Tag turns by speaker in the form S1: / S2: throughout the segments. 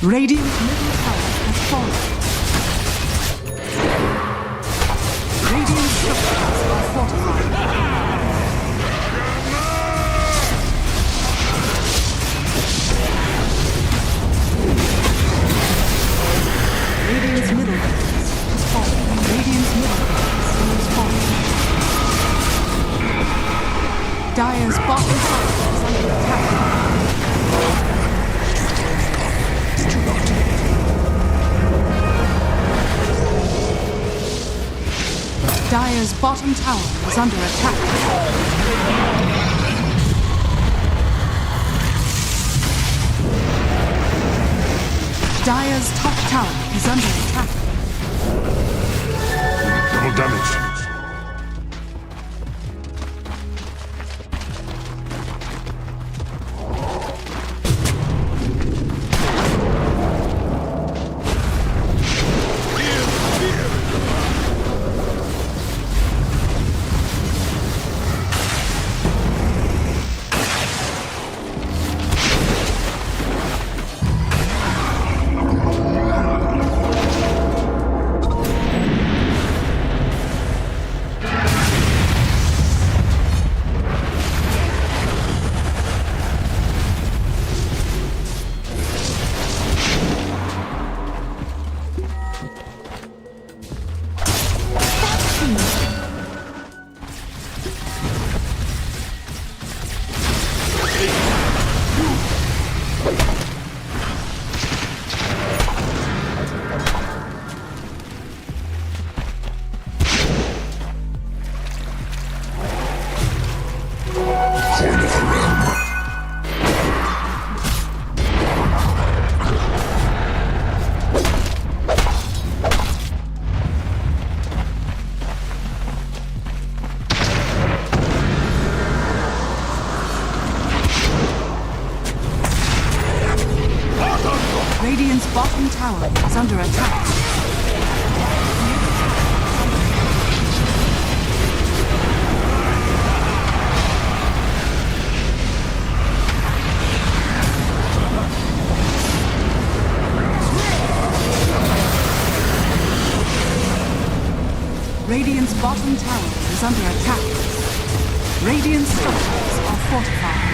S1: Radiant's middle tower has fallen. Radiant's structures are fortified. Radiant's middle base has fallen. Radiant's middle base has fallen. Dire's bottom tower is under attack. Dire's bottom tower is under attack. Dire's top tower is under attack.
S2: Double damage.
S1: Radiant's bottom tower is under attack. Radiant's bottom tower is under attack. Radiant's structures are fortified.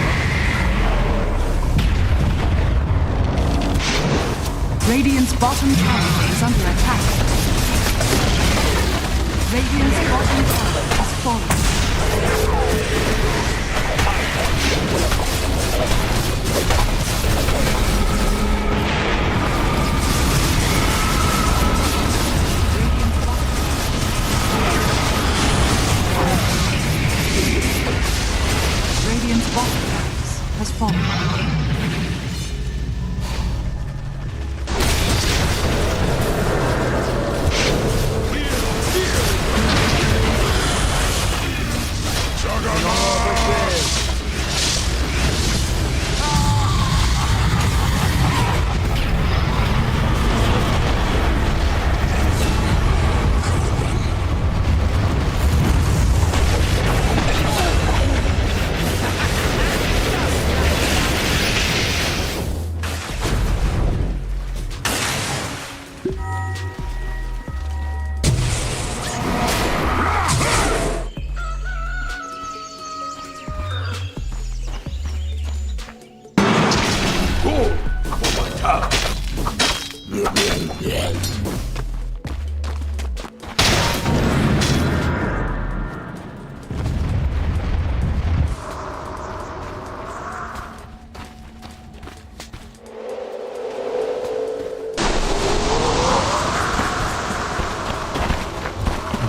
S1: Radiant's bottom tower is under attack. Radiant's bottom tower has fallen. Radiant's bottom tower has fallen.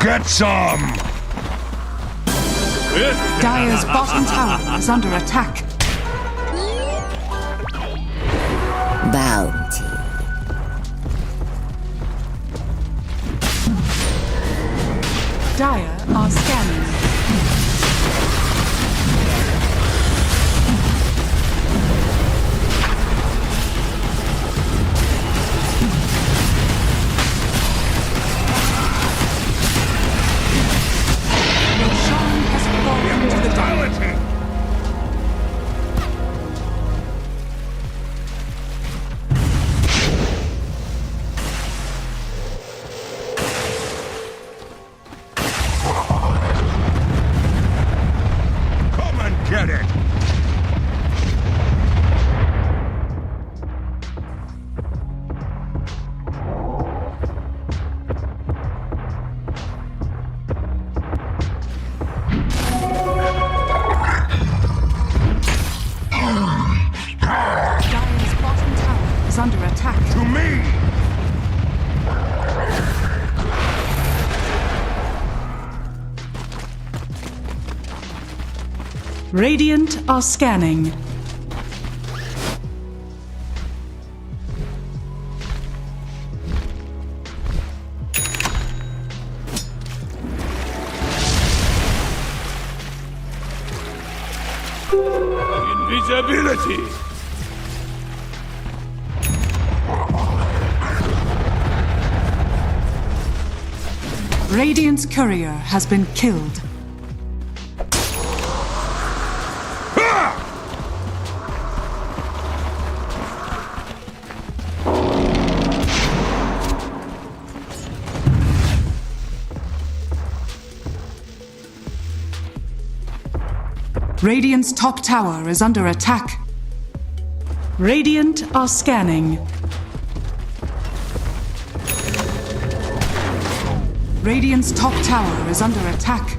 S2: Get some!
S1: Dire's bottom tower is under attack.
S3: Bounty.
S1: Dire are scanning. under attack.
S2: To me!
S1: Radiant are scanning.
S3: Invisibility!
S1: Radiant's courier has been killed. Radiant's top tower is under attack. Radiant are scanning. Radiant's top tower is under attack.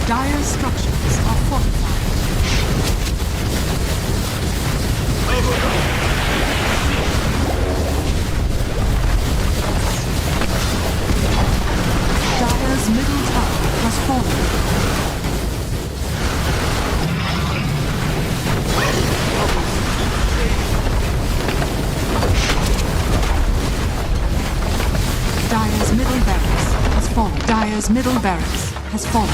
S1: Dire's structures are fortified. Dire's middle tower has fallen. Dire's middle barracks has fallen. Dire's middle barracks has fallen.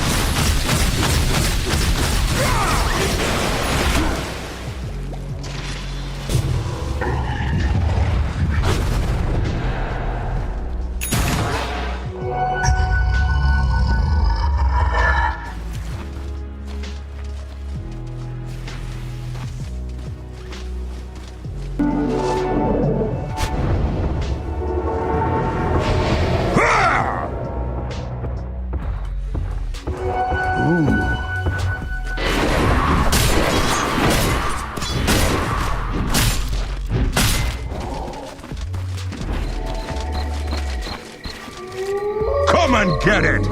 S2: Come and get it!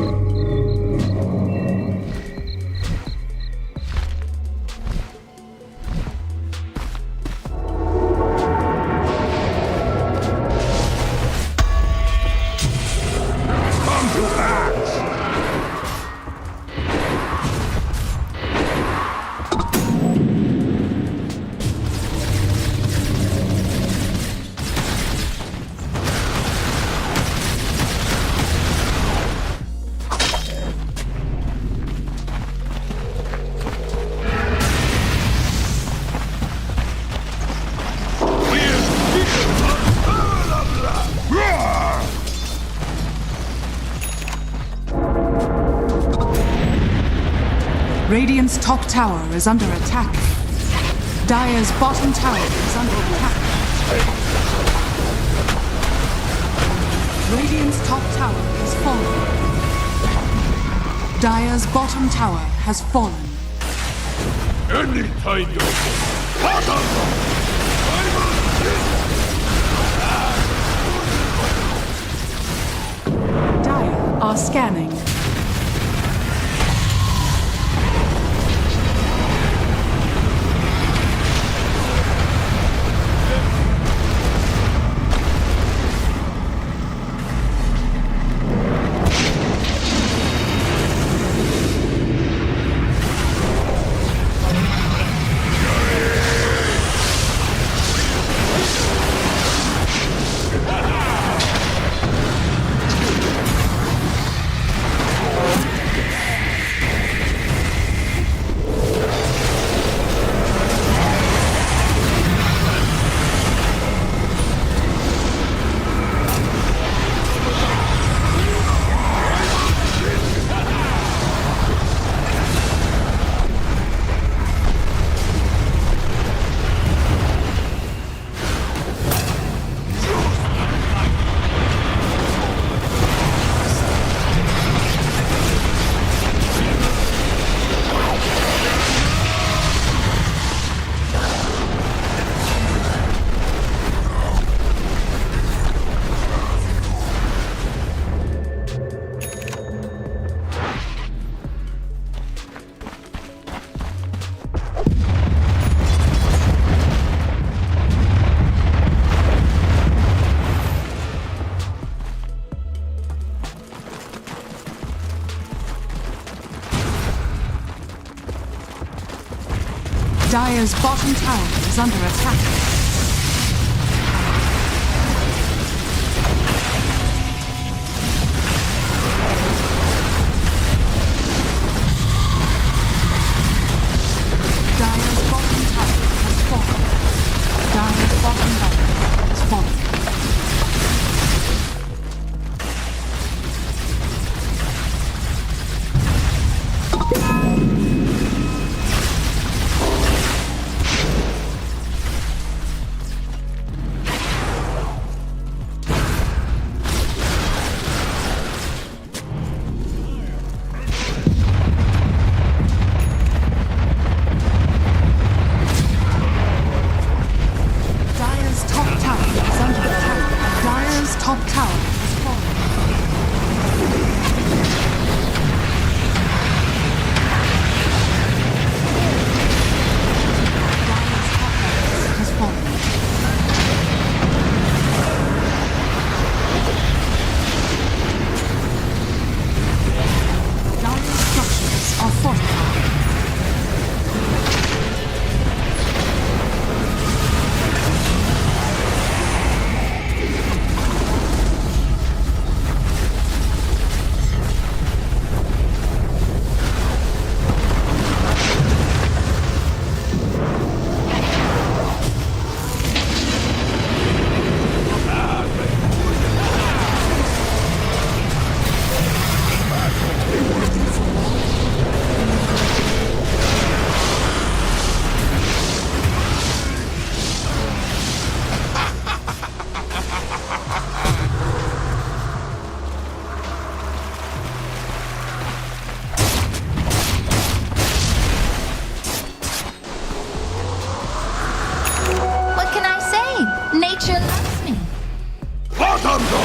S2: Come to axe!
S1: Radiant's top tower is under attack. Dire's bottom tower is under attack. Radiant's top tower is fallen. Dire's bottom tower has fallen.
S3: Anytime you're
S1: Dire are scanning. Dire's bottom tower is under attack. Dire's bottom tower has fallen. Dire's bottom tower has fallen. Dire's top tower is under attack. Dire's top tower has fallen. Dire's top tower has fallen. Dire's structures are fortified.
S4: What can I say? Nature loves me.
S2: Bottom go!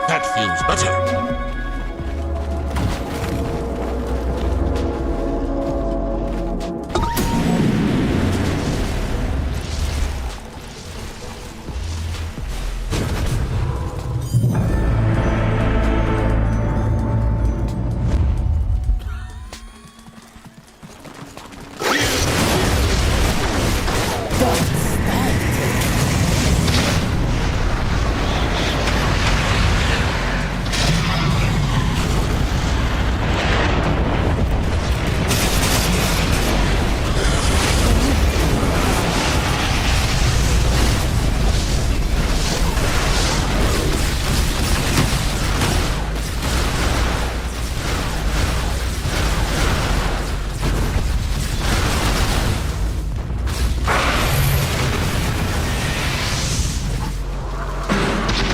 S2: That feels better.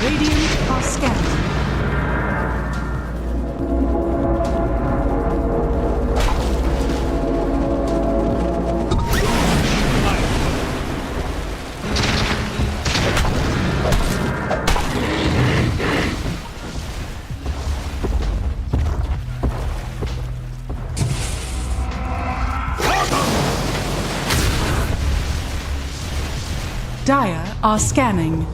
S2: Radiant are scattered. Dire are scanning.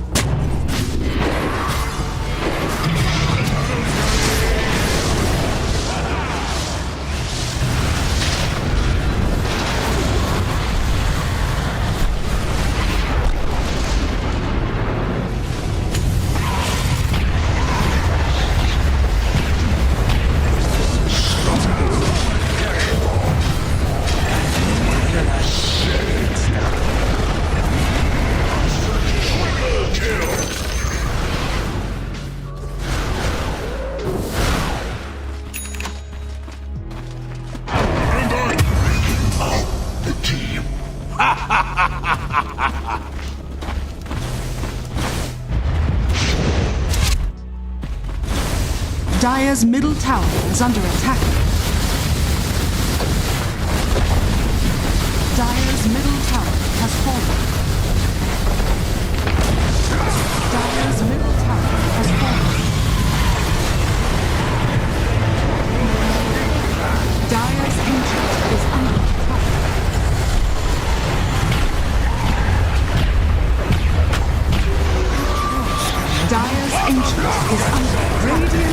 S2: Dire's middle tower is under attack. Dire's middle tower has fallen. Dire's middle tower has fallen. Dire's ancient is under attack. Dire's ancient is under. Radiant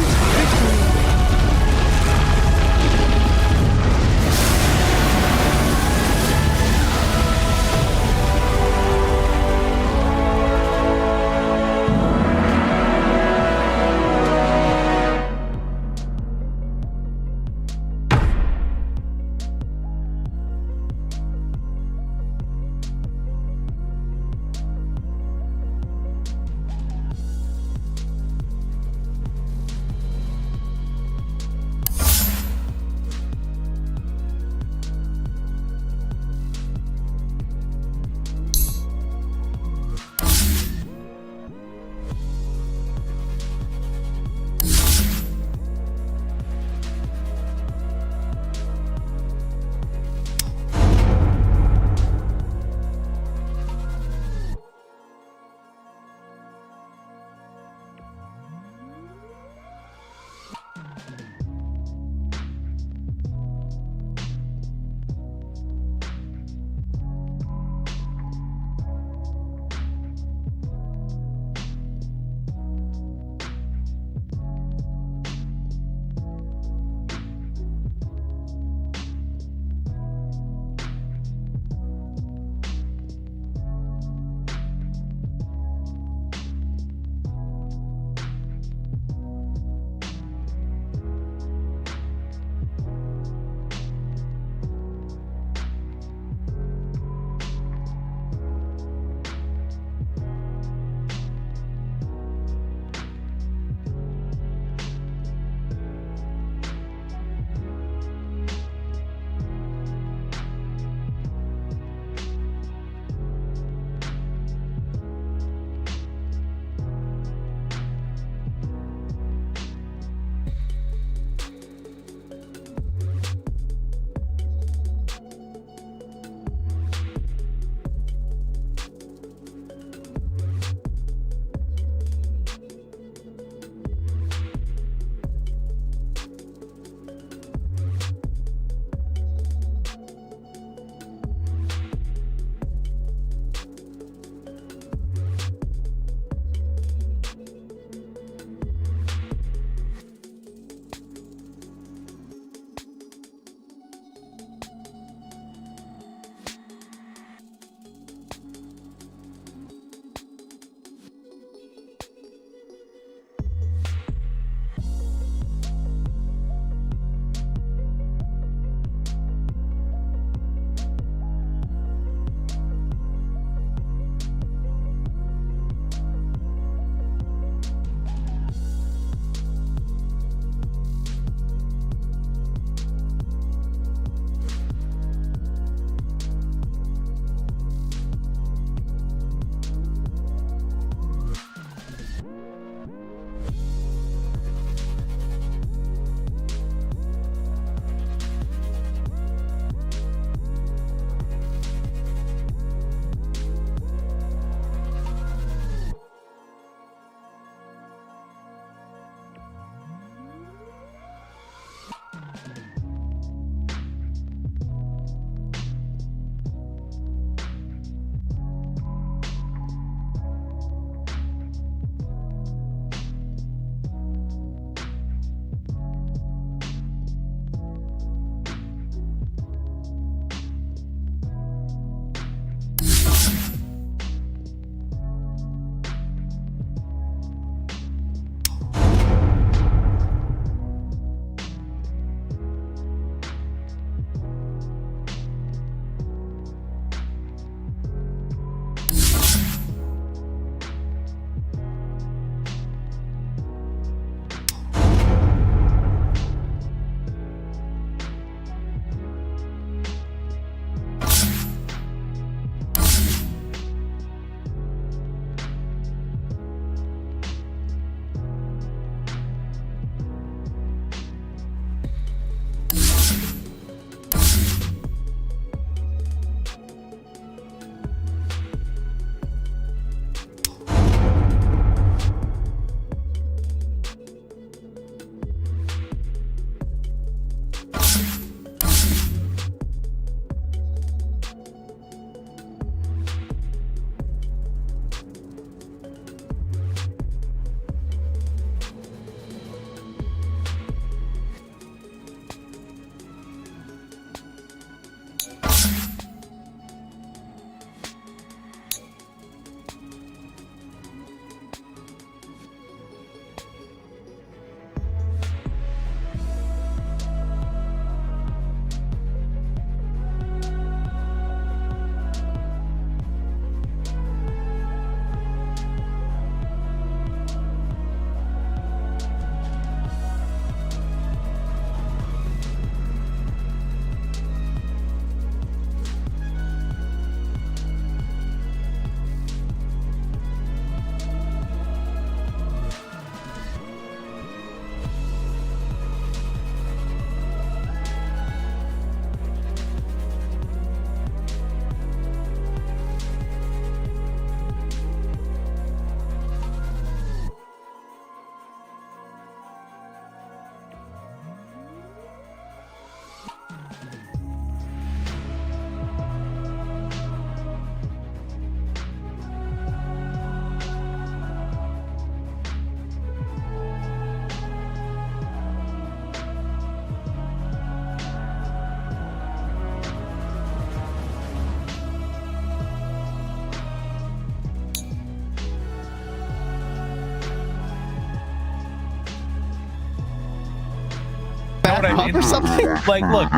S5: what I
S6: up
S5: mean?
S6: or something?
S5: Like, look,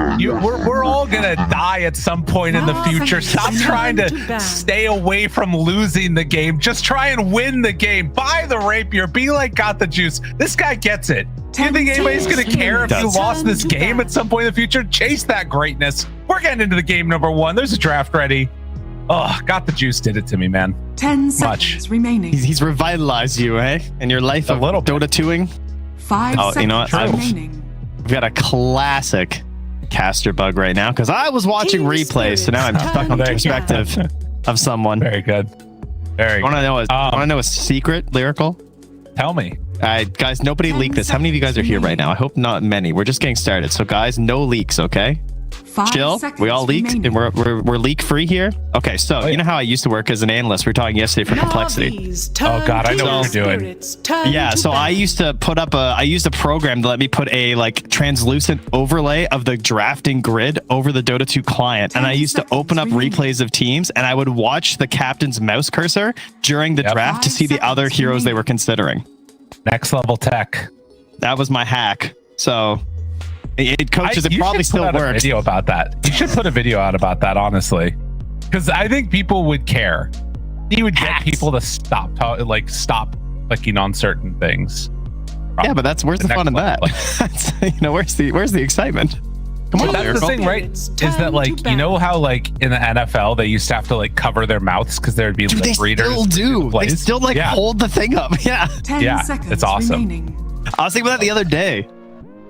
S5: we're all gonna die at some point in the future. Stop trying to stay away from losing the game. Just try and win the game. Buy the rapier. Be like got the juice. This guy gets it. Do you think anybody's gonna care if you lost this game at some point in the future? Chase that greatness. We're getting into the game number 1. There's a draft ready. Oh, got the juice did it to me, man.
S1: 10 seconds remaining.
S6: He's revitalized you, eh? In your life of
S5: little bit.
S6: Dota 2ing.
S1: 5 seconds
S6: you know what?
S1: remaining.
S6: We've got a classic caster bug right now because I was watching replays, so now I'm stuck on the perspective of someone.
S5: Very good. Very
S6: Want
S5: good.
S6: to know a secret, Lyrical?
S5: Tell me.
S6: Guys, nobody leak this. How many of you guys are here right now? I hope not many. We're just getting started. So guys, no leaks, okay?
S1: 5
S6: Chill.
S1: seconds
S6: We all leaked
S1: remaining.
S6: and we're leak free here. Okay, so you know how I used to work as an analyst. We were talking yesterday for complexity.
S5: Oh God, I know what you're doing.
S6: Yeah, so I used to put up I used a program to let me put a like translucent overlay of the drafting grid over the Dota 2 client, and I used to open up replays of teams, and I would watch the captain's mouse cursor during the draft to see the other heroes they were considering.
S5: Next level tech.
S6: That was my hack. So it coaches. It
S5: You
S6: probably
S5: should put
S6: still
S5: out a
S6: works.
S5: video about that. You should put a video out about that, honestly, because I think people would care. You would get people to stop clicking on certain things.
S6: Yeah, but where's the fun in that? That's, where's the excitement? Come on,
S5: that's
S6: Lyrical.
S5: the thing, right? Is that like you know how like in the NFL they used to have to like cover their mouths because there'd be lip readers.
S6: Still do. They still hold the thing up. Yeah.
S1: 10 seconds
S5: it's awesome.
S1: remaining.
S6: I was thinking about that the other day.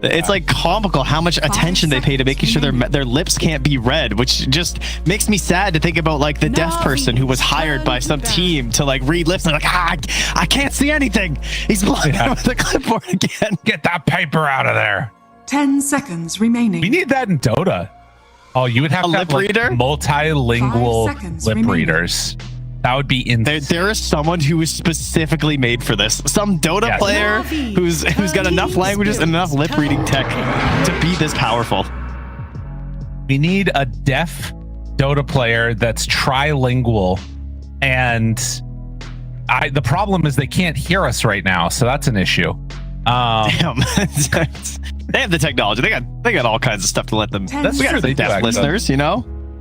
S6: It's like comical how much attention they pay to making sure their lips can't be read, which just makes me sad to think about like the deaf person who was hired by some team to like read lips and like I can't see anything. He's blocking with the clipboard again.
S5: Get that paper out of there.
S1: 10 seconds remaining.
S5: We need that in Dota. Oh, you would have to have like multilingual lip readers. That would be insane.
S6: There is someone who is specifically made for this. Some Dota player who's got enough languages and enough lip reading tech to be this powerful.
S5: We need a deaf Dota player that's trilingual, and the problem is they can't hear us right now, so that's an issue.
S6: Damn. They have the technology. They got all kinds of stuff to let them.
S5: That's
S6: we got
S5: true. They
S6: deaf
S5: do,
S6: listeners,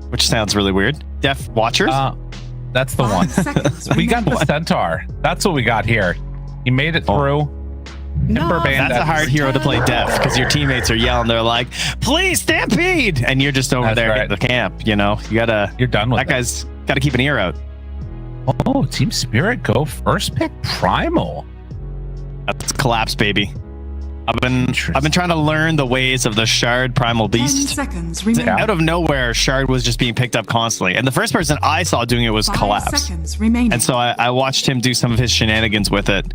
S6: which sounds really weird. Deaf watchers.
S5: That's the one. We got the Centaur. That's what we got here. He made it through.
S6: That's a hard hero to play deaf because your teammates are yelling. They're like, "Please stampede!" and you're just over there at the camp. You're done with that. Guy's got to keep an ear out.
S5: Oh, Team Spirit go first pick Primal.
S6: That's collapse, baby. I've been trying to learn the ways of the Shard Primal Beast.
S1: 10 seconds remaining.
S6: Out of nowhere, Shard was just being picked up constantly, and the first person I saw doing it was
S1: 5
S6: Collapse.
S1: seconds remaining.
S6: And so I watched him do some of his shenanigans with it,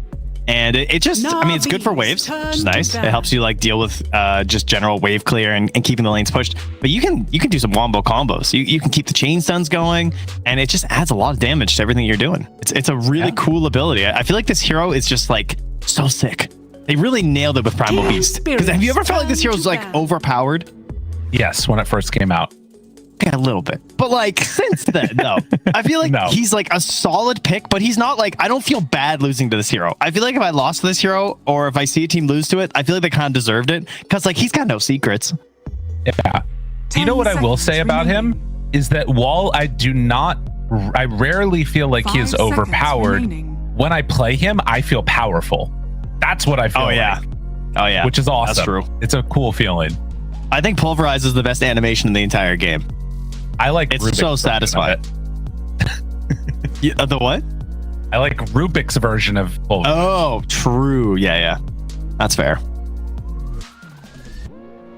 S6: and it just, it's good for waves, which is nice. It helps you like deal with just general wave clear and keeping the lanes pushed. But you can do some wombo combos. You can keep the chain stuns going, and it just adds a lot of damage to everything you're doing. It's a really cool ability. I feel like this hero is just like so sick. They really nailed it with Primal Beast. Because have you ever felt like this hero's like overpowered?
S5: Yes, when it first came out.
S6: Yeah, a little bit. But like since then, no. I feel like he's like a solid pick, but he's not like, I don't feel bad losing to this hero. I feel like if I lost to this hero or if I see a team lose to it, I feel like they kind of deserved it because like he's got no secrets.
S5: Yeah. You know what I will say about him is that while I rarely feel like he is overpowered, when I play him, I feel powerful. That's what I feel like. Which is awesome.
S6: That's true.
S5: It's a cool feeling.
S6: I think Pulverize is the best animation in the entire game.
S5: I like
S6: it's
S5: Rubik's
S6: so satisfying. The what?
S5: I like Rubik's version of Pulverize.
S6: Oh, true. Yeah. That's fair.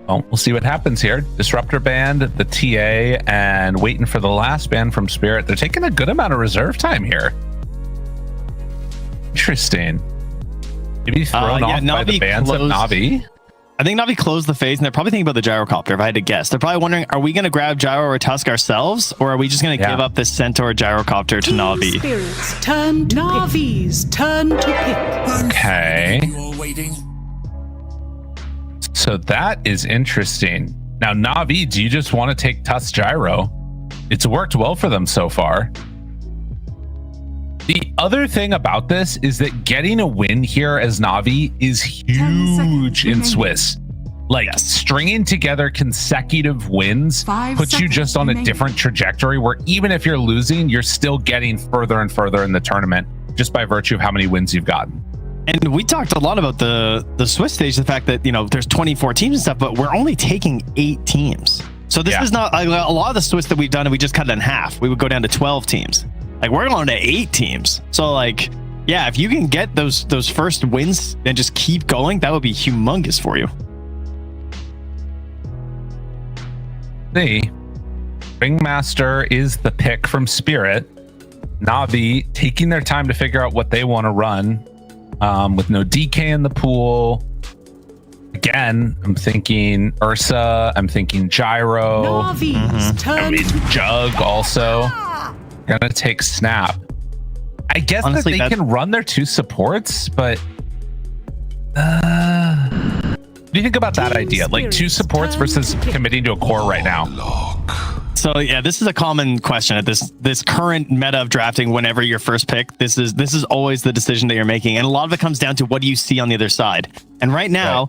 S5: Well, we'll see what happens here. Disruptor band, the TA, and waiting for the last band from Spirit. They're taking a good amount of reserve time here. Interesting. Maybe thrown off by the bands of Navi.
S6: I think Navi closed the phase, and they're probably thinking about the gyrocopter, if I had to guess. They're probably wondering, are we going to grab Gyro or Tusk ourselves, or are we just going to give up this Centaur gyrocopter to Navi?
S2: Spirits, turn to Navi's turn to pick.
S5: Okay. So that is interesting. Now, Navi, do you just want to take Tusk Gyro? It's worked well for them so far. The other thing about this is that getting a win here as Navi is huge in Swiss. Like stringing together consecutive wins
S1: 5
S5: puts you
S1: seconds
S5: just on a
S1: remaining.
S5: different trajectory where even if you're losing, you're still getting further and further in the tournament just by virtue of how many wins you've gotten.
S6: And we talked a lot about the Swiss stage, the fact that, you know, there's 24 teams and stuff, but we're only taking 8 teams. So this is not like a lot of the Swiss that we've done, and we just cut it in half. We would go down to 12 teams. Like we're going to 8 teams. So like, yeah, if you can get those first wins and just keep going, that would be humongous for you.
S5: The Ringmaster is the pick from Spirit. Na'Vi taking their time to figure out what they want to run, with no DK in the pool. Again, I'm thinking Ursa. I'm thinking Gyro.
S2: Na'Vi's turn to
S5: Jug also. Gonna take Snap. I guess
S6: Honestly,
S5: that they can run their 2 supports, but what do you think about that idea? Like 2 supports versus committing to a core right now?
S6: So yeah, this is a common question at this current meta of drafting. Whenever your first pick, this is always the decision that you're making, and a lot of it comes down to what do you see on the other side. And right now,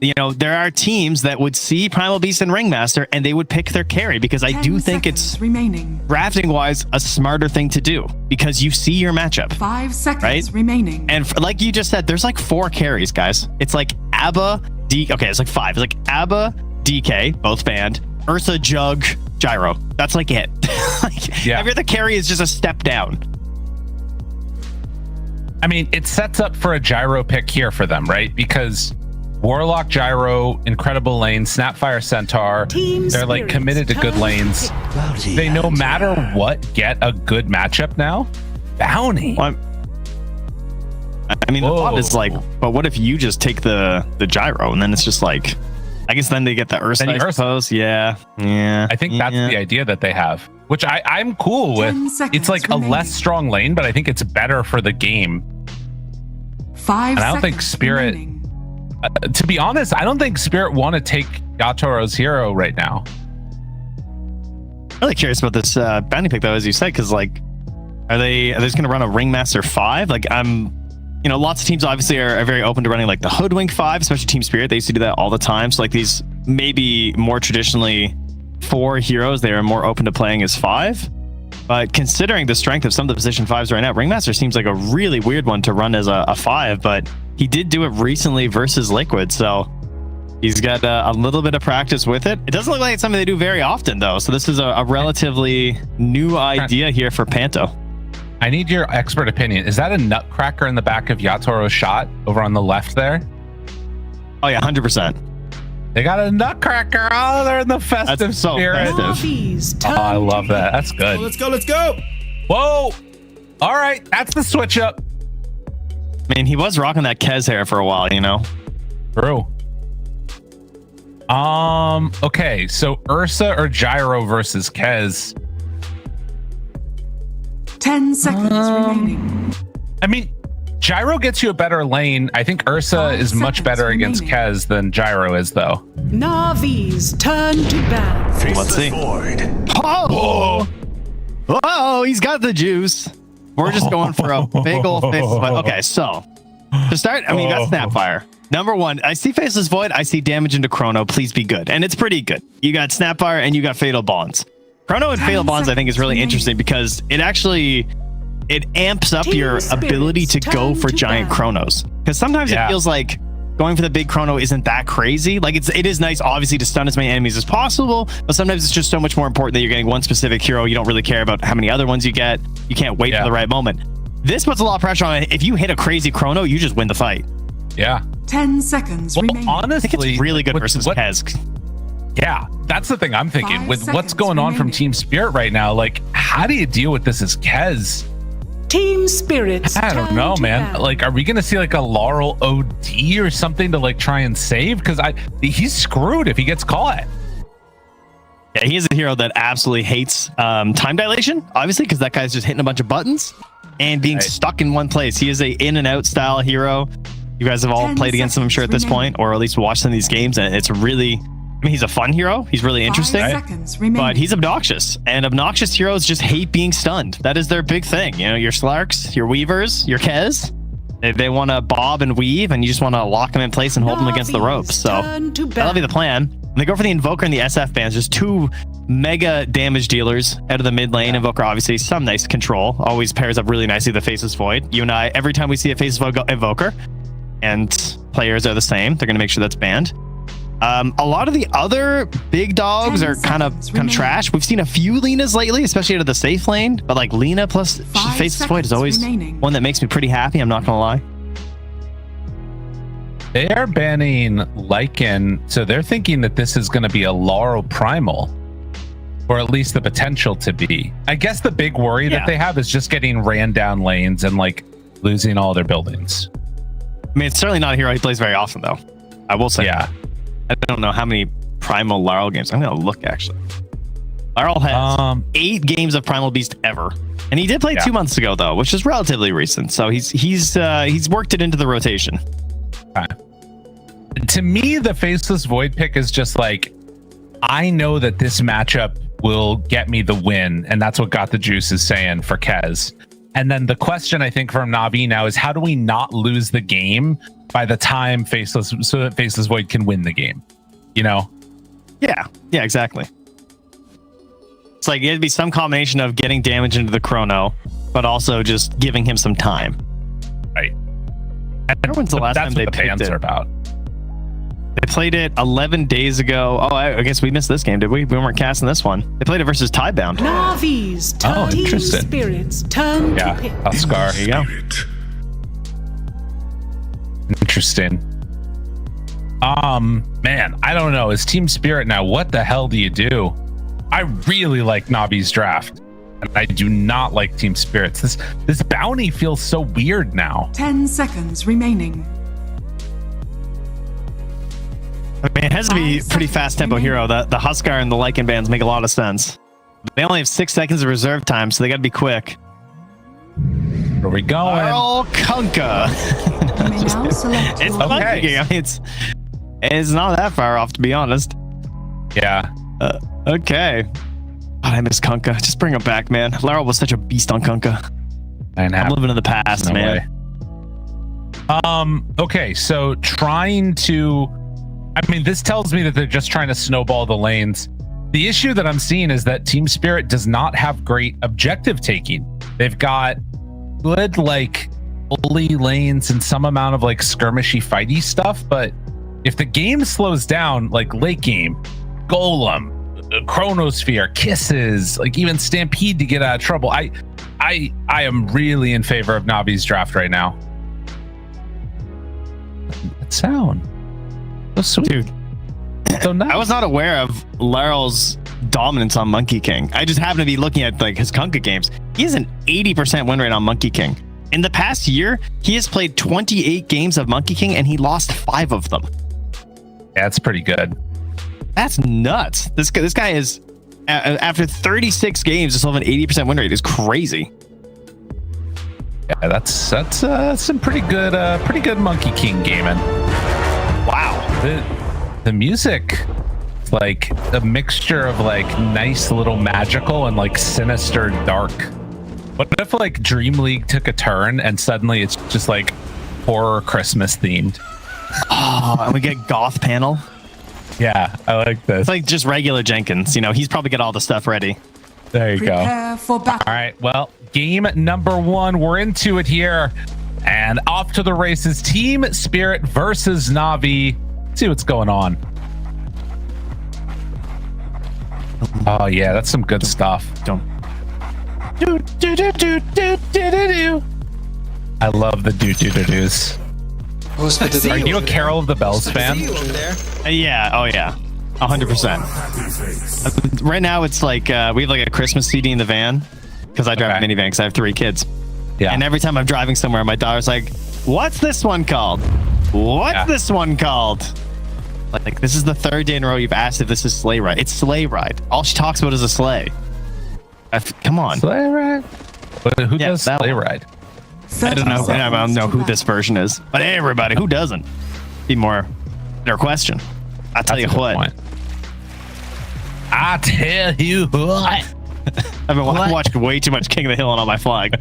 S6: you know, there are teams that would see Primal Beast and Ringmaster, and they would pick their carry because I do think it's
S1: remaining.
S6: drafting wise a smarter thing to do because you see your matchup.
S1: 5 seconds
S6: Right?
S1: remaining.
S6: And like you just said, there's like 4 carries, guys. It's like Abba, okay, it's like 5. It's like Abba, DK, both banned, Ursa, Jug, Gyro. That's like it. Like, every other carry is just a step down.
S5: I mean, it sets up for a Gyro pick here for them, right? Because Warlock, Gyro, incredible lane, Snapfire, Centaur, they're like committed to good lanes. They no matter what get a good matchup now. Bounty.
S6: Well, I mean, the thought is like, but what if you just take the Gyro and then it's just like, I guess then they get the Ursa, I suppose. Yeah.
S5: I think that's the idea that they have, which I'm cool with. It's like a less strong lane, but I think it's better for the game.
S1: 5
S5: And I don't think
S1: seconds
S5: Spirit,
S1: remaining.
S5: to be honest, I don't think Spirit want to take Yatoro's hero right now.
S6: Really curious about this bounty pick though, as you said, because like, are they just going to run a Ringmaster 5? Like you know, lots of teams obviously are very open to running like the Hoodwink 5, especially Team Spirit. They used to do that all the time. So like these maybe more traditionally 4 heroes, they are more open to playing as 5. But considering the strength of some of the position 5s right now, Ringmaster seems like a really weird one to run as a 5, but he did do it recently versus Liquid. So he's got a little bit of practice with it. It doesn't look like it's something they do very often though. So this is a relatively new idea here for Panto.
S5: I need your expert opinion. Is that a nutcracker in the back of Yatoro's shot over on the left there?
S6: Oh yeah, 100%.
S5: They got a nutcracker. Oh, they're in the festive
S6: That's so
S5: spirit.
S6: festive.
S2: Na'Vi's turn
S5: Oh, I love
S2: to
S5: that. That's good.
S3: Let's go, let's go.
S5: Whoa. All right. That's the switch up.
S6: I mean, he was rocking that Kez hair for a while, you know?
S5: True. Okay. So Ursa or Gyro versus Kez.
S1: 10 seconds remaining.
S5: I mean, Gyro gets you a better lane. I think Ursa
S1: 5
S5: is much
S1: seconds
S5: better against
S1: remaining.
S5: Kez than Gyro is, though.
S2: Na'Vi's turn to ban.
S6: Let's see. Oh! Whoa, he's got the juice. We're just going for a big old face. Okay, so to start, I mean, you got Snapfire. Number 1, I see Faceless Void. I see damage into Chrono. Please be good. And it's pretty good. You got Snapfire and you got Fatal Bonds. Chrono and Fatal Bonds, I think, is really interesting because it amps up your ability to go for giant Chronos. Because sometimes it feels like going for the big Chrono isn't that crazy. Like it is nice, obviously, to stun as many enemies as possible, but sometimes it's just so much more important that you're getting one specific hero. You don't really care about how many other ones you get. You can't wait for the right moment. This puts a lot of pressure on it. If you hit a crazy Chrono, you just win the fight.
S5: Yeah.
S1: 10 seconds remaining.
S5: Honestly,
S6: I think it's really good versus Kez.
S5: Yeah, that's the thing I'm thinking.
S1: 5
S5: With what's
S1: seconds
S5: going on from
S1: remaining.
S5: Team Spirit right now, like, how do you deal with this as Kez?
S2: Team Spirit's
S5: I don't
S2: turn
S5: know,
S2: to
S5: man.
S2: ban.
S5: Like, are we gonna see like a Laurel OD or something to like try and save? Because he's screwed if he gets caught.
S6: Yeah, he is a hero that absolutely hates time dilation, obviously, because that guy's just hitting a bunch of buttons and being stuck in one place. He is a in and out style hero. You guys have all
S1: 10
S6: played against him, I'm sure, at this point, or at least watched some of these games, and it's really, I mean, he's a fun hero. He's really interesting,
S1: 5 seconds remaining.
S6: but he's obnoxious, and obnoxious heroes just hate being stunned. That is their big thing. You know, your Slarks, your Weavers, your Kez, They want to bob and weave, and you just want to lock them in place and hold them against the ropes. So that'll be the plan. When they go for the Invoker and the SF bands, just 2 mega damage dealers out of the mid lane. Invoker, obviously, some nice control. Always pairs up really nicely with the Faceless Void. You and I, every time we see a Faceless Void go Invoker, and players are the same, they're going to make sure that's banned. A lot of the other big dogs are kind of trash. We've seen a few Lenas lately, especially out of the safe lane, but like Lena plus Faceless Void is always one that makes me pretty happy, I'm not gonna lie.
S5: They are banning Lycan, so they're thinking that this is going to be a Laurel Primal, or at least the potential to be. I guess the big worry that they have is just getting ran down lanes and like losing all their buildings.
S6: I mean, it's certainly not a hero he plays very often, though. I will say.
S5: Yeah.
S6: I don't know how many Primal Laurel games. I'm gonna look actually. Laurel has 8 games of Primal Beast ever, and he did play 2 months ago though, which is relatively recent. So he's worked it into the rotation.
S5: To me, the Faceless Void pick is just like, I know that this matchup will get me the win, and that's what Got the Juice is saying for Kez. And then the question I think from Navi now is, how do we not lose the game by the time Faceless Void can win the game? You know?
S6: Yeah, exactly. It's like it'd be some combination of getting damage into the chrono, but also just giving him some time.
S5: Right.
S6: And when's the last time they picked it?
S5: About.
S6: They played it 11 days ago. Oh, I guess we missed this game, did we? We weren't casting this one. They played it versus Tidebound.
S2: Navi's team spirits turn to pick.
S5: Oscar.
S6: There you go.
S5: Interesting. Man, I don't know. As Team Spirit now, what the hell do you do? I really like Navi's draft, and I do not like Team Spirit's. This bounty feels so weird now.
S1: 10 seconds remaining.
S6: I mean, it has to be pretty fast tempo hero. The Huskar and the Lycan bands make a lot of sense. They only have 6 seconds of reserve time, so they got to be quick.
S5: Where are we going?
S6: Earl Kunkka. It's okay. I mean, it's not that far off, to be honest.
S5: Yeah.
S6: Okay. God, I miss Kunkka. Just bring him back, man. Laurel was such a beast on Kunkka. I'm living in the past, man.
S5: Okay, so trying to... I mean, this tells me that they're just trying to snowball the lanes. The issue that I'm seeing is that Team Spirit does not have great objective taking. They've got good, like, bully lanes and some amount of, like, skirmishy, fighty stuff, but if the game slows down, like late game, Golem, Chronosphere, Kisses, like even Stampede to get out of trouble, I am really in favor of Navi's draft right now. That sound. So sweet.
S6: Dude,
S5: so nice.
S6: I was not aware of Laurel's dominance on Monkey King. I just happened to be looking at like his Kunkka games. He has an 80% win rate on Monkey King. In the past year, he has played 28 games of Monkey King and he lost 5 of them.
S5: Yeah, that's pretty good.
S6: That's nuts. This guy is after 36 games, still have an 80% win rate. Is crazy.
S5: Yeah, that's some pretty good Monkey King gaming. Wow, the music, like a mixture of like nice little magical and like sinister dark. What if like Dream League took a turn and suddenly it's just like horror Christmas themed?
S6: Oh, and we get goth panel.
S5: Yeah, I like this.
S6: It's like just regular Jenkins. You know, he's probably got all the stuff ready.
S5: There you
S1: Prepare for battle.
S5: All right, well, game number 1, we're into it here. And off to the races, Team Spirit versus Navi. Let's see what's going on. Oh yeah, that's some good stuff. I love the do-do-do-do's. Are you a Carol of the Bells fan?
S6: Yeah, oh yeah. 100%. Right now it's like we have like a Christmas CD in the van because I drive a minivan because I have 3 kids.
S5: Yeah.
S6: And every time I'm driving somewhere, my daughter's like, "What's this one called? What's this one called?" Like this is the 3rd day in a row you've asked if this is Sleigh Ride. It's Sleigh Ride. All she talks about is a sleigh. Come on.
S5: Sleigh Ride. Who does Sleigh Ride?
S6: I don't know. I don't know who this version is, but everybody who doesn't. Be more better question. I tell you what.
S5: I tell you what.
S6: I've been watched way too much King of the Hill and on my flag.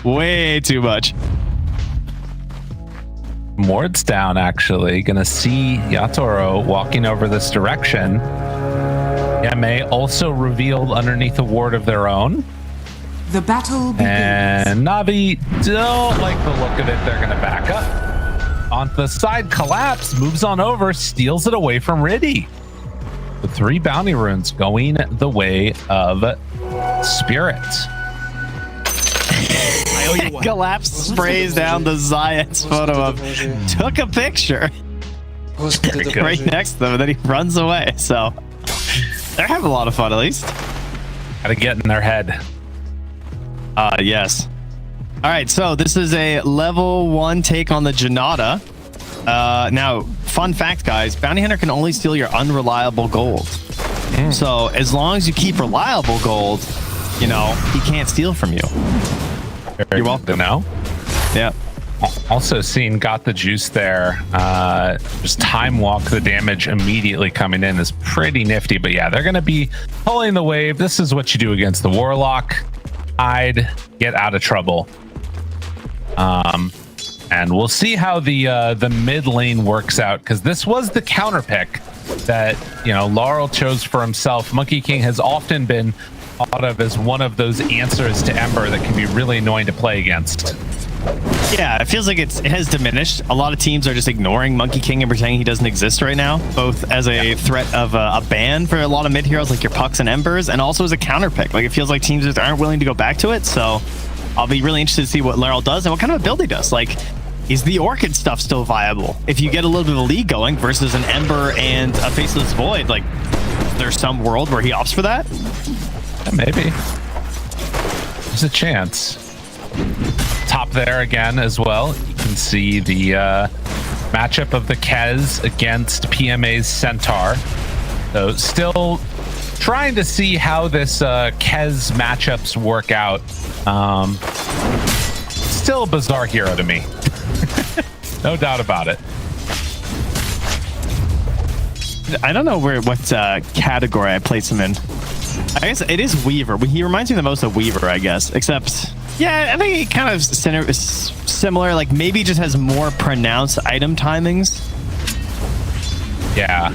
S6: Way too much.
S5: Mord's down, actually. Gonna see Yatoro walking over this direction. Yame also revealed underneath a ward of their own.
S1: The battle begins.
S5: And Navi don't like the look of it. They're gonna back up. On the side, Collapse moves on over, steals it away from Riddy. The 3 bounty runes going the way of Spirit.
S6: Collapse sprays down the Zayat's photo of took a picture right next to them, and then he runs away. So they're having a lot of fun, at least.
S5: Gotta get in their head.
S6: Yes. All right, so this is a level 1 take on the Janata. Now, fun fact, guys, Bounty Hunter can only steal your unreliable gold. So as long as you keep reliable gold, you know, he can't steal from you. You're welcome.
S5: Now.
S6: Yeah.
S5: Also seen got the juice there. Just time walk the damage immediately coming in is pretty nifty. But yeah, they're going to be pulling the wave. This is what you do against the Warlock. Hide, get out of trouble. And we'll see how the mid lane works out, because this was the counter pick that, you know, Laurel chose for himself. Monkey King has often been thought of as one of those answers to Ember that can be really annoying to play against.
S6: Yeah, it feels like it has diminished. A lot of teams are just ignoring Monkey King and pretending he doesn't exist right now, both as a threat of a ban for a lot of mid heroes like your Pucks and Embers, and also as a counter pick. Like, it feels like teams just aren't willing to go back to it. So I'll be really interested to see what Laurel does and what kind of a build he does. Like, is the Orchid stuff still viable? If you get a little bit of a lead going versus an Ember and a Faceless Void, like, there's some world where he opts for that?
S5: Maybe. There's a chance. Top there again as well. You can see the matchup of the Kez against PMA's Centaur. So still trying to see how this Kez matchups work out. Still a bizarre hero to me. No doubt about it.
S6: I don't know what category I place him in. I guess it is Weaver. He reminds me the most of Weaver, I guess. Except, yeah, I think he kind of is similar. Like, maybe just has more pronounced item timings.
S5: Yeah.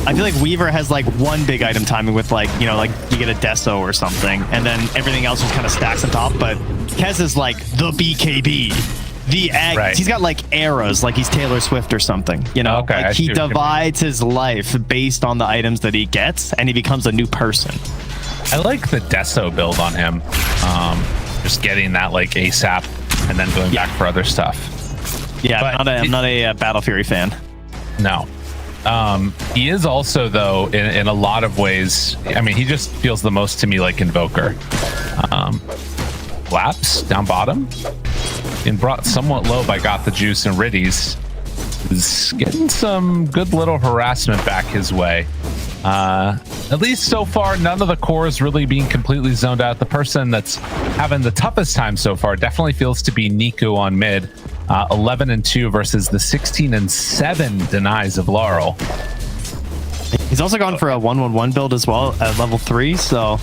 S6: I feel like Weaver has like one big item timing with, like, you know, like you get a Deso or something, and then everything else just kind of stacks on top. But Kez is like the BKB. The egg. Right. He's got like eras, like he's Taylor Swift or something, you know.
S5: Okay,
S6: like he divides his life based on the items that he gets, and he becomes a new person.
S5: I like the Deso build on him. Just getting that like ASAP and then going back for other stuff.
S6: Yeah, I'm not a Battle Fury fan.
S5: No. He is also, though, in a lot of ways, I mean, he just feels the most to me like Invoker. Laps down bottom. And brought somewhat low by Got the Juice and Riddy's. Is getting some good little harassment back his way. At least so far, none of the cores really being completely zoned out. The person that's having the toughest time so far definitely feels to be Niku on mid. 11-2 versus the 16-7 denies of Laurel.
S6: He's also gone for a 1-1-1 build as well at level 3. So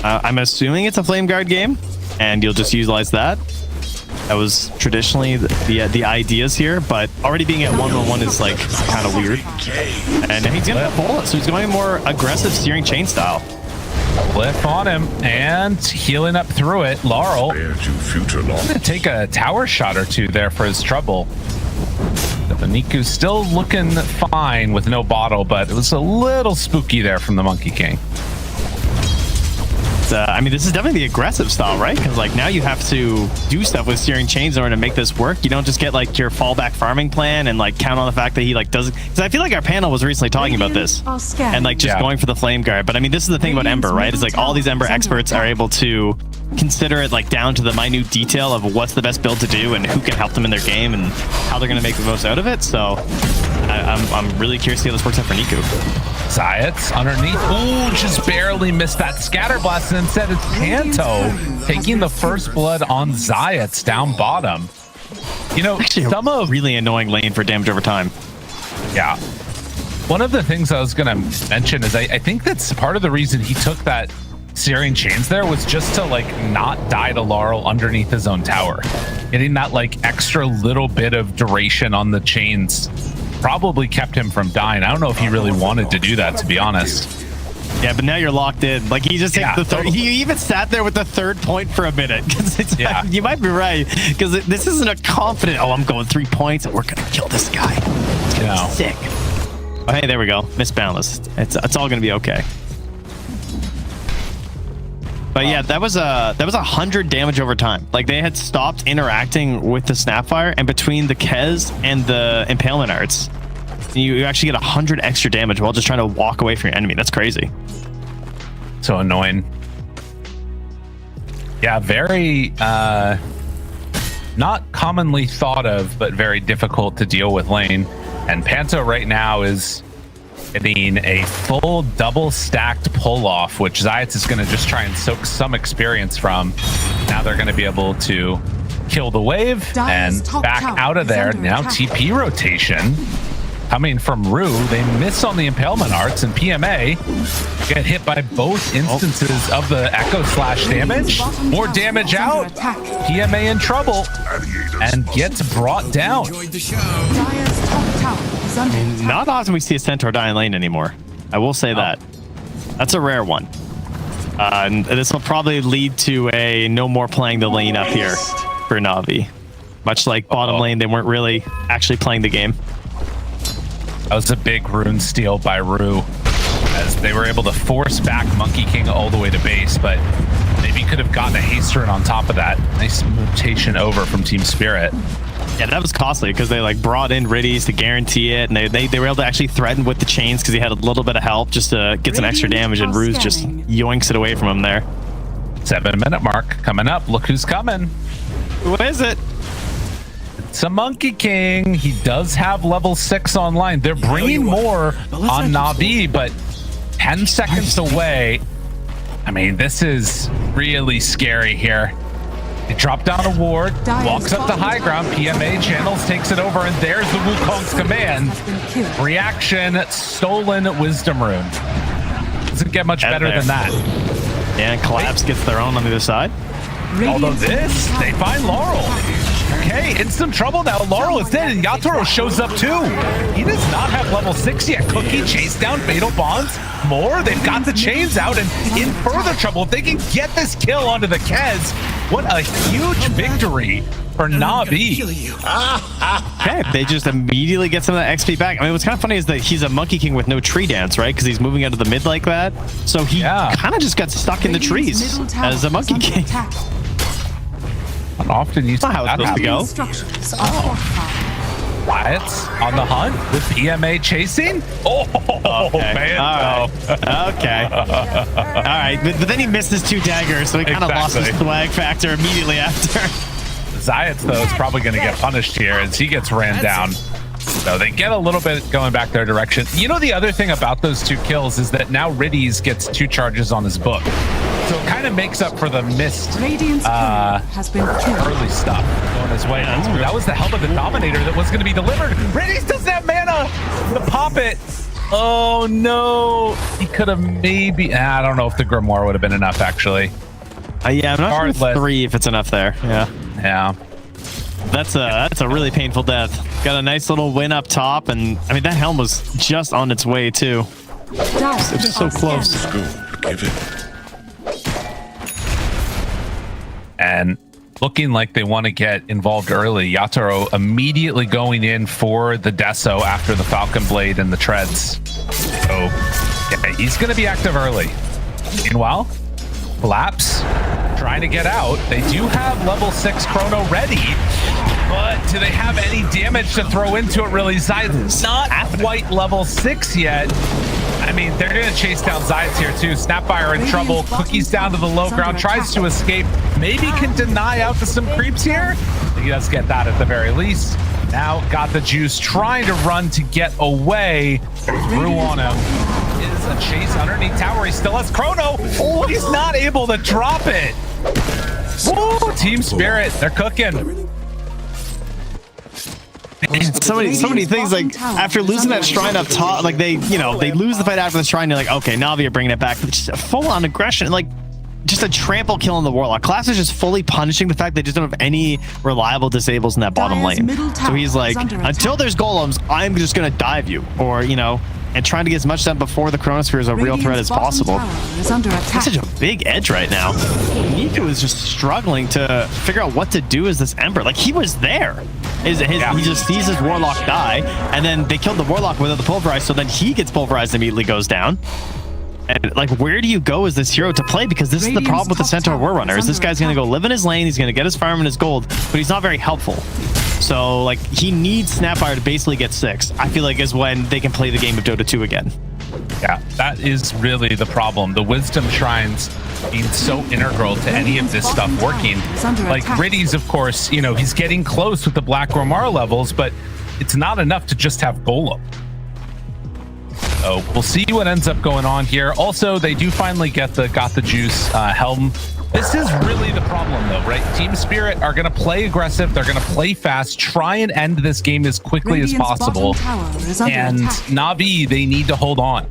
S6: I'm assuming it's a Flame Guard game, and you'll just utilize that. That was traditionally the ideas here, but already being at 1-1-1 is like kind of weird. And he's gonna pull it, so he's going more aggressive Searing Chain style.
S5: Cliff on him and healing up through it. Laurel gonna take a tower shot or two there for his trouble. Niku's still looking fine with no bottle, but it was a little spooky there from the Monkey King.
S6: I mean, this is definitely the aggressive style, right? Because like now you have to do stuff with Searing Chains in order to make this work. You don't just get like your fallback farming plan and like count on the fact that he like does it. Because I feel like our panel was recently talking about this and like just going for the Flame Guard. But I mean, this is the thing about Ember, right? It's like all these Ember experts are able to consider it like down to the minute detail of what's the best build to do and who can help them in their game and how they're going to make the most out of it. So I'm really curious to see how this works out for Niku.
S5: Zayat's underneath. Ooh, just barely missed that scatter blast, and instead it's Panto taking the first blood on Zayat's down bottom. You know,
S6: actually some of really annoying lane for damage over time.
S5: Yeah. One of the things I was going to mention is I think that's part of the reason he took that Searing Chains there was just to like not die to Laurel underneath his own tower. Getting that like extra little bit of duration on the chains probably kept him from dying. I don't know if he really wanted to do that, to be honest.
S6: Yeah, but now you're locked in. Like he just takes the third. He even sat there with the third point for a minute. Because you might be right. Because this isn't a confident. Oh, I'm going 3 points and we're gonna kill this guy. It's gonna be sick. Oh, hey, there we go. Miss Boundless. It's all gonna be okay. But yeah, that was 100 damage over time. Like they had stopped interacting with the Snapfire, and between the Kez and the Impalement Arts, you actually get 100 extra damage while just trying to walk away from your enemy. That's crazy.
S5: So annoying. Yeah, very not commonly thought of, but very difficult to deal with lane. And Panto right now is getting a full double stacked pull off, which Zayats is going to just try and soak some experience from. Now they're going to be able to kill the wave and back out of there. Now TP rotation coming from Rue. They miss on the Impalement Arts, and PMA get hit by both instances of the Echo Slash damage. More damage out. PMA in trouble and gets brought down.
S6: Not often we see a Centaur die in lane anymore. I will say that. That's a rare one. And this will probably lead to a no more playing the lane up here for Na'Vi. Much like bottom lane, they weren't really actually playing the game.
S5: That was a big rune steal by Rue, as they were able to force back Monkey King all the way to base, but maybe could have gotten a haste rune on top of that. Nice rotation over from Team Spirit.
S6: Yeah, that was costly because they like brought in Riddies to guarantee it, and they were able to actually threaten with the chains because he had a little bit of help just to get some extra damage, and Rue's just yoinks it away from him there.
S5: 7-minute mark coming up. Look who's coming.
S6: Who is it?
S5: It's a Monkey King. He does have level 6 online. They're bringing more on Na'Vi, but 10 seconds away. I mean, this is really scary here. They drop down a ward, walks up to high ground, PMA channels, takes it over, and there's the Wukong's command. Reaction, stolen Wisdom Rune. Doesn't get much better than that.
S6: Yeah, and Collapse gets their own on the other side.
S5: Although this, they find Laurel. Okay, in some trouble now. Laurel is dead, and Yatoro shows up too. He does not have level 6 yet. Cookie chased down Fatal Bonds. More, they've got the chains out, and in further trouble. If they can get this kill onto the Kez, what a huge victory for Na'Vi.
S6: Okay, they just immediately get some of that XP back. I mean, what's kind of funny is that he's a Monkey King with no tree dance, right? Because he's moving out of the mid like that. So he kind of just got stuck in the trees as a Monkey King.
S5: Not often you see
S6: how it's supposed to go.
S5: Wyatt's on the hunt with PMA chasing.
S6: Okay.
S5: Man.
S6: All right. Okay. All right. But then he missed his 2 daggers, so he kind of lost his swag factor immediately after.
S5: Zayats, though, is probably going to get punished here as he gets ran down. So they get a little bit going back their direction. You know, the other thing about those 2 kills is that now Riddies gets 2 charges on his book. So it kind of makes up for the missed
S1: has been
S5: early stuff going his way. That was the help of the Dominator that was going to be delivered. Riddies doesn't have mana to pop it. Oh, no. He could have maybe... I don't know if the Grimoire would have been enough, actually.
S6: Yeah, I'm not sure 3 if it's enough there. Yeah. That's a really painful death. Got a nice little win up top, and I mean that helm was just on its way too. It was so close.
S5: And looking like they want to get involved early. Yatoro immediately going in for the Deso after the Falcon Blade and the Treads. So yeah, he's going to be active early. Meanwhile, Collapse trying to get out. They do have level 6 Chrono ready, but do they have any damage to throw into it really? Zayat's not quite level 6 yet. I mean, they're going to chase down Zayats here too. Snapfire in trouble. Cookie's down to the low ground, tries to escape. Maybe can deny out to some creeps here. He does get that at the very least. Now got the juice, trying to run to get away. Threw on him. Is a chase underneath tower. He still has Chrono. Oh, he's not able to drop it. Woo, Team Spirit, they're cooking.
S6: So many things, like after losing that shrine up top, like they lose the fight after the shrine, they're like, okay, Na'Vi are bringing it back, but just full on aggression. Like just a trample kill on the Warlock. Class is just fully punishing the fact they just don't have any reliable disables in that bottom lane. So he's like, until there's golems, I'm just going to dive you. Or, you know, and trying to get as much done before the Chronosphere is a real threat as possible. That's such a big edge right now. Niku is just struggling to figure out what to do as this Ember. Like, he was there. He just sees his Warlock die, and then they killed the Warlock without the Pulverize, so then he gets Pulverized and immediately goes down. And like, where do you go as this hero to play? Because this is the problem with the Centaur War Runner, is this guy's going to go live in his lane, he's going to get his farm and his gold, but he's not very helpful. So like, he needs Snapfire to basically get 6. I feel like is when they can play the game of Dota 2 again.
S5: Yeah, that is really the problem. The Wisdom Shrines being so integral to any of this stuff working. Like Riddy's, of course, you know, he's getting close with the Black Romar levels, but it's not enough to just have Golem. So we'll see what ends up going on here. Also, they do finally get the Got the Juice Helm. This is really the problem, though, right? Team Spirit are going to play aggressive. They're going to play fast, try and end this game as quickly as possible. And Na'Vi, they need to hold on.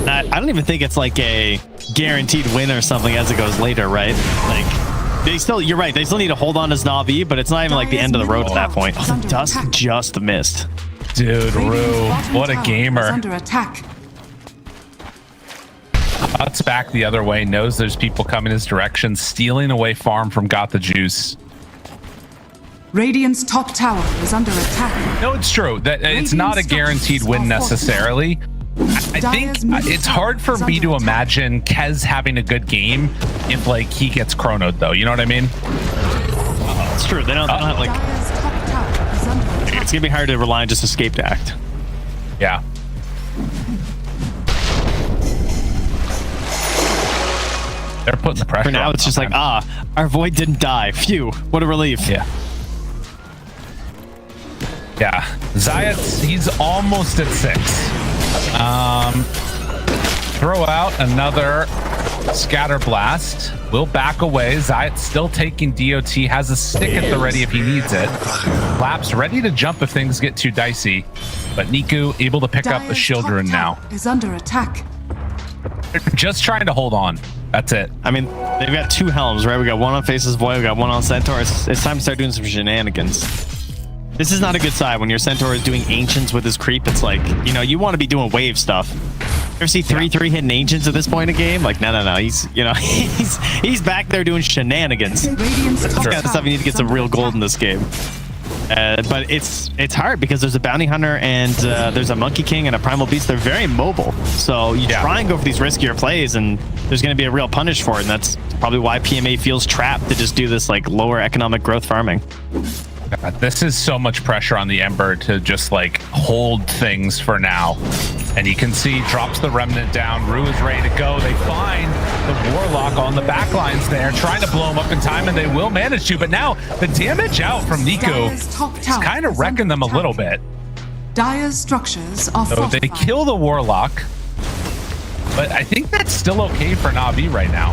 S6: I don't even think it's like a guaranteed win or something as it goes later, right? Like, they still, you're right, they still need to hold on as Na'Vi, but it's not even like the end of the road at that point. Oh, the Dusk just missed.
S5: Dude, Rue, what a gamer.
S1: Under attack.
S5: Cuts back the other way, knows there's people coming his direction, stealing away farm from Got the Juice.
S1: Radiant's top tower is under attack.
S5: No, it's true. That it's not a guaranteed win necessarily. I think it's hard for me to imagine Kez having a good game if like he gets chronoed though. You know what I mean?
S6: It's true. They don't have like. It's gonna be hard to rely on just escape to act.
S5: Yeah. They're putting the pressure.
S6: For now, it's just like, our Void didn't die. Phew, what a relief.
S5: Yeah. Yeah. Zayat, he's almost at 6. Throw out another Scatter Blast. Will back away. Zayat's still taking DOT, has a stick at the ready if he needs it. Laps ready to jump if things get too dicey. But Niku able to pick up the shield rune now.
S1: Is under attack.
S5: They're just trying to hold on. That's it.
S6: I mean, they've got 2 helms, right? We got one on Faceless Void, we got one on Centaur. It's time to start doing some shenanigans. This is not a good side when your Centaur is doing Ancients with his creep. It's like, you know, you want to be doing wave stuff. You ever see 3-3 hitting Ancients at this point in the game? Like, no. He's, you know, he's back there doing shenanigans. That's the kind of stuff you need to get some real gold in this game. But it's hard because there's a Bounty Hunter and there's a Monkey King and a Primal Beast. They're very mobile. So you try and go for these riskier plays and there's going to be a real punish for it. And that's probably why PMA feels trapped to just do this like lower economic growth farming.
S5: God, this is so much pressure on the Ember to just like hold things for now. And you can see drops the Remnant down. Rue is ready to go. They find the Warlock on the back lines there, trying to blow him up in time, and they will manage to. But now the damage out from Niku is kind of wrecking them a little bit.
S1: Dire's structures are
S5: so they kill the Warlock, but I think that's still okay for Na'Vi right now.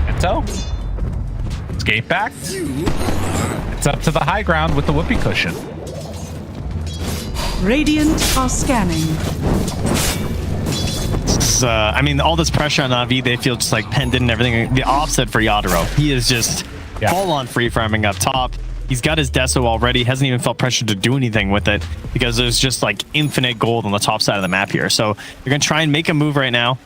S5: And so, escape back. It's up to the high ground with the whoopee cushion.
S1: Radiant are scanning.
S6: I mean, all this pressure on Na'Vi, they feel just like penned in and everything. The offset for Yadro. He is just full on free farming up top. He's got his Deso already. Hasn't even felt pressure to do anything with it because there's just like infinite gold on the top side of the map here. So you're going to try and make a move right now.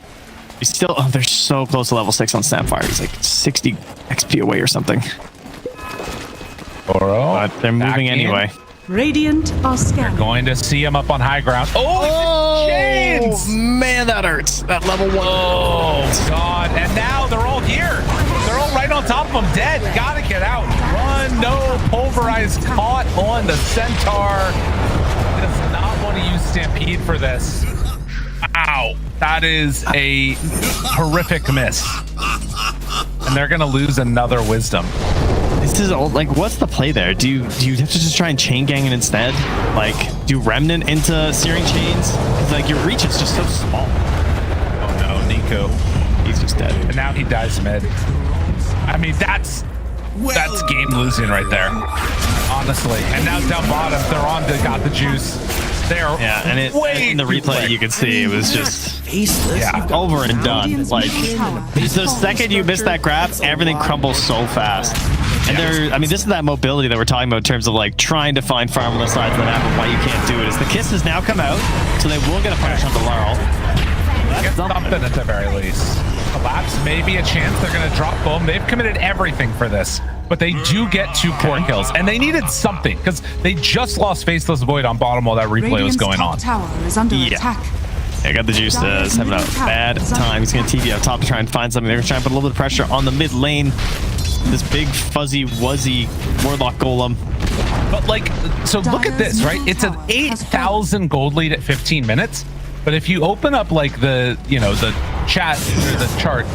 S6: He's still, they're so close to level 6 on Snapfire. He's like 60 XP away or something. But they're moving anyway.
S1: Radiant are scanning.
S5: You're going to see him up on high ground. Oh, chains!
S6: Man, that hurts. That level 1.
S5: Oh, God. And now they're all here. They're all right on top of him, dead. Gotta get out. Run, no. Pulverize caught on the Centaur. Does not want to use Stampede for this. Ow. That is a horrific miss. And they're going to lose another Wisdom.
S6: This is old. Like, what's the play there? Do you have to just try and chain gang it instead? Like, do Remnant into Searing Chains? Because like your reach is just so small.
S5: Oh no, Nico.
S6: He's just dead.
S5: And now he dies mid. I mean, that's game losing right there. Honestly. And now down bottom, they're on to Got the Juice. They're
S6: and in the replay you can see it was just over and done. Like the second you miss that grab, everything crumbles so fast. And this is that mobility that we're talking about in terms of like trying to find farm on the sides of the map and why you can't do it. Is the kisses now come out, so they will get a punish on the Laurel.
S5: Get something at the very least. Collapse, maybe a chance. They're going to drop boom. They've committed everything for this, but they do get 2 core kills, and they needed something because they just lost Faceless Void on bottom while that replay was going on.
S1: Tower is under attack.
S6: I got the juice. Having a bad time. He's going to TV up top to try and find something. They're going to try and put a little bit of pressure on the mid lane. This big fuzzy wuzzy Warlock Golem.
S5: But like, so look at this, right? It's an 8,000 gold lead at 15 minutes. But if you open up like the chat or the chart,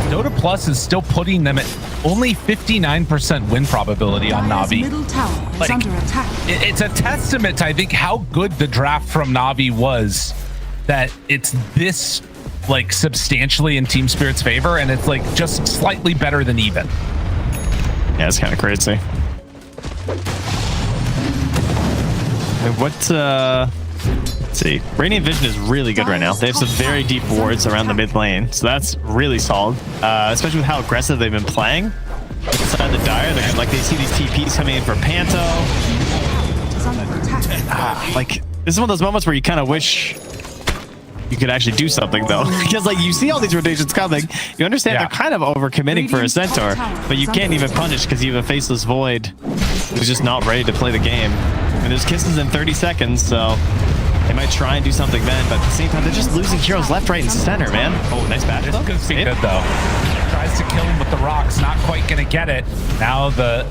S5: Dota Plus is still putting them at only 59% win probability on Na'Vi.
S1: Middle tower is
S5: Like,
S1: under attack.
S5: it's a testament to, I think, how good the draft from Na'Vi was, that it's this like substantially in Team Spirit's favor, and it's like just slightly better than even.
S6: Yeah, it's kind of crazy. And what let's see. Radiant Vision is really good right now. They have some very deep wards around the mid lane, so that's really solid. Especially with how aggressive they've been playing inside the Dire. They're like, they see these TPs coming in for Panto. Like, this is one of those moments where you kind of wish you could actually do something, though, because like you see all these rotations coming, you understand they're kind of overcommitting for a Centaur, but you can't even punish because you have a Faceless Void who's just not ready to play the game. And there's kisses in 30 seconds, so they might try and do something then, but at the same time, they're just losing heroes left, right, and center, man. Oh, nice badge.
S5: This could be good, though. Tries to kill him with the rocks, not quite gonna get it. Now the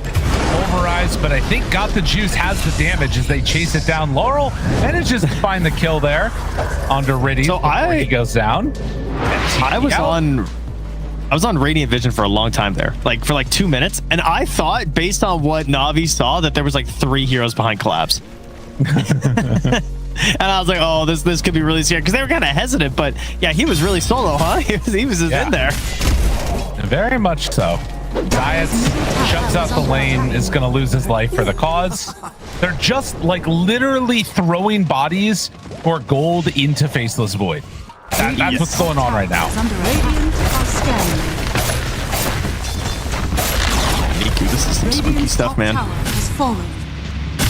S5: Pulverize, but I think Got the Juice has the damage as they chase it down. Laurel manages to find the kill there onto Riddy before he goes down.
S6: I was on Radiant Vision for a long time there, like for like 2 minutes, and I thought, based on what Na'Vi saw, that there was like 3 heroes behind Collapse. And I was like, oh, this could be really scary, because they were kind of hesitant, but yeah, he was really solo, huh? He was just in there.
S5: Very much so. Dias shuts out the lane, is going to lose his life for the cause. They're just like literally throwing bodies for gold into Faceless Void. That's what's going on right now.
S6: Miku, this is some spooky stuff, man.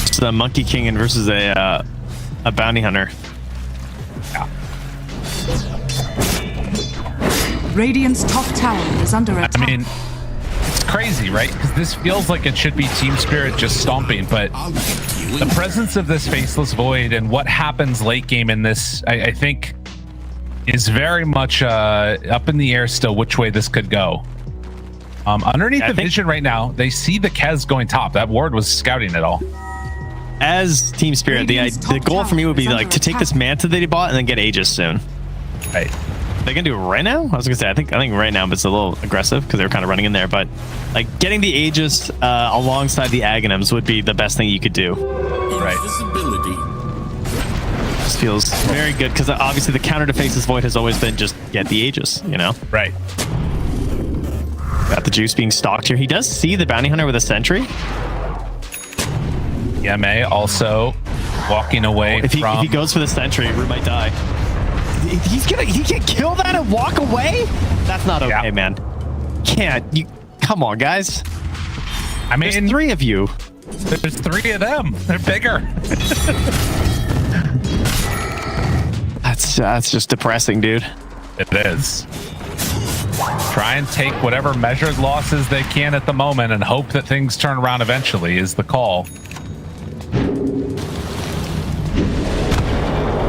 S6: It's a Monkey King versus a bounty hunter.
S5: Yeah.
S1: Radiant's top tower is under attack.
S5: I mean, it's crazy, right? Because this feels like it should be Team Spirit just stomping, but the presence of this Faceless Void and what happens late game in this, I think, is very much up in the air still which way this could go. Underneath the vision right now, they see the Kez going top. That ward was scouting it all.
S6: As Team Spirit, the goal for me would be like to take this Manta that he bought and then get Aegis soon.
S5: Right.
S6: They can do it right now. I was gonna say I think right now, but it's a little aggressive because they're kind of running in there. But like getting the Aegis alongside the Aghanims would be the best thing you could do.
S5: Right.
S6: This feels very good because obviously the counter to Faceless Void has always been just get the Aegis, you know.
S5: Right.
S6: Got the Juice being stalked here. He does see the bounty hunter with a sentry.
S5: Yame also walking away
S6: if he goes for the sentry, Rue might die. He can kill that and walk away? That's not okay, man. Come on, guys.
S5: I mean,
S6: there's 3 of you.
S5: There's 3 of them. They're bigger.
S6: That's just depressing, dude.
S5: It is. Try and take whatever measured losses they can at the moment and hope that things turn around eventually is the call.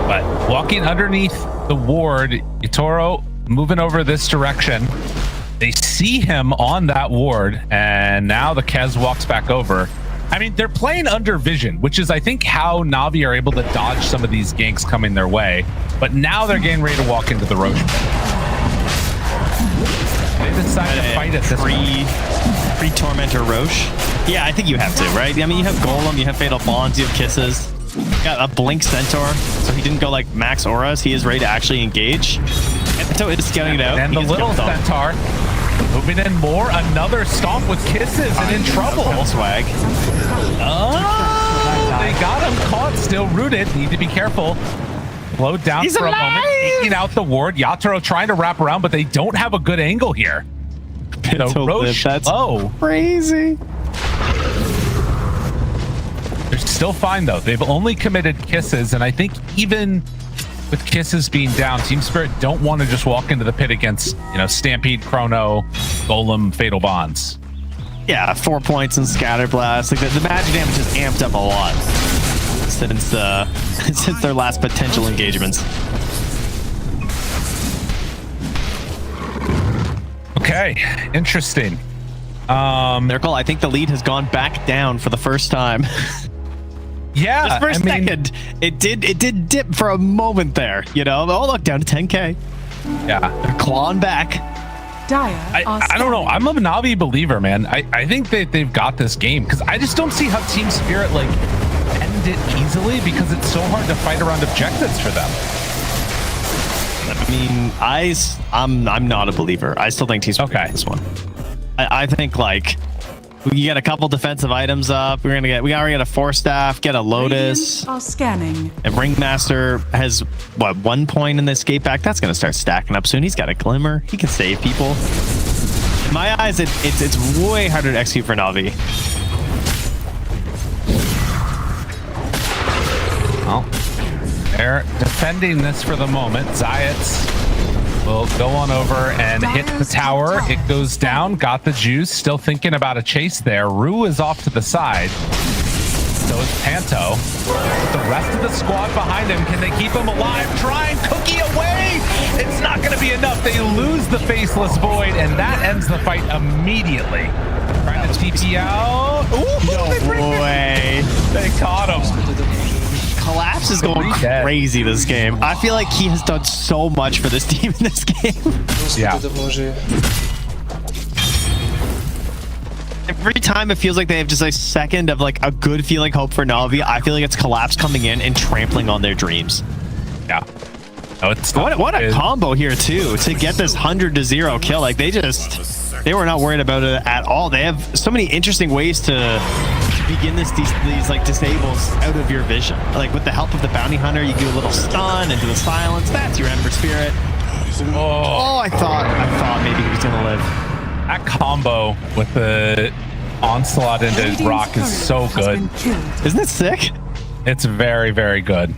S5: But walking underneath the ward, Itoro moving over this direction. They see him on that ward, and now the Kez walks back over. I mean, they're playing under vision, which is, I think, how Na'Vi are able to dodge some of these ganks coming their way. But now they're getting ready to walk into the Roche. They decide to fight at this
S6: Pre-Tormentor Roche. Yeah, I think you have to, right? I mean, you have Golem, you have Fatal Bonds, you have Kisses. Got a Blink Centaur, so he didn't go like max auras. He is ready to actually engage. Ento is getting it out.
S5: And the little Centaur moving in more. Another stomp with Kisses and in trouble.
S6: Swag.
S5: They got him caught, still rooted. Need to be careful. Slowed down for a moment, taking out the ward. Yatoro trying to wrap around, but they don't have a good angle here. So Roche low.
S6: Crazy.
S5: They're still fine though. They've only committed kisses, and I think even with kisses being down, Team Spirit don't want to just walk into the pit against, Stampede, Chrono, Golem, Fatal Bonds.
S6: Yeah, 4 points in Scatter Blast. Like the magic damage has amped up a lot since since their last potential engagements.
S5: Okay, interesting.
S6: Miracle, I think the lead has gone back down for the first time.
S5: Yeah,
S6: just for a second, it did dip for a moment there. Oh look, down to 10k.
S5: Yeah,
S6: they're clawing back.
S5: I don't know. I'm a Navi believer, man. I think that they've got this game because I just don't see how Team Spirit end it easily because it's so hard to fight around objectives for them.
S6: I mean, I'm not a believer. I still think Team Spirit wins this one. I think we get a couple defensive items up. We already get a Force Staff, get a Lotus.
S1: Are scanning.
S6: And Ringmaster has 1 point in the escape back. That's gonna start stacking up soon. He's got a Glimmer. He can save people. In my eyes, it's way harder to execute for Navi.
S5: Well, they're defending this for the moment. Zayats will go on over and hit the tower. It goes down. Got the juice. Still thinking about a chase there. Rue is off to the side. So is Panto. The rest of the squad behind him. Can they keep him alive? Trying Cookie away. It's not going to be enough. They lose the Faceless Void, and that ends the fight immediately. Trying to TP out. Ooh,
S6: no way.
S5: They caught him.
S6: Collapse is going crazy this game. I feel like he has done so much for this team in this game.
S5: Yeah.
S6: Every time it feels like they have just a second of a good feeling hope for Navi, I feel like it's Collapse coming in and trampling on their dreams.
S5: Yeah. Oh, it's
S6: what a combo here too to get this 100-0 kill. They were not worried about it at all. They have so many interesting ways to begin these disables out of your vision. With the help of the bounty hunter, you do a little stun and do a silence. That's your Ember Spirit. Oh, I thought maybe he was gonna live.
S5: That combo with the onslaught into Rock is so good.
S6: Isn't it sick?
S5: It's very, very good.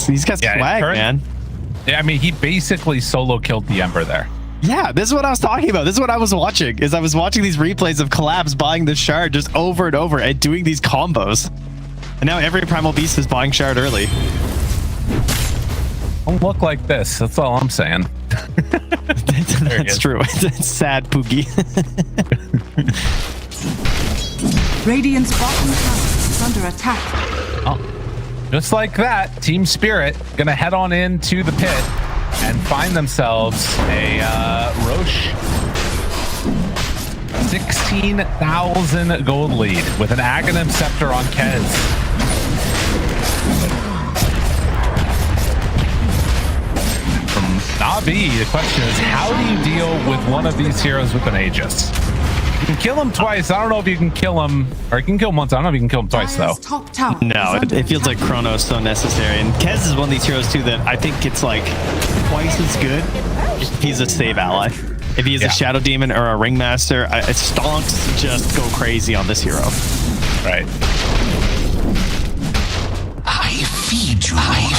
S6: He's got swag, man.
S5: Yeah, I mean, he basically solo killed the Ember there.
S6: Yeah, this is what I was talking about. This is what I was watching. I was watching these replays of Collapse buying the shard just over and over and doing these combos. And now every Primal Beast is buying shard early.
S5: Don't look like this. That's all I'm saying.
S6: That's true. It's sad, Poogie.
S1: Radiant's bottom tower is under attack.
S5: Oh. Just like that, Team Spirit gonna head on into the pit and find themselves a Roche 16,000 gold lead with an Aghanim Scepter on Kez. From Navi, the question is, how do you deal with one of these heroes with an Aegis? You can kill him twice. I don't know if you can kill him, or you can kill him once. I don't know if you can kill him twice, though.
S6: No, it feels like Chrono is so necessary. And Kez is one of these heroes, too, that I think it's twice as good if he's a save ally. If he is a Shadow Demon or a Ringmaster, stonks just go crazy on this hero.
S5: Right.
S7: I feed you. My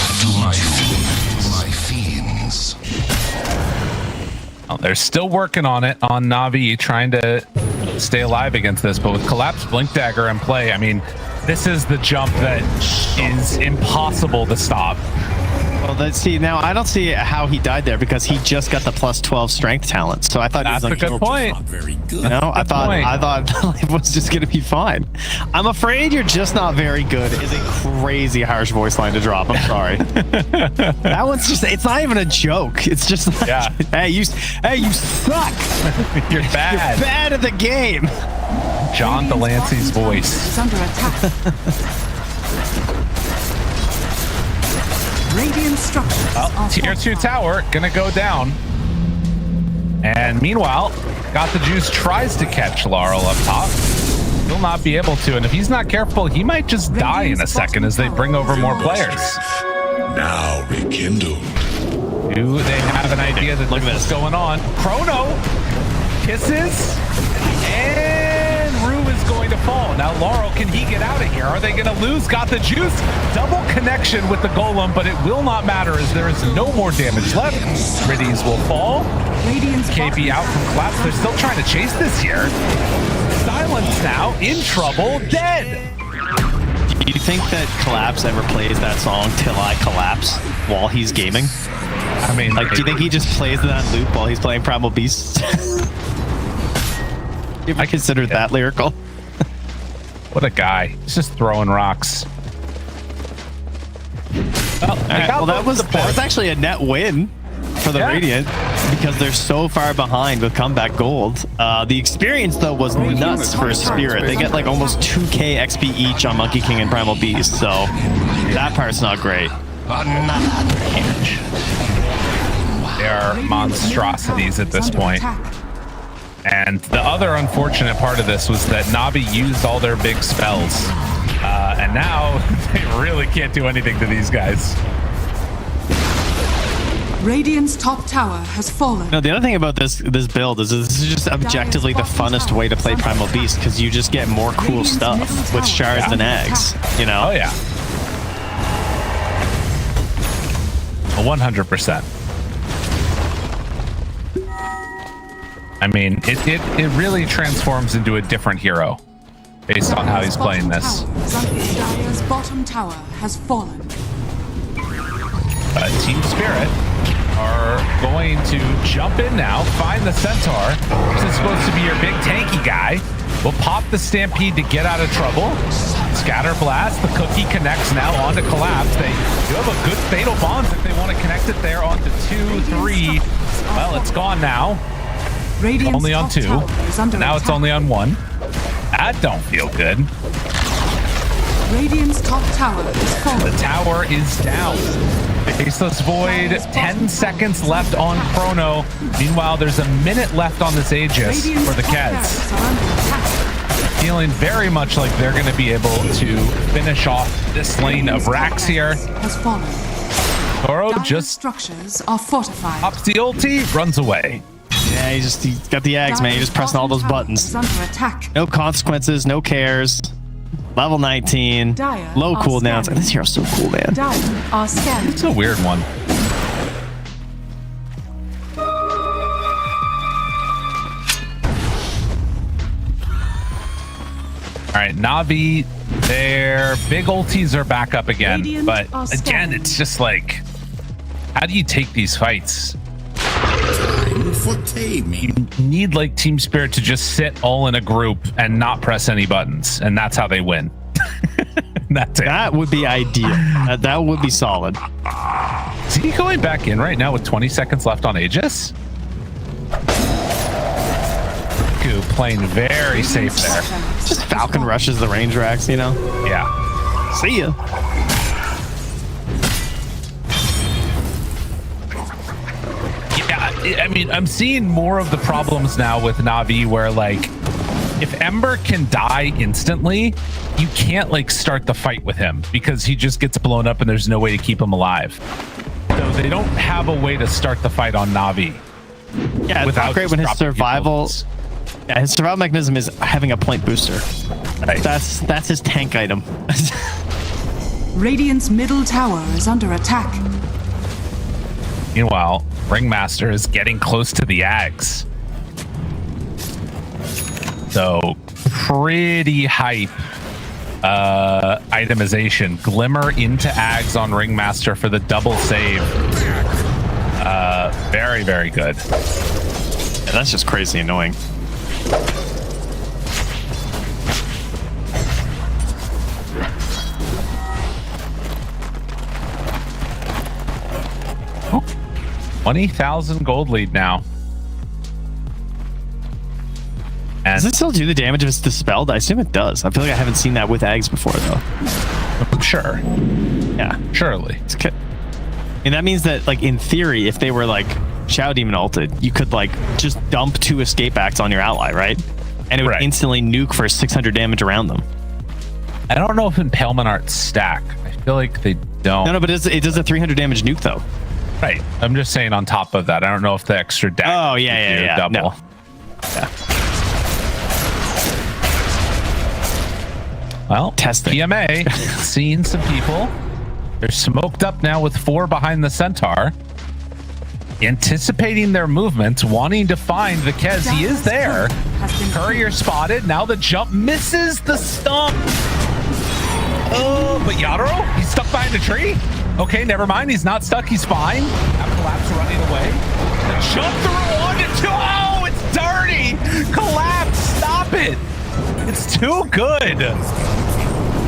S7: fiends.
S5: Well, they're still working on it on Navi, trying to stay alive against this, but with Collapse Blink Dagger in play, I mean, this is the jump that is impossible to stop.
S6: Well, let's see. Now, I don't see how he died there because he just got the +12 strength talent. So I thought
S5: that's
S6: he was
S5: a good point.
S7: Very good.
S6: I thought it was just gonna be fine. I'm afraid you're just not very good is a crazy harsh voice line to drop. I'm sorry. That one's just—it's not even a joke. It's just hey, you suck.
S5: You're bad.
S6: You're bad at the game.
S5: John Delancey's voice
S1: is under attack. Radiant structures.
S5: Well, tier 2 tower gonna go down. And meanwhile, Got the Juice tries to catch Laurel up top. will not be able to. And if he's not careful, he might just die in a second as they bring over more players.
S7: Now rekindle.
S5: Do they have an idea that
S6: Look at
S5: this is
S6: this.
S5: going on? Chrono kisses, and Rue is going to fall. Now, Laurel, can he get out of here? Are they going to lose? Got the juice. Double connection with the golem, but it will not matter as there is no more damage left. Riddies will fall.
S1: Radiant's
S5: KB out from collapse. They're still trying to chase this here. Silence now, in trouble, dead.
S6: Do you think that Collapse ever plays that song Till I Collapse while he's gaming?
S5: I mean,
S6: Like, do you think he just plays it on loop while he's playing Primal Beasts? You ever considered that lyrical?
S5: what a guy. He's just throwing rocks. Well,
S6: All right, well, that was actually a net win for the
S5: Yeah.
S6: Radiant because they're so far behind with comeback gold. The experience though was nuts for Spirit. They get like almost 2k XP each on Monkey King and Primal Beast, so that part's not great.
S5: They are monstrosities at this point. And the other unfortunate part of this was that Navi used all their big spells. And now they really can't do anything to these guys.
S1: Radiant's top tower has fallen.
S6: No, the other thing about this build is this is just objectively the funnest way to play Primal Beast because you just get more cool stuff with shards and eggs, you know?
S5: Oh, yeah. 100%. I mean, it really transforms into a different hero based on how he's playing this.
S1: Dire's bottom tower has fallen.
S5: Team Spirit are going to jump in now, find the Centaur. This is supposed to be your big tanky guy. We'll pop the Stampede to get out of trouble. Scatter Blast, the cookie connects now onto Collapse. They do have a good Fatal Bonds if they want to connect it there onto 2, 3. Well, it's gone now.
S1: Radiant's
S5: Only on
S1: top
S5: 2.
S1: tower is under
S5: Now it's
S1: attack.
S5: only on 1. That don't feel good.
S1: Radiant's top tower is
S5: The
S1: fallen.
S5: tower is down. Faceless Void, 10 seconds left on Chrono. Meanwhile, there's a minute left on this Aegis
S1: Radiant's
S5: for the
S1: top
S5: Keds.
S1: barracks are under attack.
S5: Feeling very much like they're going to be able to finish off this lane of racks here.
S1: Has fallen.
S5: Toro
S1: Dire's
S5: just
S1: structures are fortified.
S5: pops the ulti, runs away.
S6: Yeah, he's got the eggs, man. He's just pressing all those buttons.
S1: Is under attack.
S6: No consequences, no cares. Level 19.
S1: Dire
S6: Low
S1: are
S6: cooldowns.
S1: scanning.
S6: This hero's so cool, man.
S1: Dire are scanning.
S5: It's a weird one. All right, Navi, their big ultis are back up again.
S1: Radiant
S5: But
S1: are
S5: again,
S1: scanning.
S5: it's just like, how do you take these fights?
S7: Time for taming.
S5: Need like Team Spirit to just sit all in a group and not press any buttons, and that's how they win. That's it.
S6: That would be ideal. That would be solid.
S5: Is he going back in right now with 20 seconds left on Aegis? Ku playing very safe there.
S6: Just Falcon rushes the range racks, you know?
S5: Yeah.
S6: See ya.
S5: Yeah, I mean, I'm seeing more of the problems now with Navi where, like, if Ember can die instantly, you can't, like, start the fight with him because he just gets blown up and there's no way to keep him alive. So they don't have a way to start the fight on Navi.
S6: Yeah, it's
S5: without
S6: not great when his
S5: just dropping
S6: survival...
S5: abilities.
S6: Yeah, his survival mechanism is having a point booster.
S5: Right.
S6: That's his tank item.
S1: Radiant's middle tower is under attack.
S5: Meanwhile, Ringmaster is getting close to the Ags. So pretty hype itemization. Glimmer into Ags on Ringmaster for the double save. Very, very good.
S6: Yeah, that's just crazy annoying.
S5: Oh, 20,000 gold lead now. And
S6: Does it still do the damage if it's dispelled? I assume it does. I feel like I haven't seen that with Ags before, though.
S5: sure,
S6: Yeah.
S5: surely.
S6: And that means that, like, in theory, if they were, like, Shadow Demon ulted, you could, like, just dump 2 escape acts on your ally, right? and it would
S5: Right.
S6: instantly nuke for 600 damage around them.
S5: I don't know if Impalement Arts stack. I feel like they don't.
S6: No, but it does a 300 damage nuke though.
S5: Right. I'm just saying on top of that. I don't know if the extra deck.
S6: Oh, yeah.
S5: Double.
S6: No. Yeah.
S5: Well,
S6: Testing.
S5: PMA seeing some people. They're smoked up now with 4 behind the Centaur. Anticipating their movements, wanting to find the Kez. He is there. Courier spotted. Now the jump misses the stump. Oh, but Yadro, he's stuck behind a tree. Okay, never mind. He's not stuck. He's fine. Now Collapse running away. The jump through onto 2. Oh, it's dirty. Collapse, stop it. It's too good.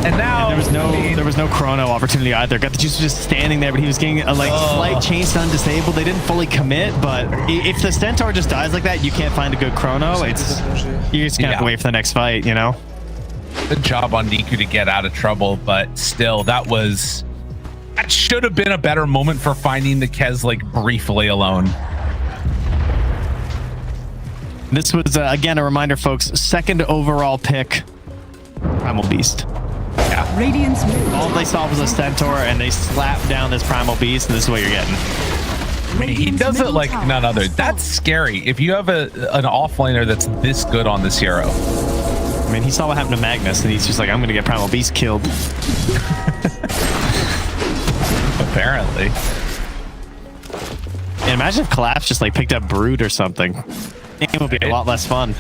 S5: And now
S6: There was no chrono opportunity either. Got the juice just standing there, but he was getting a slight chain stun disabled. They didn't fully commit, but if the Centaur just dies like that, you can't find a good chrono. It's you just gonna have to wait for the next fight, you know.
S5: Good job on Niku to get out of trouble, but still, that should have been a better moment for finding the Kez like briefly alone.
S6: This was again a reminder, folks. 2nd overall pick, Primal Beast.
S5: Yeah.
S1: Radiant's middle
S6: All they saw was a Centaur, and they slapped down this Primal Beast, and this is what you're getting.
S5: He does it like none other. That's scary. If you have an offlaner that's this good on this hero.
S6: I mean, he saw what happened to Magnus, and he's just like, I'm going to get Primal Beast killed.
S5: Apparently.
S6: And imagine if Collapse just like picked up Brood or something. It would be a lot less fun.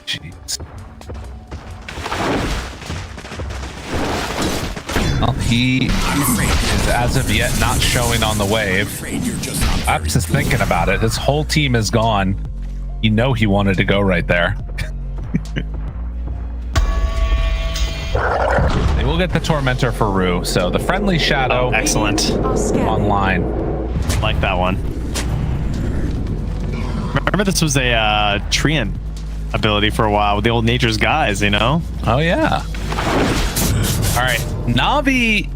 S5: Jeez. Well, he is as of yet not showing on the wave. I'm just thinking about it. His whole team is gone. You know he wanted to go right there. They will get the Tormentor for Rue. So the Friendly Shadow.
S6: Excellent.
S5: Online.
S6: Like that one. Remember this was a Treant ability for a while with the old Nature's Guys, you know?
S5: Oh, yeah. All right. Navi,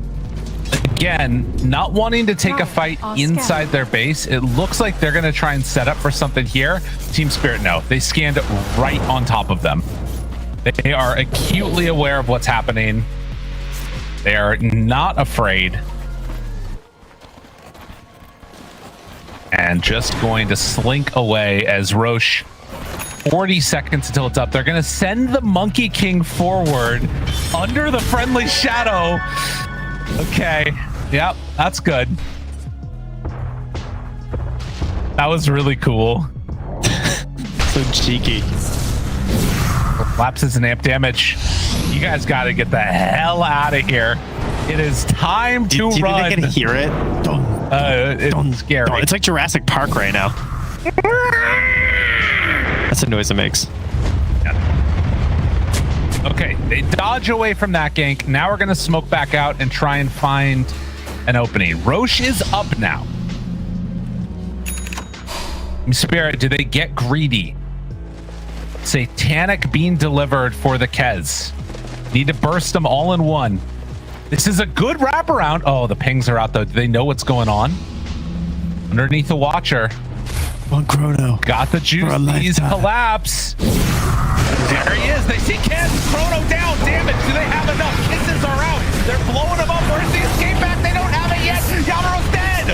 S5: again, not wanting to take a fight inside their base. It looks like they're going to try and set up for something here. Team Spirit, no. They scanned right on top of them. They are acutely aware of what's happening. They are not afraid. And just going to slink away as Roche, 40 seconds until it's up. They're going to send the Monkey King forward under the Friendly Shadow. Okay. Yep, that's good. That was really cool.
S6: So cheeky.
S5: Lapses and amp damage. You guys got to get the hell out of here. It is time to
S6: Do you
S5: run.
S6: think they can hear it?
S5: It's scary.
S6: It's like Jurassic Park right now. That's the noise it makes.
S5: Okay, they dodge away from that gank. Now we're going to smoke back out and try and find an opening. Roche is up now. Spirit, do they get greedy? Satanic being delivered for the Kez. Need to burst them all in one. This is a good wraparound. Oh, the pings are out though. Do they know what's going on? Underneath the Watcher.
S6: One chrono.
S5: Got the juice. These collapse. There he is. They see Kez. Chrono down. Damage. Do they have enough? Kisses are out. They're blowing him up. Where's the escape back? They don't have it yet. Yamaro's dead.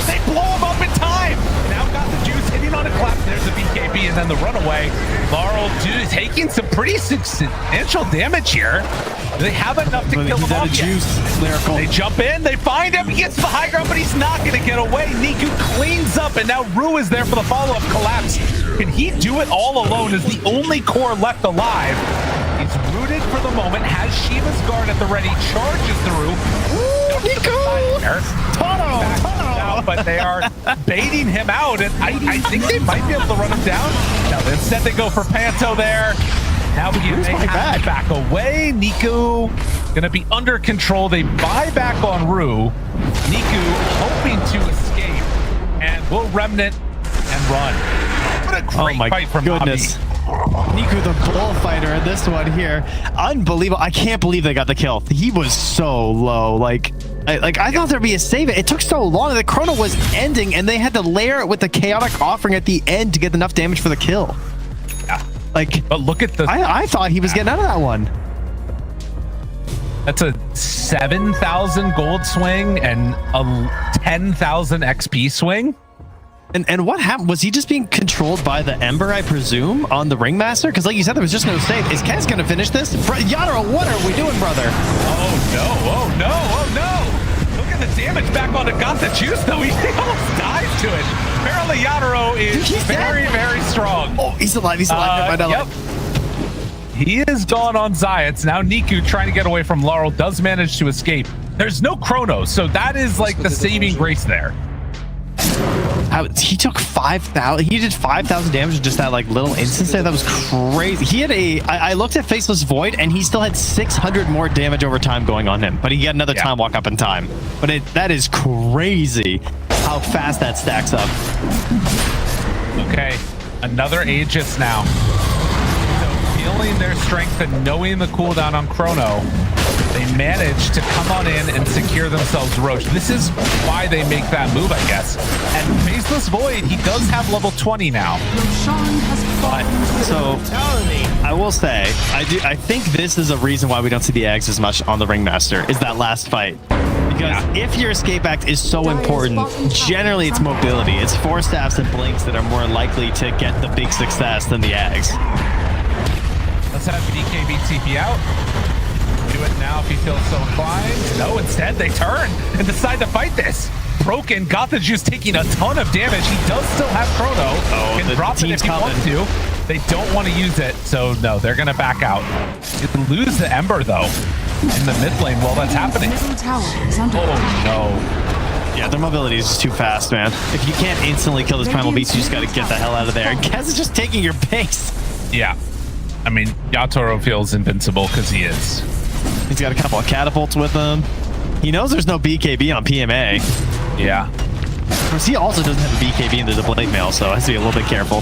S5: They blow him up in time. Now got the juice hitting on a collapse. There's the BKB and then the runaway. Laurel taking some pretty substantial damage here. Do they have enough to kill him off yet?
S6: Lyrical.
S5: They jump in, they find him, he gets the high ground, but he's not going to get away. Niku cleans up, and now Rue is there for the follow-up collapse. Can he do it all alone as the only core left alive? He's rooted for the moment, has Shiva's guard at the ready, charges through. Niku! But they are baiting him out, and I think they might be able to run him down. No, instead they go for Panto there. Now they have to back away. Niku gonna be under control. They buy back on Rue. Niku hoping to escape, and will remnant and run. What a great fight from
S6: goodness. Niku the bullfighter in this one here. Unbelievable. I can't believe they got the kill. He was so low. Like, I thought there'd be a save. It took so long. The chrono was ending, and they had to layer it with the chaotic offering at the end to get enough damage for the kill.
S5: Yeah.
S6: Like,
S5: but look at the.
S6: I thought he was getting out of that one.
S5: That's a 7,000 gold swing and a 10,000 XP swing.
S6: And what happened? Was he just being controlled by the Ember, I presume, on the Ringmaster? Because like you said, there was just no save. Is Kaz going to finish this? Yadro, what are we doing, brother?
S5: Oh, no. Oh, no. Oh, no. Look at the damage back on Got the Juice, though. He almost dies to it. Apparently, Yadro is very strong.
S6: Oh, he's alive. He's alive.
S5: Yep. He is gone on Zayats. Now Niku, trying to get away from Laurel, does manage to escape. There's no chrono, so that is like the saving grace there.
S6: He took 5,000. He did 5,000 damage in just that like little instance there. That was crazy. He had I looked at Faceless Void, and he still had 600 more damage over time going on him. But he got another time walk up in time. But that is crazy how fast that stacks up.
S5: Okay, another Aegis now. Feeling their strength and knowing the cooldown on Chrono, they managed to come on in and secure themselves Roche. This is why they make that move, I guess. And Faceless Void, he does have level 20 now.
S6: So I will say, I think this is a reason why we don't see the eggs as much on the Ringmaster, is that last fight. Because if your escape act is so important, generally it's mobility. It's Force Staffs and Blinks that are more likely to get the big success than the eggs.
S5: Let's have BKB TP out. Do it now if he feels so inclined. No, instead they turn and decide to fight this. Broken, got the Juice taking a ton of damage. He does still have Chrono. Can drop it if he wants to. They don't want to use it, so no, they're going to back out. You can lose the Ember, though, in the mid lane while that's happening. Oh, no.
S6: Yeah, their mobility is just too fast, man. If you can't instantly kill this Primal Beast, you just got to get the hell out of there. And Kaz is just taking your base.
S5: Yeah. I mean, Yatoro feels invincible because he is.
S6: He's got a couple of catapults with him. He knows there's no BKB on PMA.
S5: Yeah.
S6: Of course, he also doesn't have a BKB into the blade mail, so has to be a little bit careful.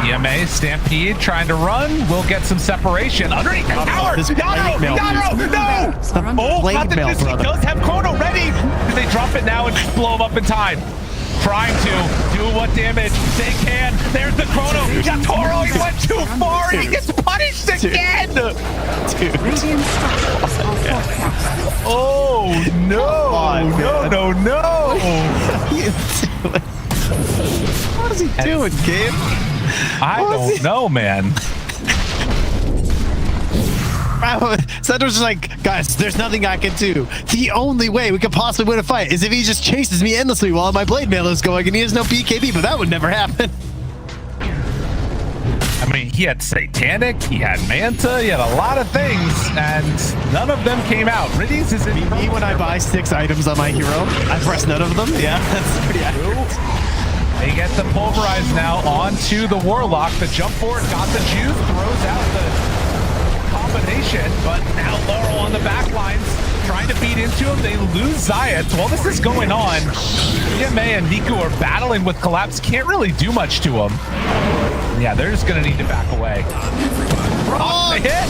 S5: PMA, Stampede, trying to run. We'll get some separation. Underneath the tower! Yadro! No! Oh,
S6: blade mail,
S5: he does have Chrono ready! They drop it now and just blow him up in time. Trying to do what damage they can. There's the Chrono. Yatoro, he went too far. He gets punished again. Oh, no. No.
S6: What is he doing, Gabe?
S5: I don't know, man.
S6: Sandra's just like, guys, there's nothing I can do. The only way we could possibly win a fight is if he just chases me endlessly while my blade mail is going and he has no BKB, but that would never happen.
S5: I mean, he had Satanic, he had Manta, he had a lot of things, and none of them came out. Riddies is in
S6: me when I buy 6 items on my hero. I press none of them. Yeah, that's pretty accurate.
S5: They get the Pulverize now onto the Warlock. The jump forward got the Juice, throws out the combination, but now Laurel on the back lines trying to feed into him. They lose Zayat. While this is going on, PMA and Niku are battling with Collapse. Can't really do much to him. Yeah, they're just going to need to back away. Rocks, they hit!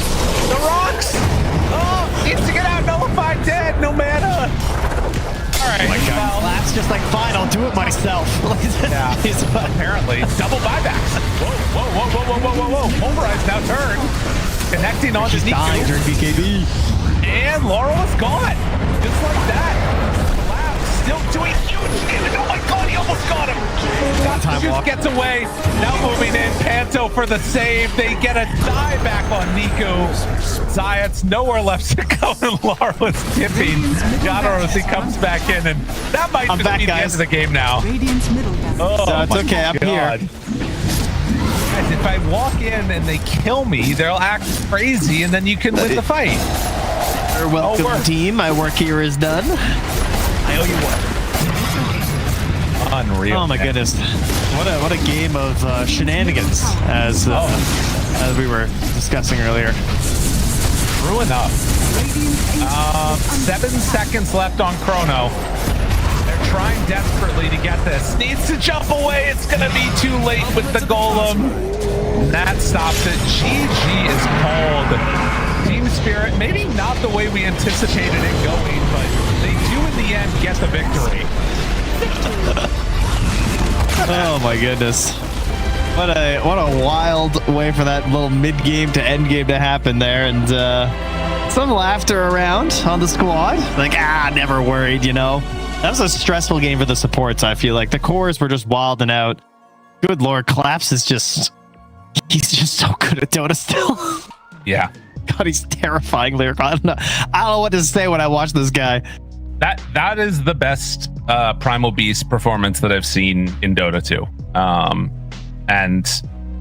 S5: The rocks! Oh, needs to get out. Nullified, dead. No mana. All right.
S6: Oh my God. Collapse just like, fine, I'll do it myself.
S5: Yeah, apparently. Double buybacks. Whoa. Pulverize now turned. Connecting on to
S6: Niku. During BKB.
S5: And Laurel is gone. Just like that. Collapse still doing huge damage. Oh my God, he almost got him. Just gets away. Now moving in. Panto for the save. They get a die back on Niku. Zayat's nowhere left to go, and Laurel is tipping. Yadoro as he comes back in, and that might just be the end of the game now.
S6: Oh, no, it's okay. I'm here.
S5: Guys, if I walk in and they kill me, they'll act crazy, and then you can win the fight.
S6: You're welcome, team. My work here is done.
S5: I owe you one. Unreal.
S6: Oh my goodness! What a game of shenanigans, as we were discussing earlier.
S5: True enough. 7 seconds left on Chrono. They're trying desperately to get this. Needs to jump away. It's going to be too late with the Golem. That stops it. GG is called. Team two-spirit. Maybe not the way we anticipated it going, but they do in the end get the victory.
S6: Oh my goodness. What a wild way for that little mid-game to end game to happen there, and some laughter around on the squad. Like, never worried, you know. That was a stressful game for the supports, I feel like. The cores were just wilding out. Good lord, Collapse is just... He's just so good at Dota still.
S5: Yeah.
S6: God, he's terrifying, Lyrical. I don't know what to say when I watch this guy.
S5: That is the best Primal Beast performance that I've seen in Dota 2. And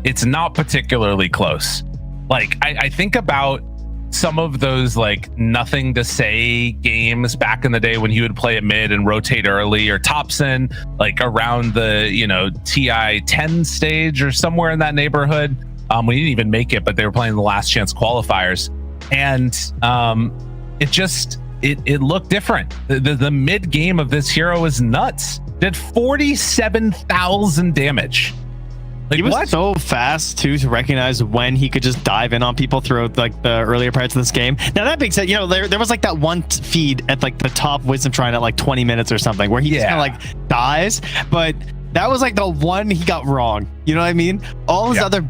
S5: it's not particularly close. Like, I think about some of those like nothing to say games back in the day when he would play at mid and rotate early, or Thompson like around the TI 10 stage or somewhere in that neighborhood. We didn't even make it, but they were playing the last chance qualifiers, and it looked different. The mid game of this hero is nuts. Did 47,000 damage. Like,
S6: he was
S5: what?
S6: so fast too to recognize when he could just dive in on people throughout like the earlier parts of this game. Now that being said, there was like that one feed at like the top Wisdom Shrine at like 20 minutes or something where he just kind of like dies, but that was like the one he got wrong. You know what I mean? All his other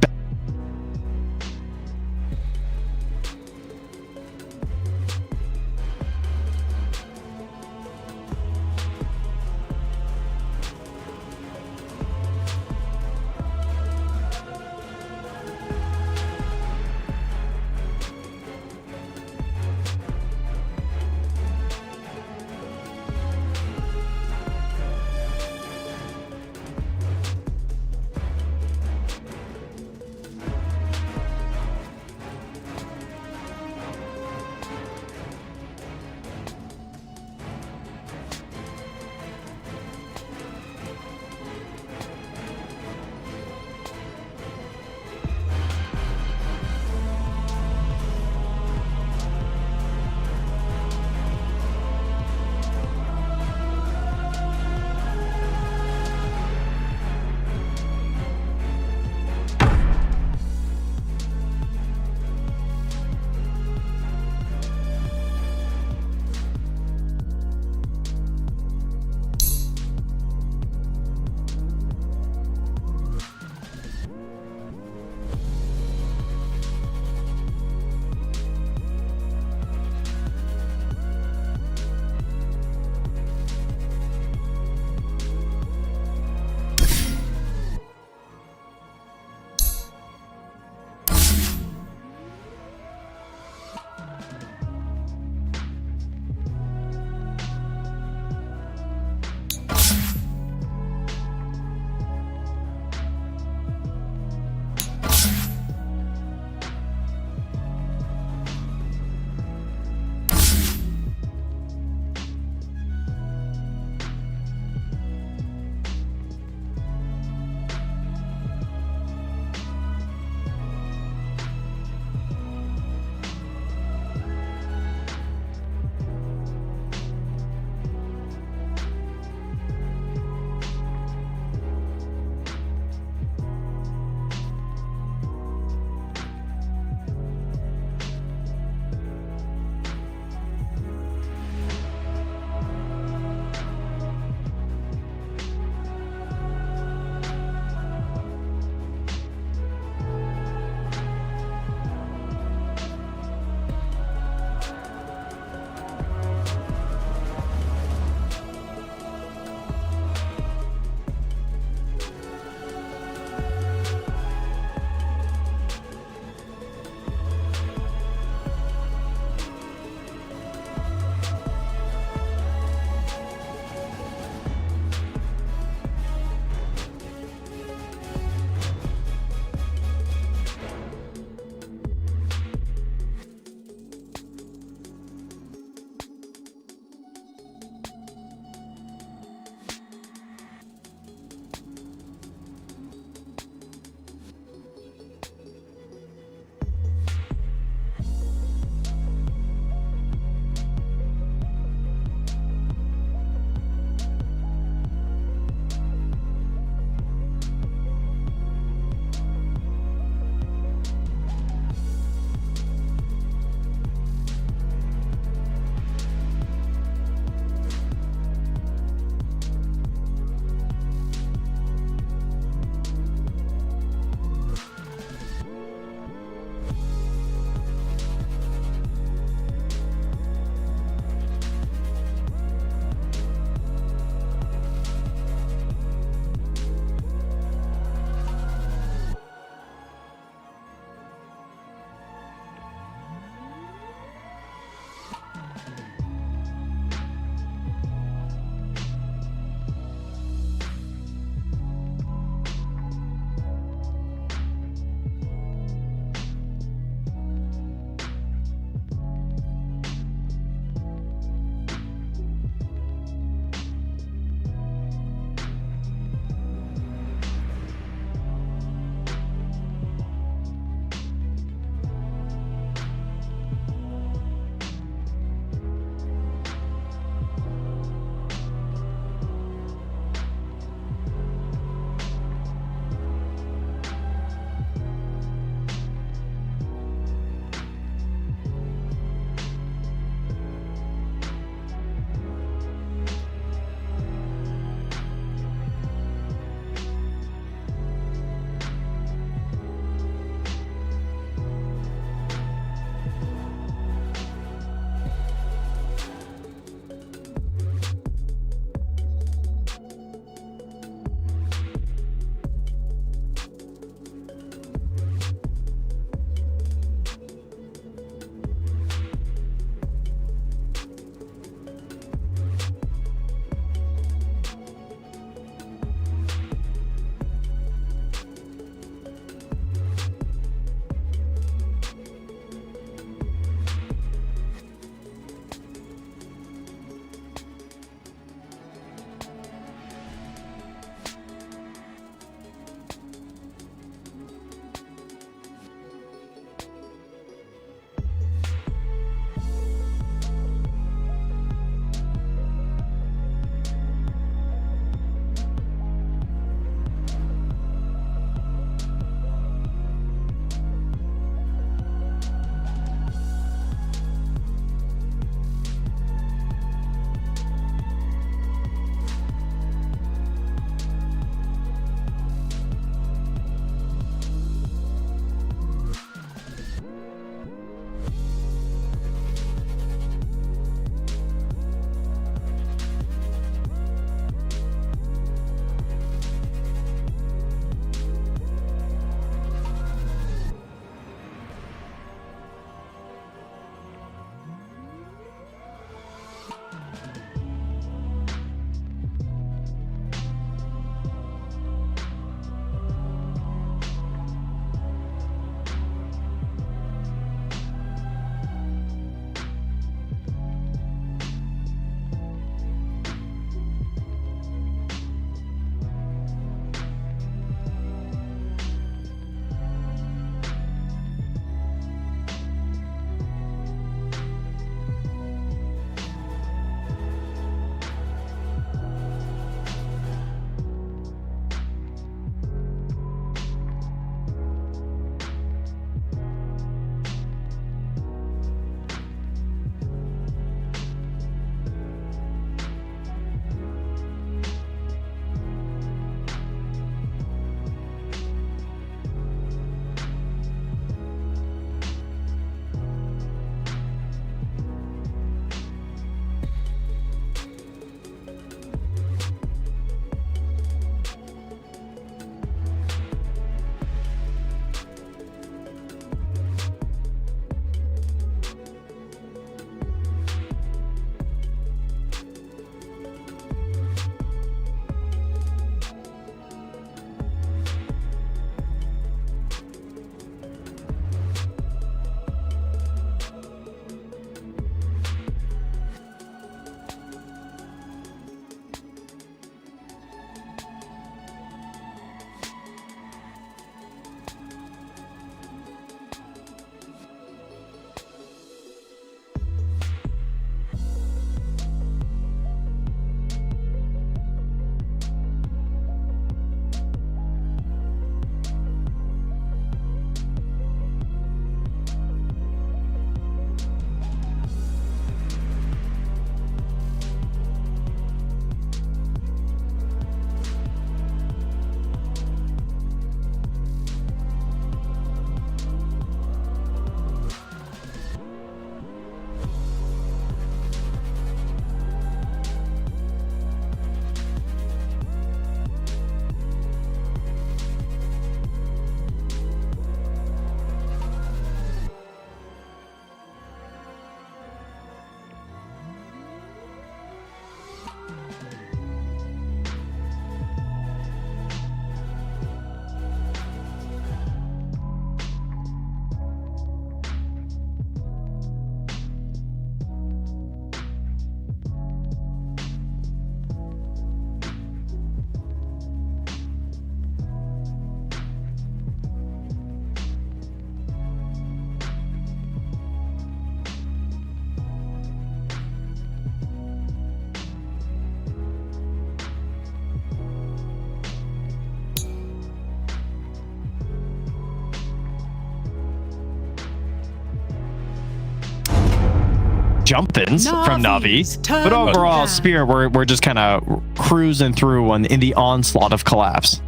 S6: jump-ins from Na'Vi, but overall, Spirit, we're just kind of cruising through in the onslaught of collapse.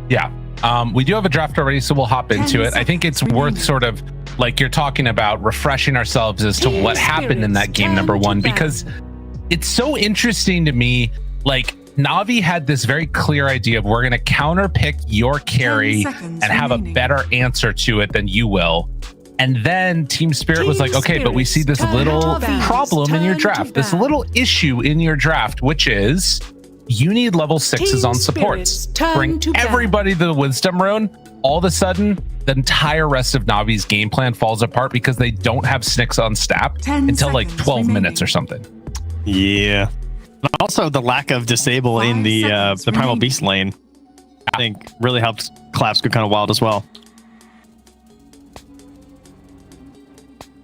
S5: Yeah. We do have a draft already, so we'll hop into it. I think it's worth sort of, like you're talking about, refreshing ourselves as to what happened in that game number one, because it's so interesting to me. Like, Na'Vi had this very clear idea of, we're going to counter pick your carry and have a better answer to it than you will. And then Team Spirit was like, okay, but we see this little problem in your draft, this little issue in your draft, which is you need level 6s on supports. Bring everybody to the Wisdom Rune. All of a sudden, the entire rest of Navi's game plan falls apart because they don't have Snicks on stab until like 12 minutes or something.
S6: Yeah. Also, the lack of disable in the Primal Beast lane, I think, really helps Collapse go kind of wild as well.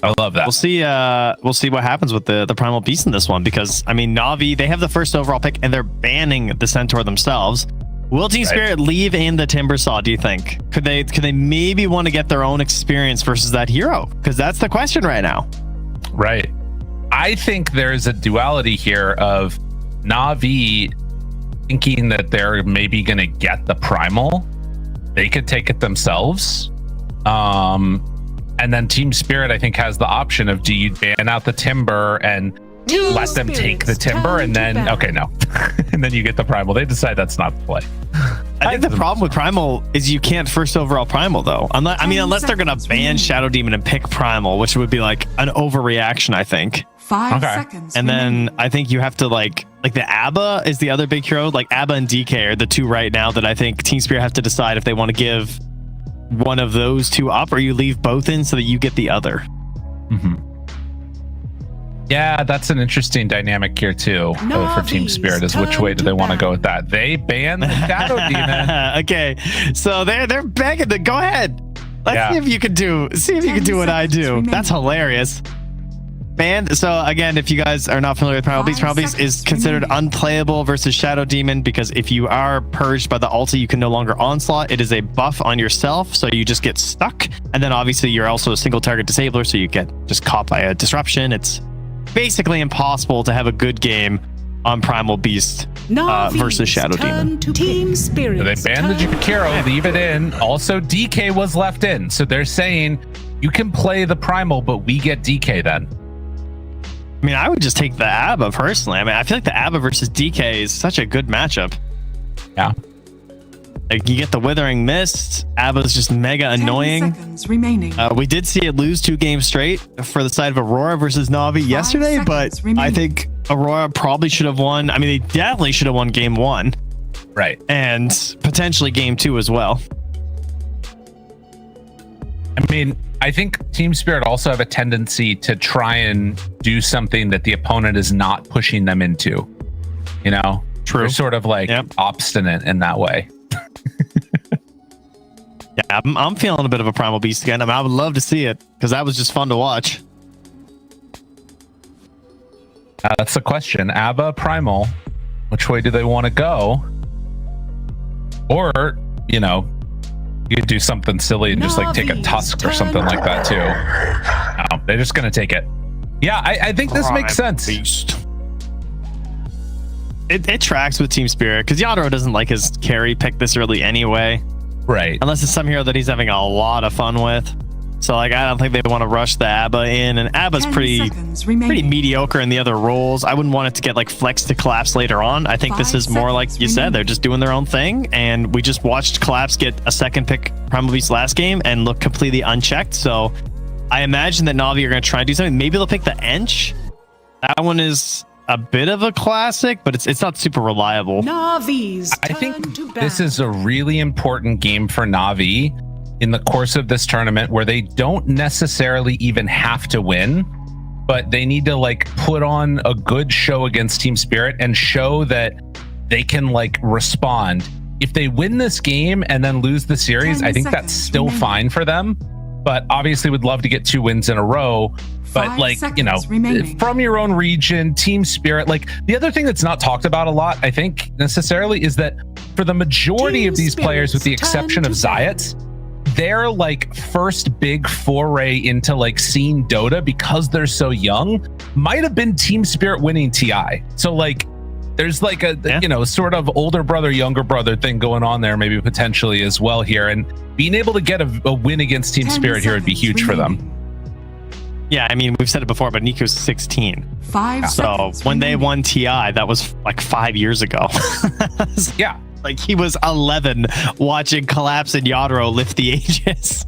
S5: I love that.
S6: We'll see what happens with the Primal Beast in this one, because I mean, Na'Vi, they have the first overall pick and they're banning the Centaur themselves. Will Team Spirit leave in the Timbersaw, do you think? Could they maybe want to get their own experience versus that hero? Because that's the question right now.
S5: Right. I think there's a duality here of Na'Vi thinking that they're maybe going to get the Primal. They could take it themselves. And then Team Spirit, I think, has the option of, do you ban out the Timber and let them take the Timber, and then and then you get the Primal. They decide that's not the play.
S6: I think the problem with Primal is you can't first overall Primal, though. Unless they're gonna ban Shadow Demon and pick Primal, which would be like an overreaction, I think.
S1: 5 seconds.
S6: And then I think you have to like the Abba is the other big hero. Like Abba and DK are the two right now that I think Team Spirit have to decide if they want to give one of those two up, or you leave both in so that you get the other.
S5: Mm-hmm. Yeah, that's an interesting dynamic here too for Team Spirit, is which way do they want to go with that? They ban the Shadow Demon.
S6: Okay, so they're begging to go ahead. Let's see if you can do what I do. Remaining. That's hilarious. Banned. So again, if you guys are not familiar with Primal Beast is considered unplayable versus Shadow Demon, because if you are purged by the ulti, you can no longer onslaught. It is a buff on yourself, so you just get stuck. And then obviously you're also a single target disabler, so you get just caught by a disruption. It's basically impossible to have a good game on Primal Beast versus Shadow Demon.
S2: Team Spirit.
S5: So they banned the Jakiro, leave it in. Also, DK was left in, so they're saying you can play the Primal, but we get DK then.
S6: I mean, I would just take the Abba personally. I mean, I feel like the Abba versus DK is such a good matchup.
S5: Yeah.
S6: Like, you get the Withering Mist. Abba's just mega annoying.
S1: Remaining.
S6: We did see it lose 2 games straight for the side of Aurora versus Na'Vi yesterday, but I think Aurora probably should have won. I mean, they definitely should have won game 1.
S5: Right.
S6: And potentially game 2 as well.
S5: I mean, I think Team Spirit also have a tendency to try and do something that the opponent is not pushing them into. You know?
S6: True.
S5: They're sort of like obstinate in that way.
S6: Yeah, I'm feeling a bit of a Primal Beast again. I mean, I would love to see it, because that was just fun to watch.
S5: That's the question. Abba, Primal, which way do they want to go? Or, you know, you could do something silly and just like take a Tusk or something like that too. No, they're just going to take it. Yeah, I think this makes sense.
S6: It tracks with Team Spirit, because Yadro doesn't like his carry pick this early anyway.
S5: Right.
S6: Unless it's some hero that he's having a lot of fun with. So like, I don't think they want to rush the Abba in, and Abba's pretty mediocre in the other roles. I wouldn't want it to get like Flex to Collapse later on. I think this is more like you said, they're just doing their own thing, and we just watched Collapse get a second pick Primal Beast last game and look completely unchecked. So I imagine that Na'Vi are going to try and do something. Maybe they'll pick the Ench. That one is a bit of a classic, but it's not super reliable.
S2: Na'Vi's
S5: I think this is a really important game for Na'Vi in the course of this tournament, where they don't necessarily even have to win, but they need to like put on a good show against Team Spirit and show that they can like respond. If they win this game and then lose the series, I think that's still fine for them, but obviously would love to get 2 wins in a row. But like, you know, from your own region, Team Spirit, like the other thing that's not talked about a lot, I think necessarily, is that for the majority of these players, with the exception of Zayat, their like first big foray into like seeing Dota, because they're so young, might have been Team Spirit winning TI. So like there's like a you know, sort of older brother, younger brother thing going on there, maybe potentially as well here. And being able to get a win against Team Spirit here would be huge for them.
S6: Yeah, I mean, we've said it before, but Nico's 16.
S1: 5
S6: So
S1: seconds
S6: when they
S1: remaining.
S6: won TI, that was like 5 years ago.
S5: Yeah.
S6: Like he was 11 watching Collapse and Yadro lift the Aegis.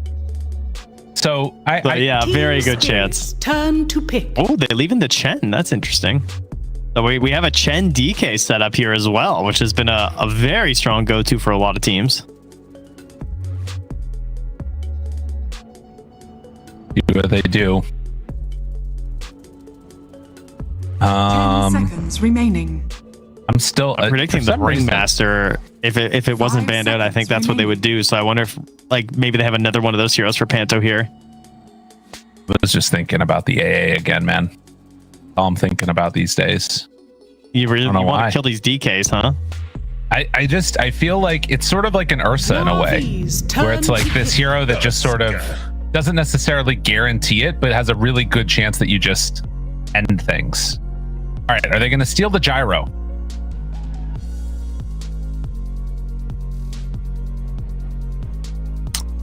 S5: So
S6: yeah,
S2: Team
S6: very good
S2: Spirit,
S6: chance.
S2: Turn to pick.
S6: Oh, they're leaving the Chen. That's interesting. So we have a Chen DK set up here as well, which has been a very strong go-to for a lot of teams.
S5: do what they do.
S1: 10 seconds remaining.
S5: I'm still
S6: I'm predicting the Ringmaster. If it wasn't
S1: 5
S6: banned out, I think
S1: seconds
S6: that's what they would do. So I wonder if like maybe they have another one of those heroes for Panto here.
S5: I was just thinking about the AA again, man. All I'm thinking about these days.
S6: You really want
S5: why.
S6: to kill these DKs, huh?
S5: I feel like it's sort of like an Ursa in a way, where it's like this hero that just sort of doesn't necessarily guarantee it, but has a really good chance that you just end things. All right, are they going to steal the gyro?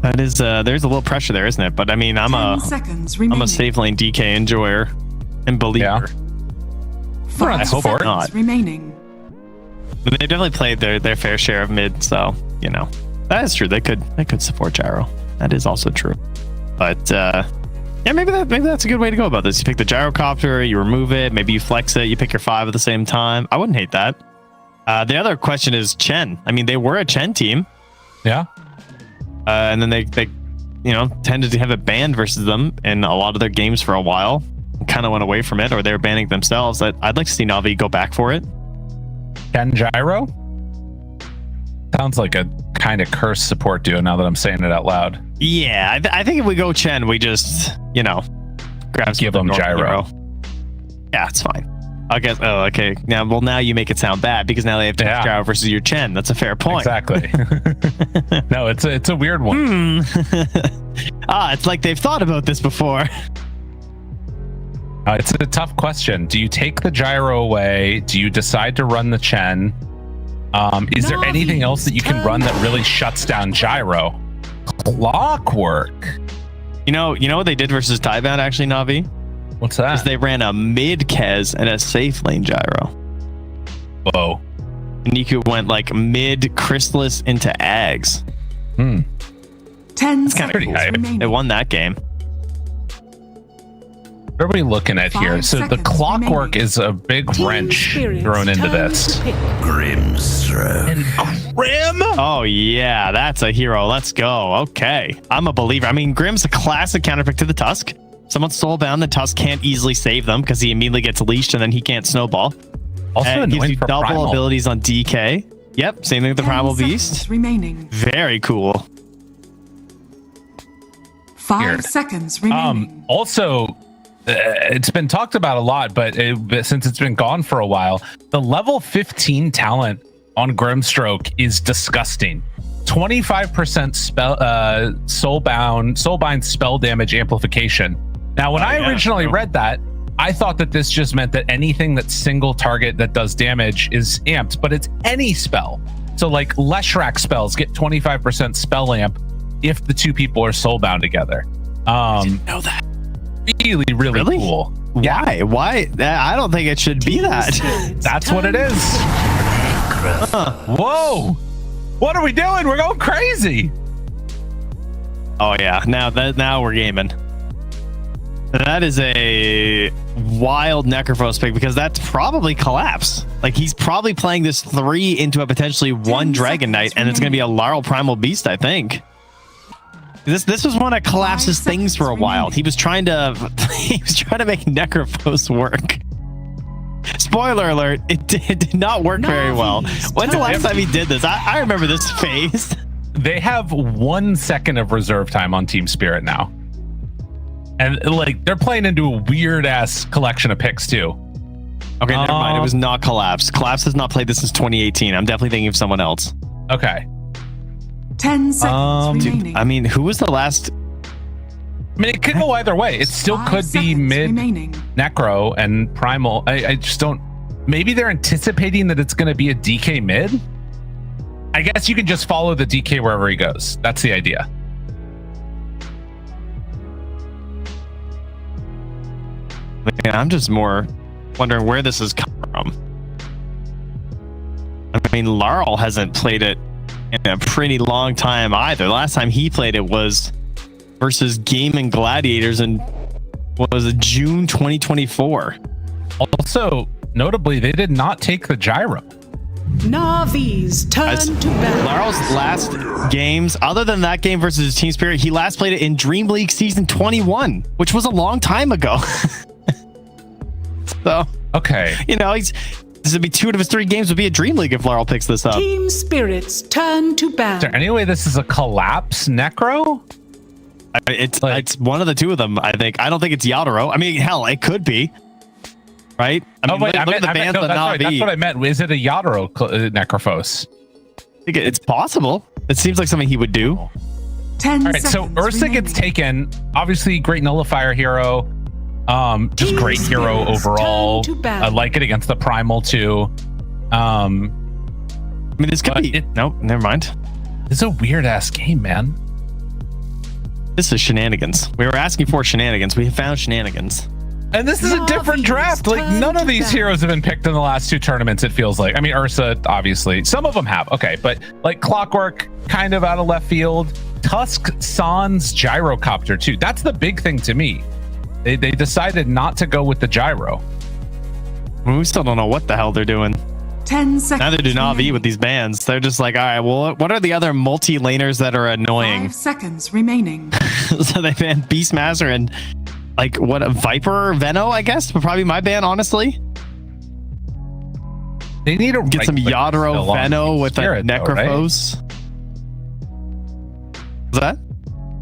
S6: That is there's a little pressure there, isn't it? But I mean, I'm
S1: 10 seconds remaining.
S6: a safe lane DK enjoyer and believer.
S5: Yeah.
S1: 5
S6: I hope
S1: seconds
S6: not.
S1: remaining.
S6: But they've definitely played their fair share of mid, so you know that is true. They could support gyro. That is also true. But yeah, maybe that's a good way to go about this. You pick the gyrocopter, you remove it, maybe you flex it, you pick your 5 at the same time. I wouldn't hate that. The other question is Chen. I mean, they were a Chen team.
S5: Yeah.
S6: And then they tended to have it banned versus them in a lot of their games for a while. Kind of went away from it, or they were banning themselves. I'd like to see Na'Vi go back for it.
S5: Ken Gyro? Sounds like a kind of cursed support duo now that I'm saying it out loud.
S6: Yeah, I think if we go Chen, we just,
S5: Give them Gyro.
S6: Yeah, it's fine. I guess. Oh, okay. Now you make it sound bad because now they have to have Gyro versus your Chen. That's a fair point.
S5: Exactly. No, it's a weird one.
S6: It's like they've thought about this before.
S5: It's a tough question. Do you take the gyro away? Do you decide to run the Chen? Is there anything else that you can run that really shuts down gyro? Clockwork.
S6: You know what they did versus Tybound actually, Na'Vi?
S5: What's that?
S6: Is they ran a mid Kez and a safe lane gyro.
S5: Whoa.
S6: Niku went like mid Chrysalis into Ags.
S1: 10
S6: That's kind of
S1: seconds
S6: cool.
S1: remaining.
S6: They won that game.
S5: What are we looking at here?
S1: 5
S5: So the
S1: seconds
S5: clockwork
S1: remaining.
S5: is a big
S2: Team
S5: wrench
S2: Spirit,
S5: thrown into
S2: turn
S5: this.
S2: to pick.
S7: Grimstroke.
S5: Grim?
S6: Oh yeah, that's a hero. Let's go. Okay, I'm a believer. I mean, Grim's a classic counterpick to the Tusk. Someone's soulbound, the Tusk can't easily save them because he immediately gets leashed and then he can't snowball.
S5: Also
S6: It gives
S5: annoying
S6: you
S5: for
S6: double
S5: Primal.
S6: abilities on DK. Yep, same thing with the
S1: 10
S6: Primal
S1: seconds
S6: Beast.
S1: remaining.
S6: Very cool.
S1: 5
S5: Weird.
S1: seconds remaining.
S5: Also, it's been talked about a lot, but since it's been gone for a while, the level 15 talent on Grimstroke is disgusting. 25% spell soulbind spell damage amplification. Now, when I originally read that, I thought that this just meant that anything that's single target that does damage is amped, but it's any spell. So like Leshrac spells get 25% spell amp if the two people are soulbound together.
S6: I didn't know that.
S5: Really cool.
S6: Why? I don't think it should be that.
S5: That's what it is. Whoa! What are we doing? We're going crazy.
S6: Oh yeah, now we're gaming. That is a wild Necrophos pick because that's probably Collapse. Like he's probably playing this 3 into a potentially 1 Dragon Knight, and it's going to be a Laurel Primal Beast, I think. This was one of Collapse's things for a while. He was trying to make Necrophos work. Spoiler alert, it did not work very well. When's the last time he did this? I remember this phase.
S5: They have 1 second of reserve time on Team Spirit now. And like they're playing into a weird ass collection of picks too.
S6: Okay, never mind. It was not Collapse. Collapse has not played this since 2018. I'm definitely thinking of someone else.
S5: Okay.
S1: 10 seconds remaining.
S6: I mean, who was the last?
S5: I mean, it could go either way. It still
S1: 5
S5: could be
S1: seconds
S5: mid
S1: remaining.
S5: Necro and Primal. I just don't. Maybe they're anticipating that it's going to be a DK mid. I guess you can just follow the DK wherever he goes. That's the idea.
S6: Man, I'm just more wondering where this is coming from. I mean, Larl hasn't played it in a pretty long time either. The last time he played it was versus Game & Gladiators in, what was it, June 2024.
S5: Also, notably, they did not take the gyro.
S2: Navi's turn to battle.
S6: Larl's last games, other than that game versus Team Spirit, he last played it in Dream League Season 21, which was a long time ago. So,
S5: Okay.
S6: you know, this would be 2 out of his 3 games would be a Dream League if Larl picks this up.
S2: Team Spirit's turn to
S5: Is
S2: battle.
S5: there any way this is a collapse Necro?
S6: It's one of the 2 of them, I think. I don't think it's Yadoro. I mean, hell, it could be. Right? I mean, look at the bands of
S5: that's
S6: Na'Vi.
S5: what I meant. Is it a Yadoro Necrophos?
S6: I think it's possible. It seems like something he would do.
S1: 10
S5: All right, so
S1: seconds
S5: Ursa
S1: remaining.
S5: gets taken. Obviously, great nullifier hero. Just
S2: Team
S5: great hero
S2: Spirits
S5: overall.
S2: turn to battle.
S5: I like it against the Primal too.
S6: I mean, this could
S5: But
S6: be. Nope, never mind.
S5: It's a weird ass game, man.
S6: This is shenanigans. We were asking for shenanigans. We found shenanigans.
S5: And this is a different
S2: Navi's
S5: draft. Like
S2: turn
S5: none of
S2: to
S5: these
S2: battle.
S5: heroes have been picked in the last 2 tournaments. It feels like. I mean, Ursa, obviously, some of them have. Okay, but like Clockwork, kind of out of left field. Tusk Sans gyrocopter too. That's the big thing to me. They decided not to go with the gyro.
S6: I mean, we still don't know what the hell they're doing.
S1: 10 seconds
S6: Neither do Na'Vi
S1: remaining.
S6: with these bans. They're just like, all right, well, what are the other multi-laners that are annoying?
S1: 5 seconds remaining.
S6: So they banned Beastmaster and like what, a Viper Veno, I guess, would probably be my ban, honestly.
S5: They need to
S6: Get some Yadoro Veno with a
S5: Spirit, though, right?
S6: Necrophos. Is that?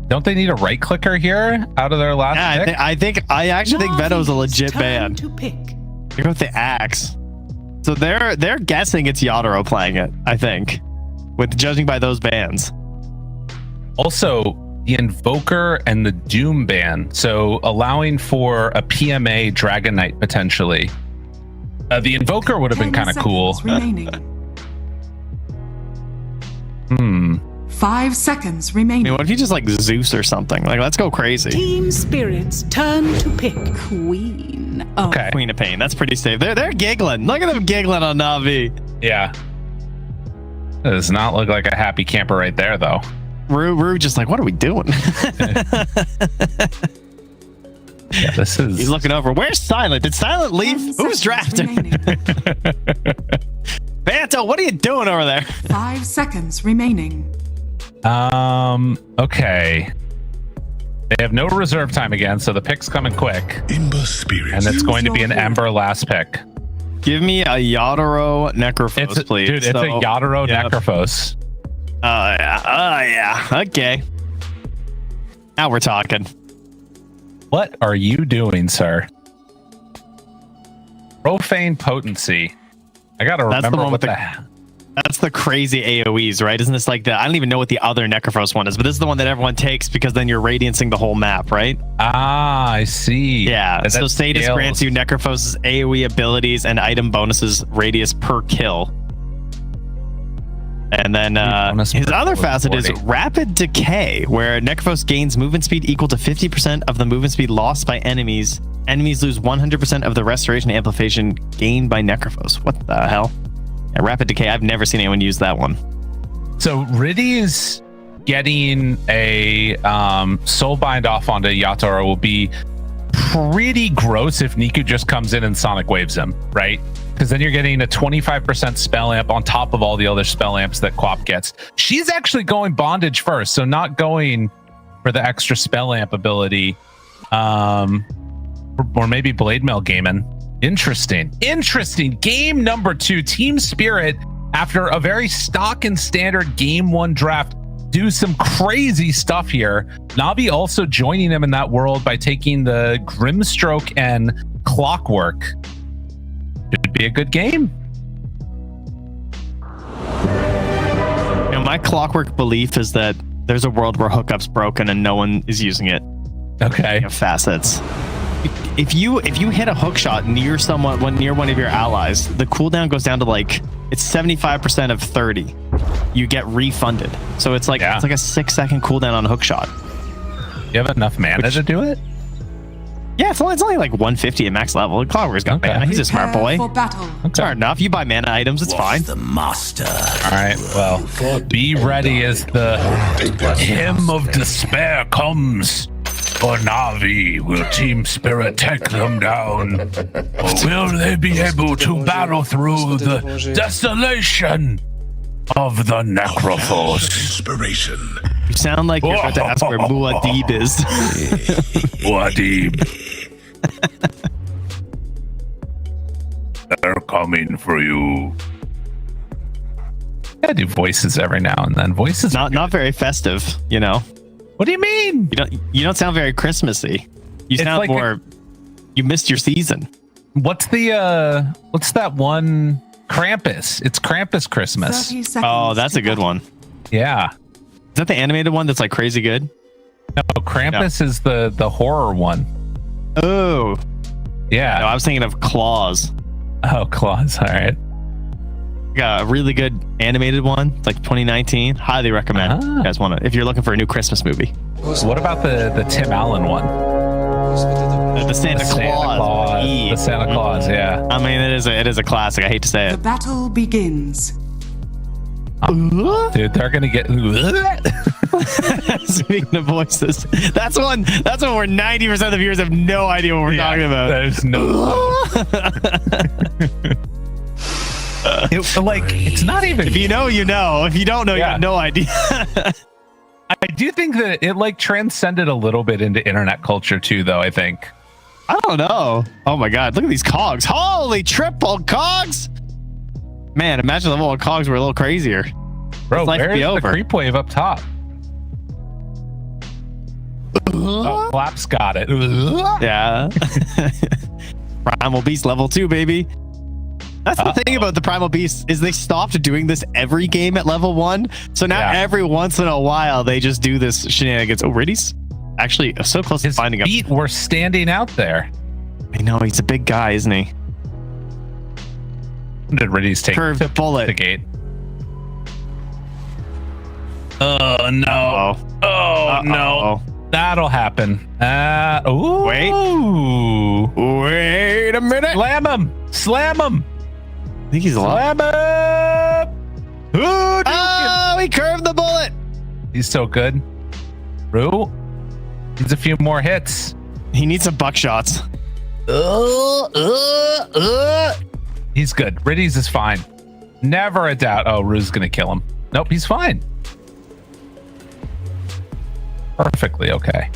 S5: Don't they need a right clicker here out of their last pick?
S6: I actually think Veno's a legit
S2: Navi's
S6: ban.
S2: turn to pick.
S6: They go with the axe. So they're guessing it's Yadoro playing it, I think. With judging by those bans.
S5: Also, the Invoker and the Doom ban. So allowing for a PMA Dragon Knight potentially. The Invoker would have been
S1: 10
S5: kind of cool.
S1: seconds remaining. 5 seconds
S6: I mean,
S1: remaining.
S6: what if you just like Zeus or something? Like, let's go crazy.
S2: Team Spirit's turn to pick.
S1: Queen. Oh,
S5: Okay.
S6: Queen of Pain. That's pretty safe. They're giggling. Look at them giggling on Na'Vi.
S5: Yeah. That does not look like a happy camper right there, though.
S6: Rue just like, what are we doing?
S5: Yeah, this is.
S6: He's looking over. Where's Silent? Did Silent
S1: 10
S6: leave? Who's
S1: seconds
S6: drafting?
S1: remaining.
S6: Banto, what are you doing over there?
S1: 5 seconds remaining.
S5: Okay. They have no reserve time again, so the pick's coming quick.
S7: Ember Spirit.
S5: And it's going to be an
S1: your hero.
S5: Ember last pick.
S6: Give me a Yadoro Necrophos, please.
S5: Dude, it's a Yadoro
S6: Yep.
S5: Necrophos.
S6: Yeah. Okay. Now we're talking.
S5: What are you doing, sir? Profane Potency. I gotta
S6: That's the
S5: remember
S6: one
S5: what
S6: with
S5: the.
S6: That's the crazy AoEs, right? Isn't this like the? I don't even know what the other Necrophos one is, but this is the one that everyone takes because then you're radiancing the whole map, right?
S5: Ah, I see.
S6: Yeah.
S5: That
S6: So Status
S5: scales.
S6: grants you Necrophos' AoE abilities and item bonuses radius per kill. And then
S5: bonus
S6: his
S5: per
S6: other
S5: kill is
S6: facet is
S5: 40.
S6: Rapid Decay, where Necrophos gains movement speed equal to 50% of the movement speed lost by enemies. Enemies lose 100% of the restoration amplification gained by Necrophos. What the hell? Yeah, Rapid Decay, I've never seen anyone use that one.
S5: So Riddy's getting a Soulbind off onto Yatoro will be pretty gross if Niku just comes in and Sonic Waves him, right? Because then you're getting a 25% spell amp on top of all the other spell amps that Quap gets. She's actually going Bondage first, so not going for the extra spell amp ability. Or maybe Blade Mail gaming. Interesting. Game number 2, Team Spirit, after a very stock and standard game 1 draft, do some crazy stuff here. Na'Vi also joining them in that world by taking the Grimstroke and Clockwork. Should be a good game.
S6: You know, my clockwork belief is that there's a world where hookup's broken and no one is using it.
S5: Okay.
S6: Facets. If you hit a hook shot near one of your allies, the cooldown goes down to like it's 75% of 30. You get refunded. So it's like it's like a 6-second cooldown on a hook shot.
S5: You have enough mana to do it?
S6: Yeah, it's only like 150 at max level. Clockwork's got mana. He's a smart boy.
S1: For battle.
S6: Smart enough. You buy mana items, it's fine.
S7: The master.
S5: All right, well, be ready as the hymn of despair comes. Or Navi, will Team Spirit take them down? Or will they be able to battle through the desolation of the Necrophos?
S7: Inspiration.
S6: You sound like you're about to ask where Muad'Dib is.
S5: Muad'Dib. They're coming for you. I do voices every now and then. Voices
S6: not very festive, you know.
S5: What do you mean?
S6: You don't sound very Christmassy. You sound like more. You missed your season.
S5: What's that one? Krampus. It's Krampus Christmas.
S6: Oh, that's a good one.
S5: Yeah.
S6: Is that the animated one that's like crazy good?
S5: No, Krampus is the horror one.
S6: Oh.
S5: Yeah.
S6: No, I was thinking of Claws.
S5: Oh, Claws. All right.
S6: Got a really good animated one. It's like 2019. Highly recommend. You guys want to, if you're looking for a new Christmas movie.
S5: What about the Tim Allen one?
S6: The Santa Claus.
S5: The Santa Claus, yeah.
S6: I mean, it is a classic. I hate to say
S1: The
S6: it.
S1: battle begins.
S5: Dude, they're gonna get.
S6: Speaking of voices, that's one where 90% of the viewers have no idea what we're talking about.
S5: There's no. It's not even.
S6: If you know, you know. If you don't know, you have no idea.
S5: I do think that it like transcended a little bit into internet culture too, though. I think.
S6: I don't know. Oh my god, look at these cogs. Holy triple cogs! Man, imagine the little cogs were a little crazier.
S5: Bro, where's the creep wave up top? Oh, Flap's got it.
S6: Yeah. Primal Beast level 2, baby. That's the thing about the Primal Beast is they stopped doing this every game at level 1. So now every once in a while they just do this shenanigans. Oh, Riddy's actually so close to finding him.
S5: His feet were standing out there.
S6: I know, he's a big guy, isn't he?
S5: Did Riddy's take
S6: curved bullet
S5: the gate? Oh no! Oh no! That'll happen.
S6: Wait a minute!
S5: Slam him! Slam him!
S6: I think he's alive.
S5: Slam him!
S6: Oh, he curved the bullet.
S5: He's so good. Rue needs a few more hits.
S6: He needs some buckshots.
S5: He's good. Riddy's is fine. Never a doubt. Oh, Rue's gonna kill him. Nope, he's fine. Perfectly okay.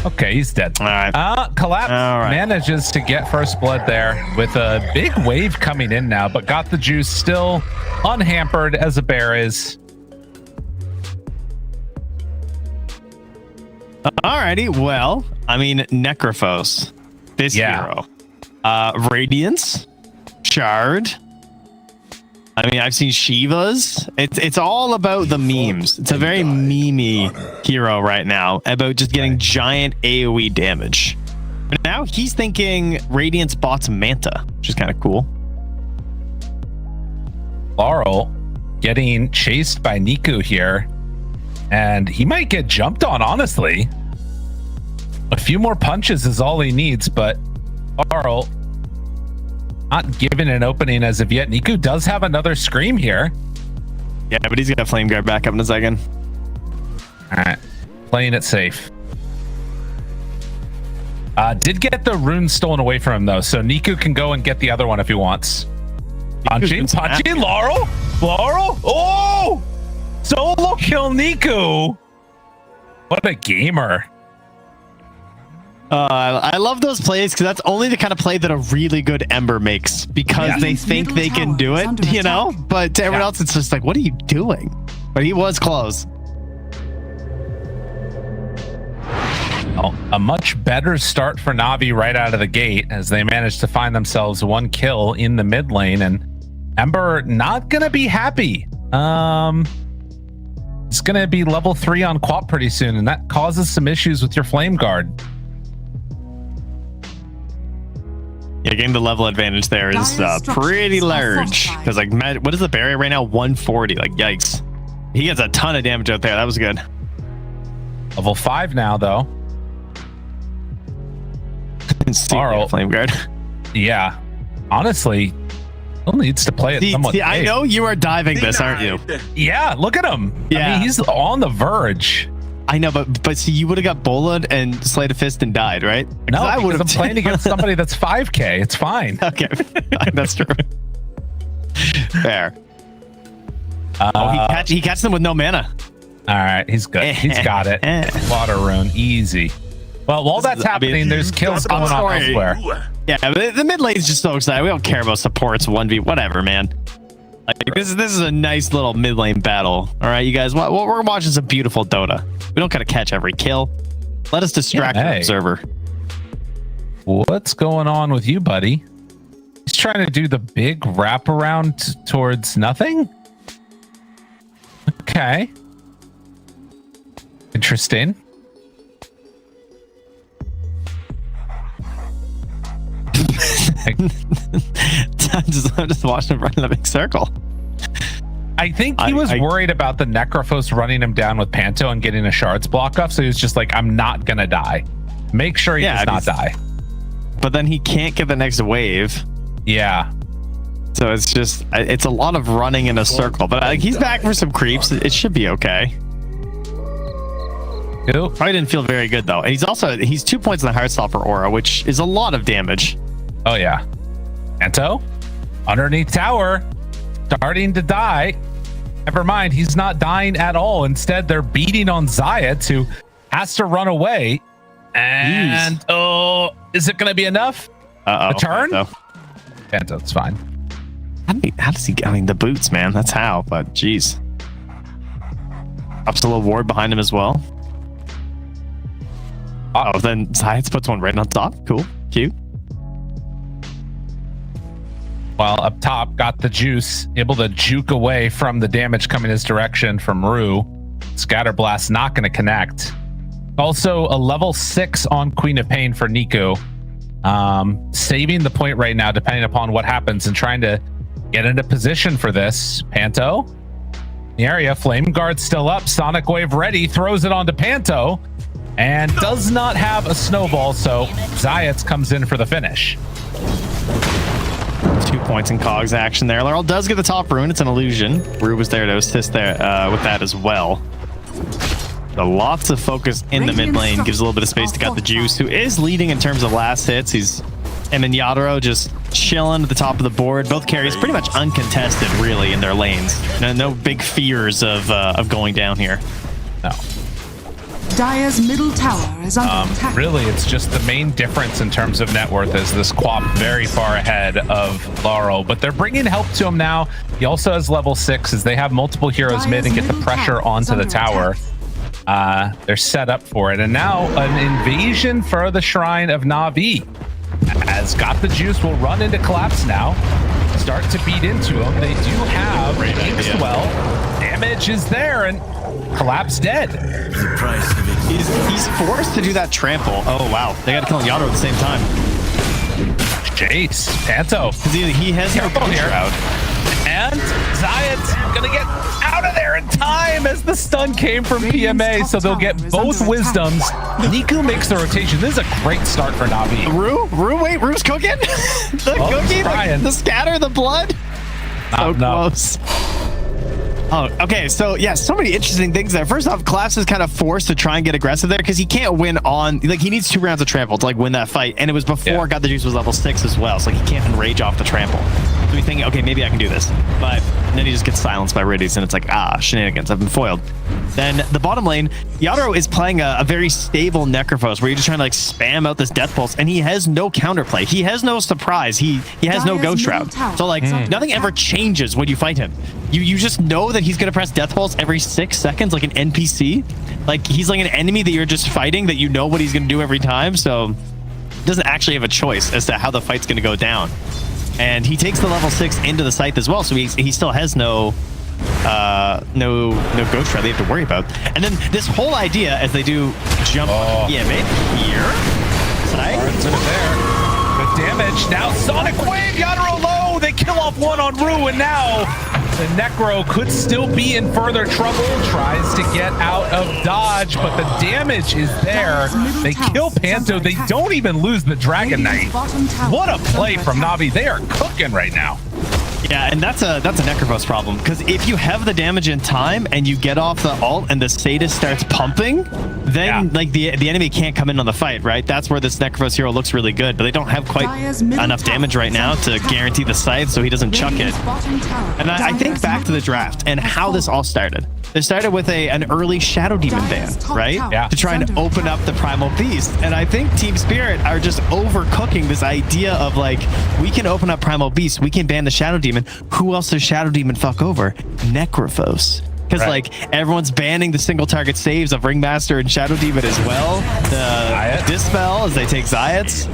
S5: Okay, he's dead.
S6: All right.
S5: Collapse manages to get first blood there with a big wave coming in now, but got the juice still unhampered as a bear is.
S6: Alrighty, well, I mean, Necrophos, this hero. Radiance, Shard. I mean, I've seen Shivas. It's all about the memes. It's a very memey hero right now about just getting giant AoE damage. But now he's thinking Radiance bots Manta, which is kind of cool.
S5: Laurel getting chased by Niku here, and he might get jumped on, honestly. A few more punches is all he needs, but Laurel not given an opening as of yet. Niku does have another scream here.
S6: Yeah, but he's gonna flame guard back up in a second.
S5: All right, playing it safe. Did get the rune stolen away from him though, so Niku can go and get the other one if he wants. Punching, Laurel. Oh, solo kill Niku. What a gamer.
S6: I love those plays because that's only the kind of play that a really good Ember makes because they think they can do it, you know? But to everyone else, it's just like, what are you doing? But he was close.
S5: Well, a much better start for Navi right out of the gate as they managed to find themselves one kill in the mid lane, and Ember not going to be happy It's gonna be level 3 on Quap pretty soon, and that causes some issues with your Flame Guard.
S6: Yeah, getting the level advantage there is pretty large. Because like, what is the barrier right now? 140. Like, yikes. He gets a ton of damage out there. That was good.
S5: Level 5 now, though.
S6: Flame Guard.
S5: Yeah. Honestly, still needs to play it somewhat.
S6: I know you are diving this, aren't you?
S5: Yeah, look at him.
S6: Yeah.
S5: I mean, he's on the verge.
S6: I know, but see, you would have got Bola'd and Sleight of Fist and died, right?
S5: No, I would have playing against somebody that's 5k. It's fine.
S6: Okay, that's true. Fair. He catches them with no mana.
S5: All right, he's good. He's got it. Water rune, easy. Well, while that's happening, there's kills going on elsewhere.
S6: Yeah, but the mid lane is just so excited. We don't care about supports 1v whatever, man. Like, this is a nice little mid lane battle. All right, you guys. We're watching some beautiful Dota. We don't gotta catch every kill. Let us distract the observer.
S5: What's going on with you, buddy? He's trying to do the big wraparound towards nothing. Okay. Interesting.
S6: I'm just watching him run in a big circle.
S5: I think he was worried about the Necrophos running him down with Panto and getting a shards block off, so he was just like, I'm not gonna die. Make sure he does not die.
S6: But then he can't get the next wave.
S5: Yeah.
S6: So it's just, it's a lot of running in a circle. But he's back for some creeps. It should be okay.
S5: Cool.
S6: Probably didn't feel very good though. And he's 2 points in the Heartstopper aura, which is a lot of damage.
S5: Oh yeah. Panto underneath tower, starting to die. Never mind, he's not dying at all. Instead, they're beating on Zayat, who has to run away. And is it going to be enough? A turn? Panto, it's fine.
S6: How does he? I mean, the boots, man. That's how. But geez, ups a little ward behind him as well. Then Zayat puts one right on top. Cool, cute.
S5: Well, up top, got the juice, able to juke away from the damage coming his direction from Rue. Scatterblast not going to connect. Also, a level 6 on Queen of Pain for Nico. Saving the point right now, depending upon what happens, and trying to get into position for this. Panto, the area, Flame Guard still up, Sonic Wave ready, throws it onto Panto, and does not have a snowball, so Zayat comes in for the finish.
S6: 2 points in Cogs action there. Laurel does get the top rune. It's an illusion. Rue was there to assist there with that as well. So lots of focus in the mid lane. Gives a little bit of space to Got the Juice, who is leading in terms of last hits. Him and Yadro just chilling at the top of the board. Both carries pretty much uncontested, really, in their lanes. No big fears of going down here.
S5: No.
S1: Dire's middle tower is under attack.
S5: Really, it's just the main difference in terms of net worth is this Quap very far ahead of Laurel, but they're bringing help to him now. He also has level 6 as they have multiple heroes mid and get the pressure onto the tower. They're set up for it. And now an invasion for the Shrine of Na'Vi. As Got the Juice will run into Collapse now. Start to beat into him. They do have Inkswell. Damage is there, and Collapse dead.
S6: He's forced to do that trample. Oh wow, they got to kill Yadro at the same time.
S5: Jace, Panto,
S6: he has no
S5: Ghost Shroud. And Zayat gonna get out of there in time as the stun came from PMA, so they'll get both wisdoms. Niku makes the rotation. This is a great start for Na'Vi.
S6: Rue's cooking. The scatter, the blood. So close. Oh, okay. So yeah, so many interesting things there. First off, Collapse is kind of forced to try and get aggressive there because he can't win on, like, he needs 2 rounds of trample to like win that fight, and it was before Got the Juice was level 6 as well, so like, he can't enrage off the trample. So he's thinking, okay, maybe I can do this, but then he just gets silenced by Riddies, and it's like, shenanigans, I've been foiled. Then the bottom lane, Yadro is playing a very stable Necrophos where you're just trying to like spam out this Death Pulse, and he has no counterplay. He has no surprise. He has no Ghost Shroud. So like nothing ever changes when you fight him. You just know that he's gonna press Death Pulse every 6 seconds like an NPC. Like he's like an enemy that you're just fighting that you know what he's gonna do every time. So he doesn't actually have a choice as to how the fight's gonna go down. And he takes the level 6 into the scythe as well, so he still has no no ghost shroud they have to worry about. And then this whole idea as they do jump, yeah, maybe here.
S5: Barnes in it there. Good damage. Now Sonic Wave, Yatoro low. They kill off one on Rue, and now the Necro could still be in further trouble. Tries to get out of dodge, but the damage is there. They kill Panto. They don't even lose the Dragon Knight. What a play from Navi. They are cooking right now.
S6: Yeah, and that's a Necrovos problem, because if you have the damage in time and you get off the ult and the status starts pumping, then like the enemy can't come in on the fight, right? That's where this Necrovos hero looks really good, but they don't have quite enough damage right now to guarantee the scythe, so he doesn't chuck it. And I think back to the draft and how this all started. It started with an early Shadow Demon ban, right?
S5: Yeah.
S6: To try and open up the Primal Beast. And I think Team Spirit are just overcooking this idea of like, we can open up Primal Beast, we can ban the Shadow Demon. Who else does Shadow Demon fuck over? Necrophos. Because like everyone's banning the single target saves of Ringmaster and Shadow Demon as well. The Dispel as they take Zayats.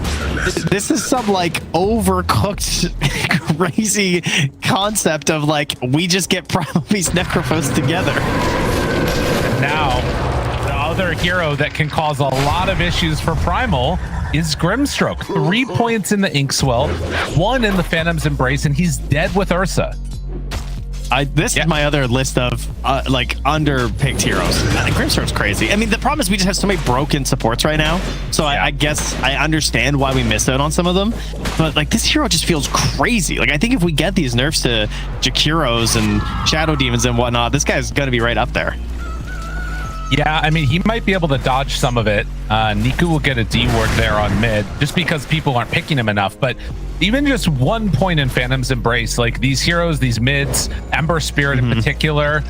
S6: This is some like overcooked crazy concept of like we just get Primal Beast Necrophos together.
S5: And now the other hero that can cause a lot of issues for Primal is Grimstroke. 3 points in the Inkswell, 1 in the Phantom's Embrace, and he's dead with Ursa.
S6: This is my other list of like underpicked heroes. Grimstroke's crazy. I mean, the problem is we just have so many broken supports right now. So I guess I understand why we missed out on some of them. But like this hero just feels crazy. Like I think if we get these nerfs to Jakiros and Shadow Demons and whatnot, this guy's gonna be right up there.
S5: Yeah, I mean, he might be able to dodge some of it. Niku will get a D ward there on mid just because people aren't picking him enough. But even just 1 point in Phantom's Embrace, like these heroes, these mids, Ember Spirit in particular,